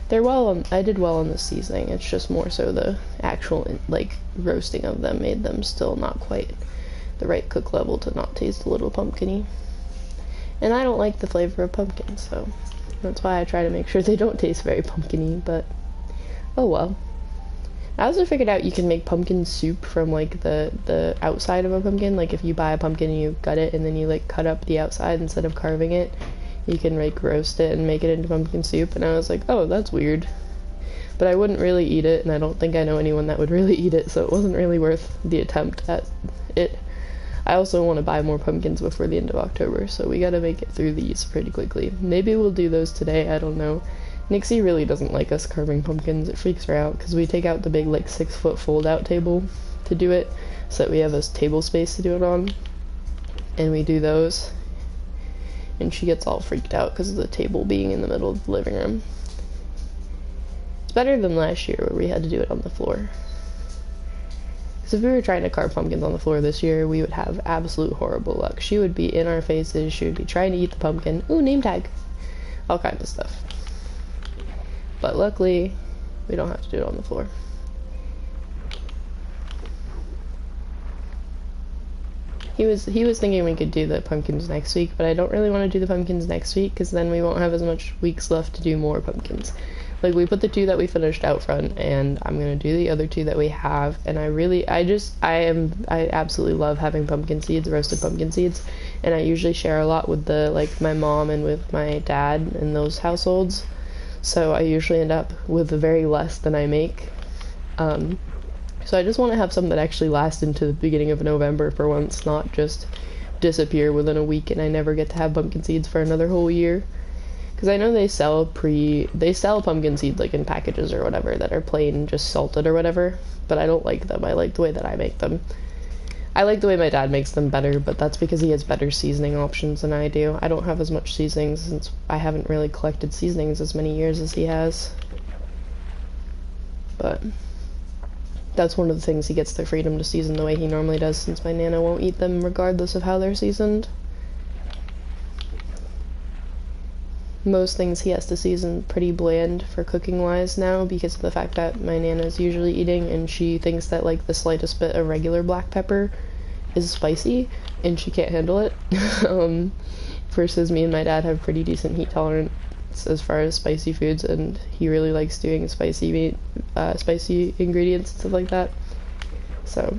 I did well on the seasoning. It's just more so the actual, like, roasting of them made them still not quite the right cook level to not taste a little pumpkin-y. And I don't like the flavor of pumpkin, so that's why I try to make sure they don't taste very pumpkin-y, but oh well. I also figured out you can make pumpkin soup from like the outside of a pumpkin. Like if you buy a pumpkin and you gut it and then you like cut up the outside instead of carving it, you can like roast it and make it into pumpkin soup. And I was like, oh, that's weird. But I wouldn't really eat it, and I don't think I know anyone that would really eat it, so it wasn't really worth the attempt at it. I also want to buy more pumpkins before the end of October, so we gotta make it through these pretty quickly. Maybe we'll do those today, I don't know. Nixie really doesn't like us carving pumpkins. It freaks her out, because we take out the big, like, 6-foot fold-out table to do it, so that we have a table space to do it on. And we do those. And she gets all freaked out because of the table being in the middle of the living room. It's better than last year, where we had to do it on the floor. Because if we were trying to carve pumpkins on the floor this year, we would have absolute horrible luck. She would be in our faces, she would be trying to eat the pumpkin. Ooh, name tag! All kinds of stuff. But luckily, we don't have to do it on the floor. He was thinking we could do the pumpkins next week, but I don't really want to do the pumpkins next week, because then we won't have as much weeks left to do more pumpkins. Like, we put the 2 that we finished out front, and I'm gonna do the other 2 that we have, and I absolutely love having pumpkin seeds, roasted pumpkin seeds, and I usually share a lot with my mom and with my dad in those households, so I usually end up with very less than I make. So I just want to have some that actually last into the beginning of November for once, not just disappear within a week and I never get to have pumpkin seeds for another whole year. Because I know they sell pumpkin seeds like in packages or whatever that are plain just salted or whatever, but I don't like them. I like the way that I make them. I like the way my dad makes them better, but that's because he has better seasoning options than I do. I don't have as much seasonings since I haven't really collected seasonings as many years as he has. But that's one of the things, he gets the freedom to season the way he normally does, since my Nana won't eat them regardless of how they're seasoned. Most things he has to season pretty bland for cooking wise now, because of the fact that my Nana's usually eating and she thinks that like the slightest bit of regular black pepper is spicy and she can't handle it. Versus me and my dad have pretty decent heat tolerance as far as spicy foods, and he really likes doing spicy ingredients and stuff like that. So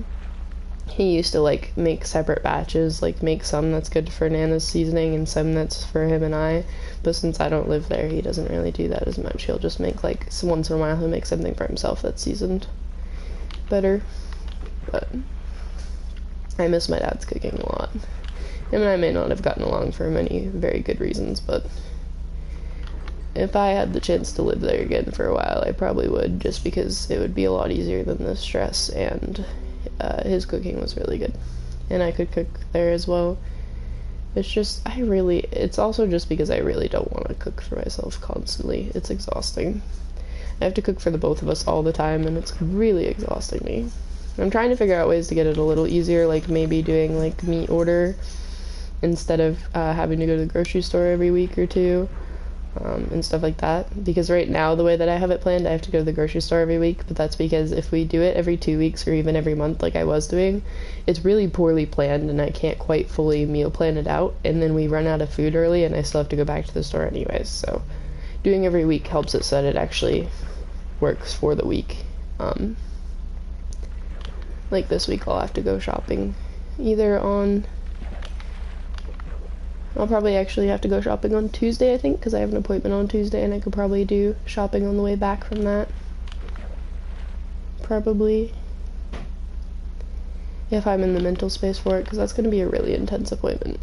he used to like make separate batches, like make some that's good for Nana's seasoning and some that's for him and I, but since I don't live there, he doesn't really do that as much. He'll just make like once in a while he'll make something for himself that's seasoned better. But I miss my dad's cooking a lot. Him and I may not have gotten along for many very good reasons, but if I had the chance to live there again for a while, I probably would, just because it would be a lot easier than the stress, and his cooking was really good. And I could cook there as well. It's also just because I really don't want to cook for myself constantly. It's exhausting. I have to cook for the both of us all the time, and it's really exhausting me. I'm trying to figure out ways to get it a little easier, like maybe doing like meat order instead of having to go to the grocery store every week or two. And stuff like that, because right now the way that I have it planned, I have to go to the grocery store every week, but that's because if we do it every 2 weeks or even every month like I was doing, it's really poorly planned and I can't quite fully meal plan it out, and then we run out of food early and I still have to go back to the store anyways. So doing every week helps it so that it actually works for the week. Like this week I'll have to go shopping I'll probably actually have to go shopping on Tuesday, I think, because I have an appointment on Tuesday, and I could probably do shopping on the way back from that. Probably. If I'm in the mental space for it, because that's going to be a really intense appointment.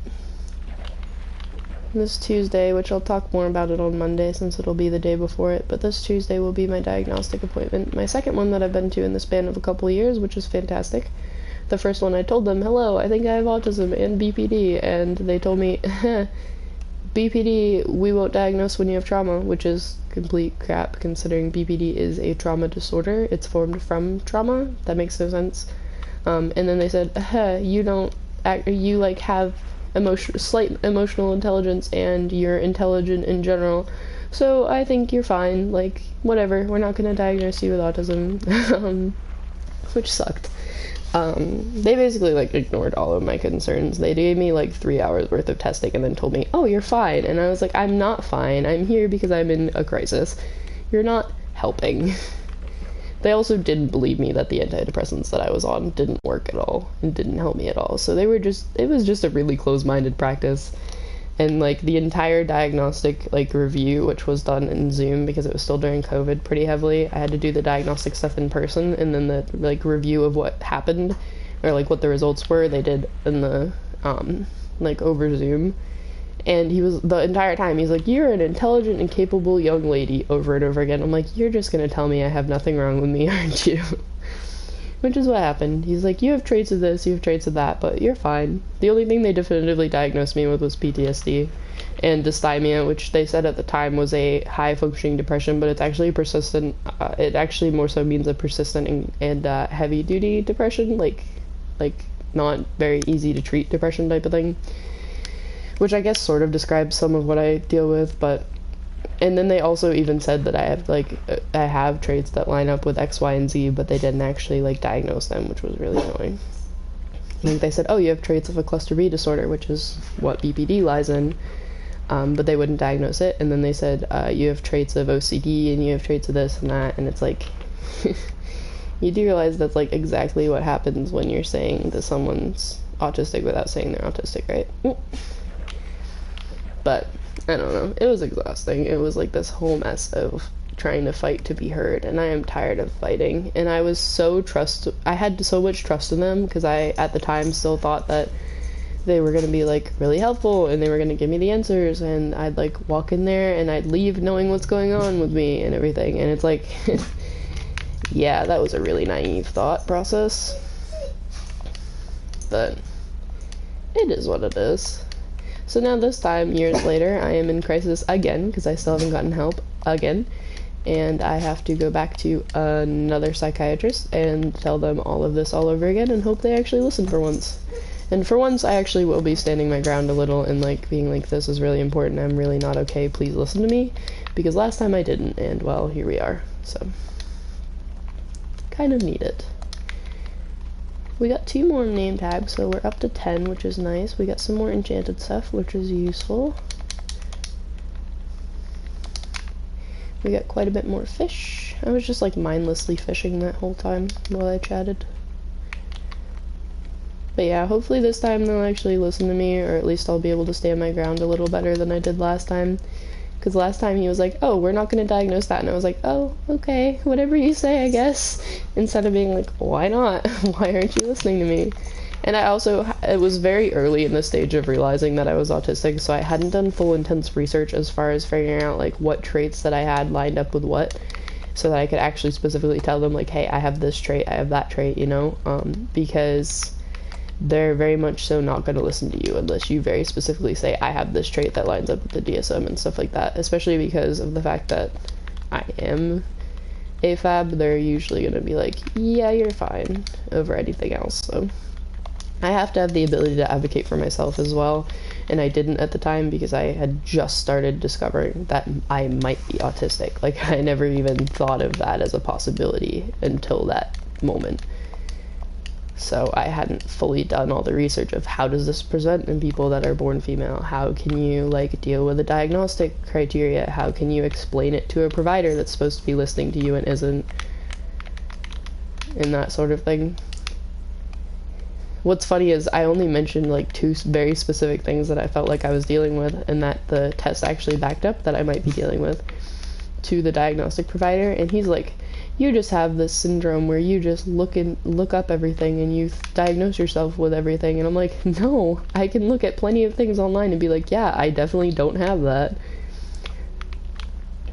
This Tuesday, which I'll talk more about it on Monday since it'll be the day before it, but this Tuesday will be my diagnostic appointment. My second one that I've been to in the span of a couple of years, which is fantastic. The first one I told them, hello, I think I have autism and BPD, and they told me, BPD, we won't diagnose when you have trauma, which is complete crap considering BPD is a trauma disorder. It's formed from trauma. That makes no sense. And then they said, you like have slight emotional intelligence and you're intelligent in general, so I think you're fine, like, whatever, we're not gonna diagnose you with autism. Which sucked. They basically like ignored all of my concerns. They gave me like 3 hours worth of testing and then told me, oh, you're fine. And I was like, I'm not fine. I'm here because I'm in a crisis. You're not helping. they also didn't believe me that the antidepressants that I was on didn't work at all and didn't help me at all. So they were just, it was just a really close-minded practice. And like the entire diagnostic like review, which was done in Zoom because it was still during COVID pretty heavily, I had to do the diagnostic stuff in person, and then the like review of what happened or like what the results were, they did in the like over Zoom. And he was, the entire time, he's like, "You're an intelligent and capable young lady," over and over again. I'm like, "You're just gonna tell me I have nothing wrong with me, aren't you?" Which is what happened. He's like, "You have traits of this, you have traits of that, but you're fine." The only thing they definitively diagnosed me with was PTSD and dysthymia, which they said at the time was a high-functioning depression, but it's actually persistent. It actually more so means a persistent and heavy-duty depression, like not very easy to treat depression type of thing. Which I guess sort of describes some of what I deal with, but... And then they also even said that I have traits that line up with X, Y, and Z, but they didn't actually, like, diagnose them, which was really annoying. I think they said, "Oh, you have traits of a cluster B disorder," which is what BPD lies in, but they wouldn't diagnose it. And then they said, "You have traits of OCD, and you have traits of this and that," and it's like... You do realize that's, like, exactly what happens when you're saying that someone's autistic without saying they're autistic, right? But, I don't know, it was exhausting. It was like this whole mess of trying to fight to be heard, and I am tired of fighting. And I was so I had so much trust in them, because I, at the time, still thought that they were going to be, like, really helpful, and they were going to give me the answers, and I'd, like, walk in there, and I'd leave knowing what's going on with me, and everything, and it's like, yeah, that was a really naive thought process. But, it is what it is. So now this time, years later, I am in crisis again, because I still haven't gotten help again, and I have to go back to another psychiatrist and tell them all of this all over again and hope they actually listen for once. And for once, I actually will be standing my ground a little and, like, being like, "This is really important, I'm really not okay, please listen to me," because last time I didn't, and, well, here we are, so. Kind of need it. We got 2 more name tags, so we're up to 10, which is nice. We got some more enchanted stuff, which is useful. We got quite a bit more fish. I was just like mindlessly fishing that whole time while I chatted. But yeah, hopefully this time they'll actually listen to me, or at least I'll be able to stand my ground a little better than I did last time. Because last time he was like, "Oh, we're not going to diagnose that," and I was like, "Oh, okay, whatever you say, I guess," instead of being like, "Why not? Why aren't you listening to me?" And I also, it was very early in the stage of realizing that I was autistic, so I hadn't done full intense research as far as figuring out, like, what traits that I had lined up with what, so that I could actually specifically tell them, like, "Hey, I have this trait, I have that trait," you know, because they're very much so not going to listen to you unless you very specifically say, "I have this trait that lines up with the DSM," and stuff like that, especially because of the fact that I am AFAB. They're usually going to be like, "Yeah, you're fine," over anything else. So I have to have the ability to advocate for myself as well, and I didn't at the time because I had just started discovering that I might be autistic. Like, I never even thought of that as a possibility until that moment. So I hadn't fully done all the research of how does this present in people that are born female? How can you, like, deal with the diagnostic criteria? How can you explain it to a provider that's supposed to be listening to you and isn't? And that sort of thing. What's funny is I only mentioned, like, 2 very specific things that I felt like I was dealing with, and that the test actually backed up that I might be dealing with, to the diagnostic provider, and he's like, "You just have this syndrome where you just look up everything and you diagnose yourself with everything." And I'm like, "No, I can look at plenty of things online and be like, yeah, I definitely don't have that.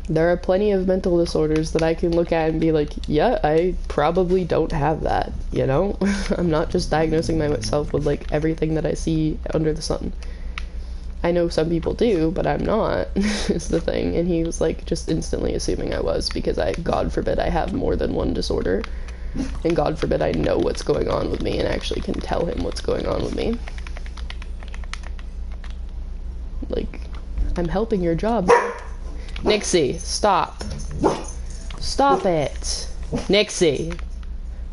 There are plenty of mental disorders that I can look at and be like, yeah, I probably don't have that, you know?" I'm not just diagnosing myself with, like, everything that I see under the sun. I know some people do, but I'm not, is the thing. And he was, like, just instantly assuming I was, because God forbid I have more than one disorder. And God forbid I know what's going on with me and actually can tell him what's going on with me. Like, I'm helping your job. Nixie, stop. Stop it. Nixie.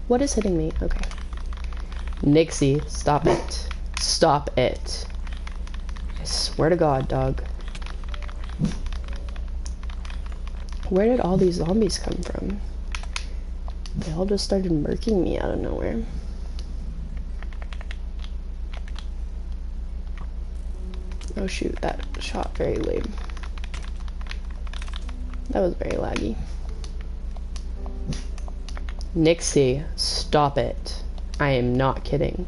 What is hitting me? Okay. Nixie, stop it. Stop it. I swear to God, dog. Where did all these zombies come from? They all just started murking me out of nowhere. Oh shoot, that shot very lame. That was very laggy. Nixie, stop it. I am not kidding.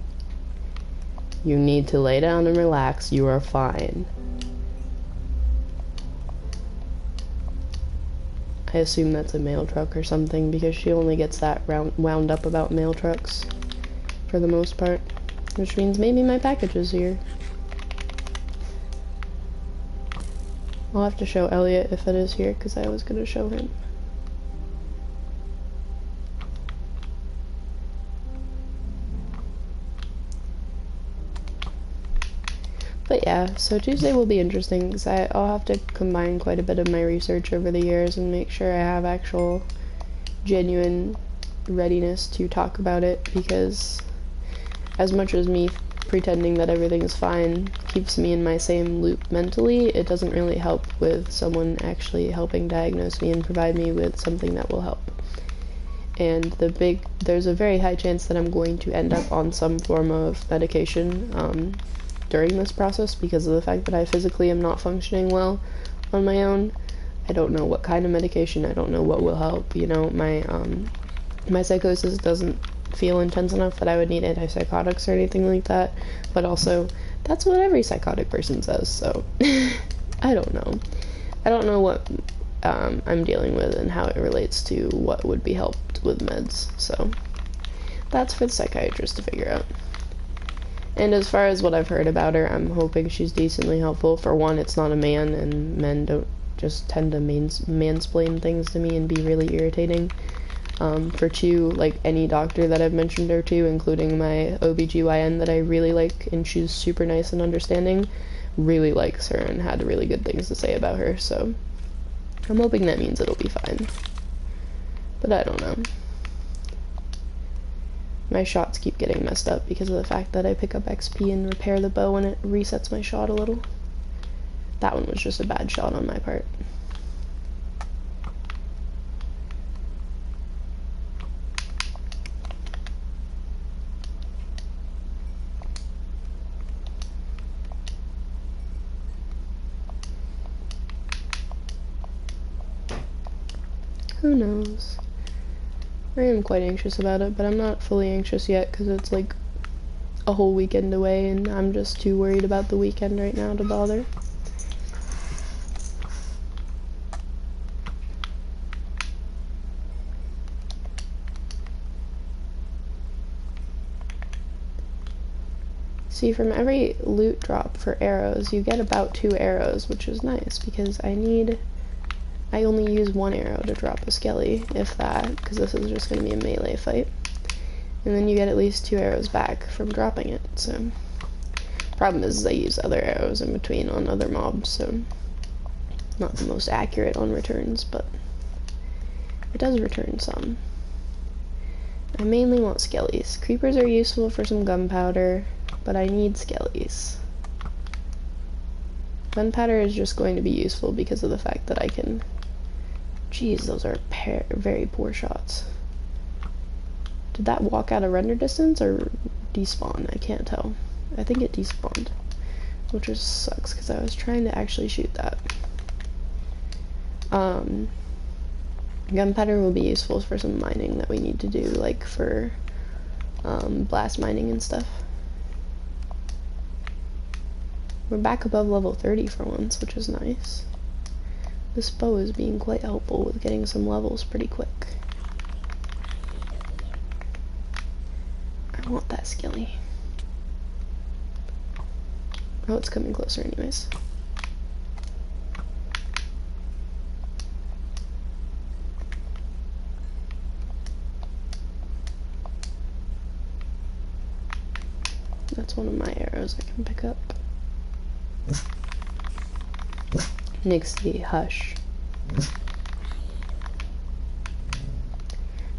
You need to lay down and relax. You are fine. I assume that's a mail truck or something because she only gets that wound up about mail trucks for the most part. Which means maybe my package is here. I'll have to show Elliot if it is here because I was going to show him. But yeah, so Tuesday will be interesting because I'll have to combine quite a bit of my research over the years and make sure I have actual genuine readiness to talk about it, because as much as me pretending that everything is fine keeps me in my same loop mentally, it doesn't really help with someone actually helping diagnose me and provide me with something that will help. And there's a very high chance that I'm going to end up on some form of medication during this process because of the fact that I physically am not functioning well on my own. I don't know what kind of medication, I don't know what will help, you know, my psychosis doesn't feel intense enough that I would need antipsychotics or anything like that, but also, that's what every psychotic person says, so, I don't know. I don't know what I'm dealing with and how it relates to what would be helped with meds, so, that's for the psychiatrist to figure out. And as far as what I've heard about her, I'm hoping she's decently helpful. For one, it's not a man, and men don't just tend to mansplain things to me and be really irritating. For two, like any doctor that I've mentioned her to, including my OBGYN that I really like, and she's super nice and understanding, really likes her and had really good things to say about her, so I'm hoping that means it'll be fine. But I don't know. My shots keep getting messed up because of the fact that I pick up XP and repair the bow and it resets my shot a little. That one was just a bad shot on my part. Who knows? I am quite anxious about it, but I'm not fully anxious yet because it's like a whole weekend away and I'm just too worried about the weekend right now to bother. See, from every loot drop for arrows, you get about 2 arrows, which is nice because I only use 1 arrow to drop a skelly, if that, because this is just going to be a melee fight. And then you get at least 2 arrows back from dropping it, so. Problem is I use other arrows in between on other mobs, so not the most accurate on returns, but it does return some. I mainly want skellies. Creepers are useful for some gunpowder, but I need skellies. Gunpowder is just going to be useful because of the fact that I can... Jeez, those are very poor shots. Did that walk out of render distance or despawn? I can't tell. I think it despawned, which just sucks because I was trying to actually shoot that. Gunpowder will be useful for some mining that we need to do, like for blast mining and stuff. We're back above level 30 for once, which is nice. This bow is being quite helpful with getting some levels pretty quick. I want that skilly. Oh, it's coming closer anyways. That's one of my arrows I can pick up. Nixie, hush.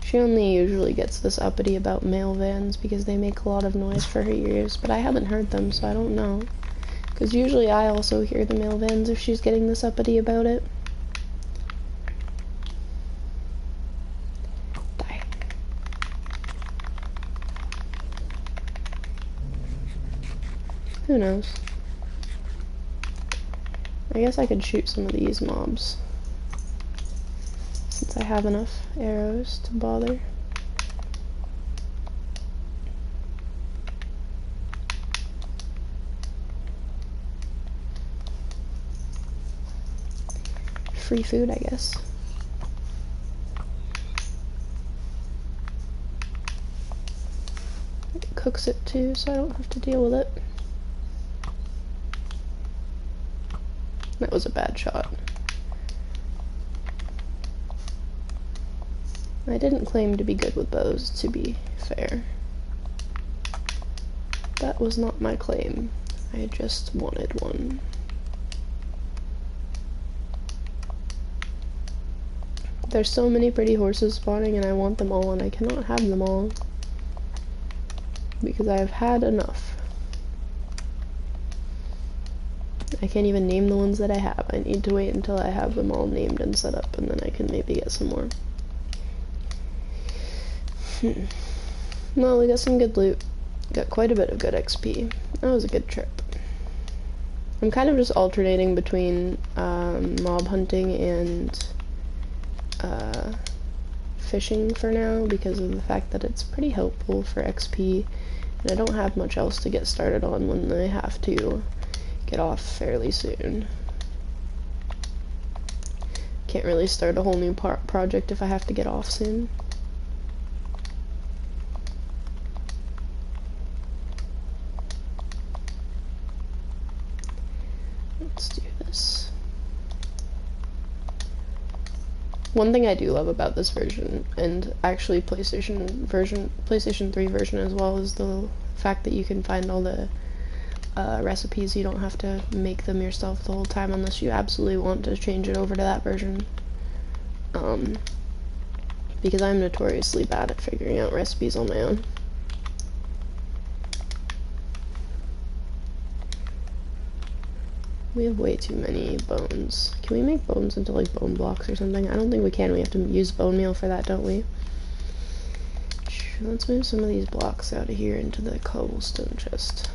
She only usually gets this uppity about mail vans because they make a lot of noise for her ears, but I haven't heard them, so I don't know. Because usually I also hear the mail vans if she's getting this uppity about it. Die. Who knows? I guess I could shoot some of these mobs, since I have enough arrows to bother. Free food, I guess. It cooks it too, so I don't have to deal with it. That was a bad shot. I didn't claim to be good with bows, to be fair. That was not my claim. I just wanted one. There's so many pretty horses spawning and I want them all, and I cannot have them all because I have had enough. I can't even name the ones that I have. I need to wait until I have them all named and set up, and then I can maybe get some more. Well, we got some good loot. Got quite a bit of good XP. That was a good trip. I'm kind of just alternating between mob hunting and fishing for now because of the fact that it's pretty helpful for XP, and I don't have much else to get started on when I have to get off fairly soon. Can't really start a whole new project if I have to get off soon. Let's do this. One thing I do love about this version, and actually PlayStation 3 version as well, is the fact that you can find all the recipes. You don't have to make them yourself the whole time unless you absolutely want to change it over to that version. Because I'm notoriously bad at figuring out recipes on my own. We have way too many bones. Can we make bones into like bone blocks or something? I don't think we can. We have to use bone meal for that, don't we? Let's move some of these blocks out of here into the cobblestone chest.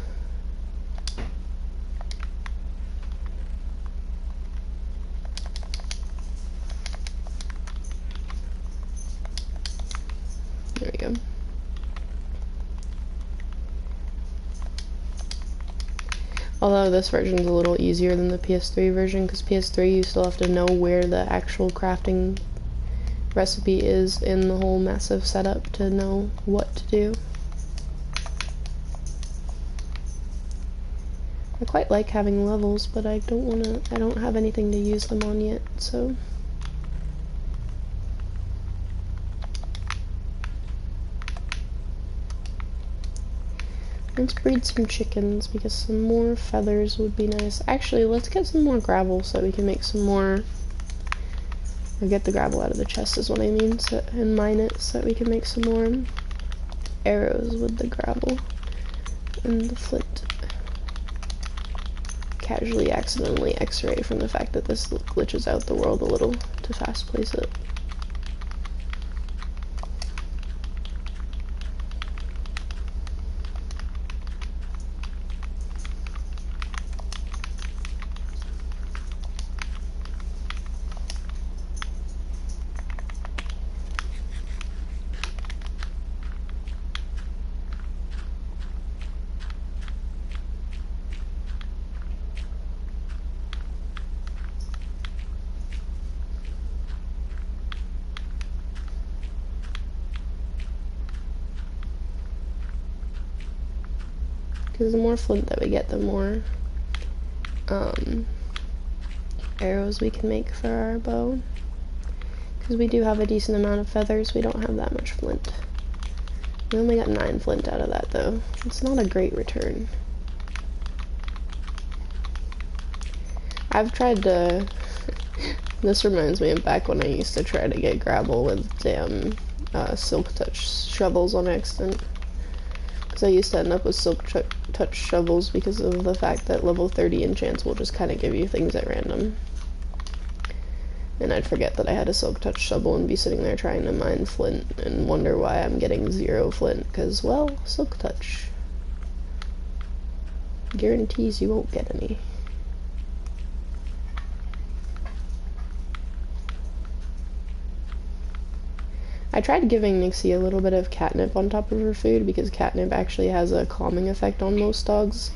There we go. Although this version is a little easier than the PS3 version, because PS3 you still have to know where the actual crafting recipe is in the whole massive setup to know what to do. I quite like having levels, but I don't have anything to use them on yet, so. Let's breed some chickens, because some more feathers would be nice. Actually, let's get some more gravel so we can make some more, or get the gravel out of the chest is what I mean, and mine it so that we can make some more arrows with the gravel and the flint. Casually, accidentally x-ray from the fact that this glitches out the world a little to fast place it. Because the more flint that we get, the more arrows we can make for our bow. Because we do have a decent amount of feathers, we don't have that much flint. We only got 9 flint out of that, though. It's not a great return. I've tried to... This reminds me of back when I used to try to get gravel with damn silk touch shovels on accident. Because I used to end up with silk touch shovels because of the fact that level 30 enchants will just kind of give you things at random. And I'd forget that I had a silk touch shovel and be sitting there trying to mine flint and wonder why I'm getting 0 flint, because, well, silk touch. guarantees you won't get any. I tried giving Nixie a little bit of catnip on top of her food because catnip actually has a calming effect on most dogs.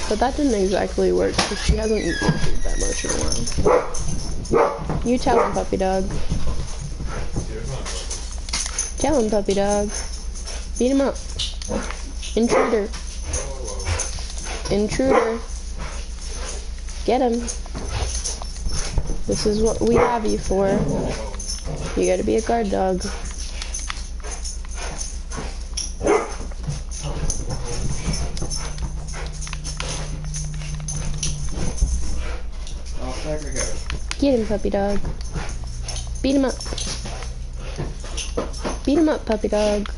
But that didn't exactly work because she hasn't eaten food that much in a while. You tell him, puppy dog. Tell him, puppy dog. Beat him up. Intruder. Intruder. Get him. This is what we have you for. You gotta be a guard dog. Get him, puppy dog. Beat him up. Beat him up, puppy dog.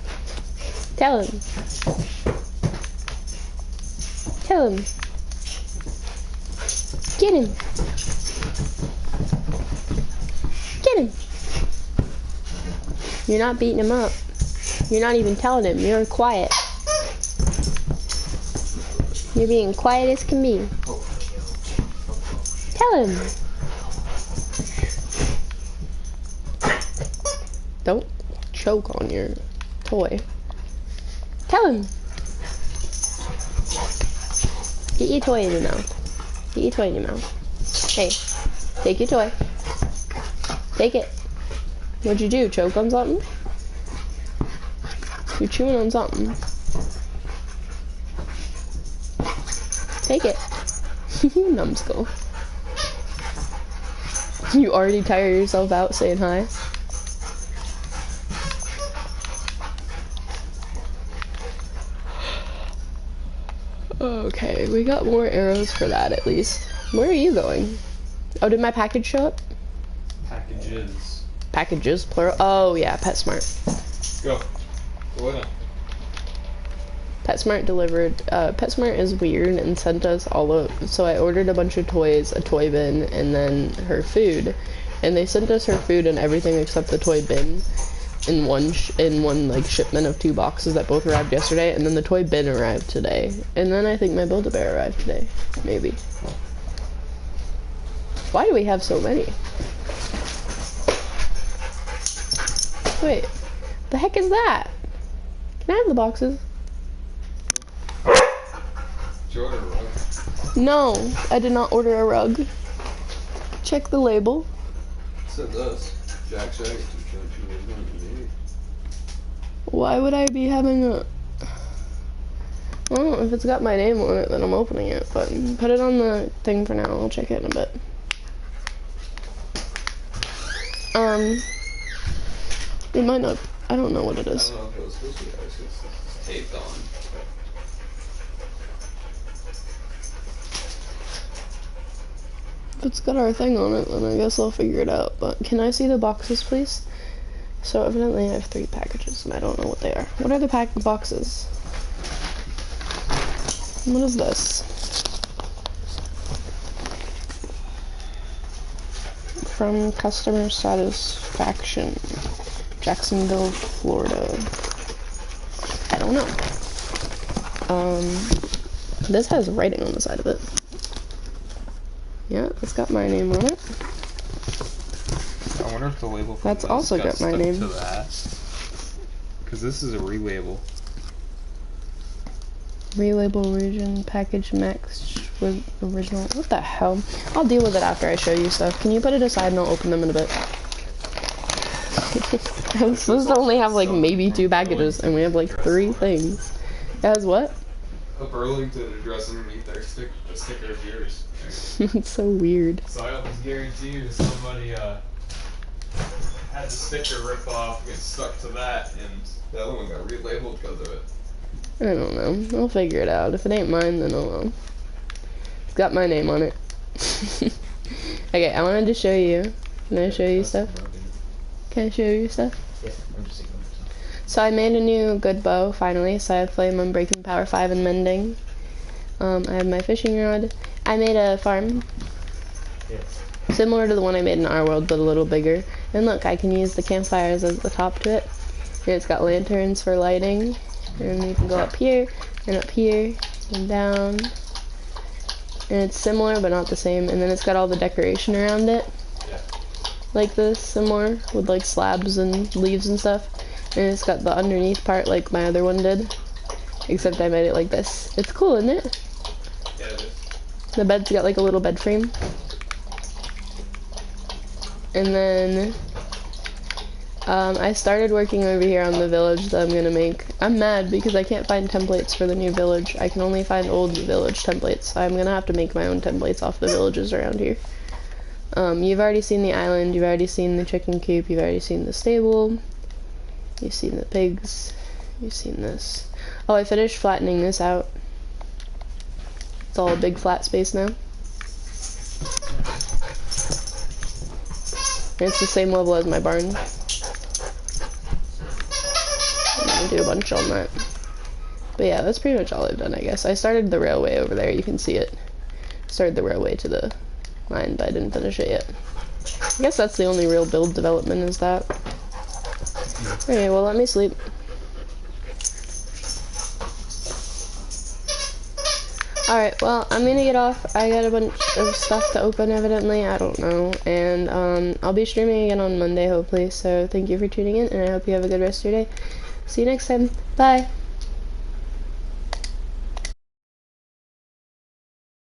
Tell him. Tell him. Get him. Get him. You're not beating him up. You're not even telling him. You're quiet. You're being quiet as can be. Tell him. Don't choke on your toy. Tell him. Get your toy in your mouth. Get your toy in your mouth. Hey, take your toy. Take it. What'd you do? Choke on something? You're chewing on something. Take it. Numbskull. You already tire yourself out saying hi? Okay, we got more arrows for that at least. Where are you going? Oh, did my package show up? Packages. Packages, plural? Oh, yeah, PetSmart. Go. Go in. PetSmart delivered. PetSmart is weird and sent us all of. So I ordered a bunch of toys, a toy bin, and then her food. And they sent us her food and everything except the toy bin in one like shipment of 2 boxes that both arrived yesterday. And then the toy bin arrived today. And then I think my Build-A-Bear arrived today. Maybe. Why do we have so many? Wait, the heck is that? Can I have the boxes? Did you order a rug? No, I did not order a rug. Check the label. It said this. Jack Shack. Why would I be having a... Well, if it's got my name on it, then I'm opening it. But put it on the thing for now. I'll check it in a bit. It might not... I don't know what it is. I don't know if it was supposed to be ours, it's taped on. If it's got our thing on it, then I guess I'll figure it out. But can I see the boxes, please? So evidently I have 3 packages, and I don't know what they are. What are the boxes? What is this? From Customer Satisfaction, Jacksonville, Florida. I don't know. This has writing on the side of it. Yeah, it's got my name on it. I wonder if the label for That's also got my name. to that. Because this is a relabel. Relabel region package max with original. What the hell? I'll deal with it after I show you stuff. Can you put it aside and I'll open them in a bit? I'm supposed to only have like maybe 2 packages and we have like 3 things. It has what? A Burlington address underneath their sticker of yours. It's so weird. So I almost guarantee you somebody had the sticker rip off, get stuck to that, and the other one got relabeled because of it. I don't know. I'll figure it out. If it ain't mine, then oh well. It's got my name on it. Okay, I wanted to show you. Can I show you stuff? Can I show you stuff? Yeah, I'm just thinking. So I made a new good bow, finally. So I have flame, unbreaking, power 5, and mending. I have my fishing rod. I made a farm. Yes. Similar to the one I made in our world, but a little bigger. And look, I can use the campfires as the top to it. Here it's got lanterns for lighting. And you can go up here, and down. And it's similar, but not the same. And then it's got all the decoration around it. Yeah. Like this, similar, with like slabs and leaves and stuff. And it's got the underneath part like my other one did. Except I made it like this. It's cool, isn't it? Yeah, it is. The bed's got like a little bed frame. And then I started working over here on the village that I'm gonna make. I'm mad because I can't find templates for the new village. I can only find old village templates. I'm gonna have to make my own templates off the villages around here. You've already seen the island, you've already seen the chicken coop, you've already seen the stable, you've seen the pigs, you've seen this. Oh, I finished flattening this out. It's all a big flat space now. And it's the same level as my barn. I'm gonna do a bunch on that. But yeah, that's pretty much all I've done, I guess. I started the railway over there, you can see it. Started the railway to the line, but I didn't finish it yet. I guess that's the only real build development is that. Okay, well, let me sleep. Alright, well, I'm gonna get off. I got a bunch of stuff to open, evidently. I don't know. And I'll be streaming again on Monday, hopefully. So thank you for tuning in, and I hope you have a good rest of your day. See you next time. Bye!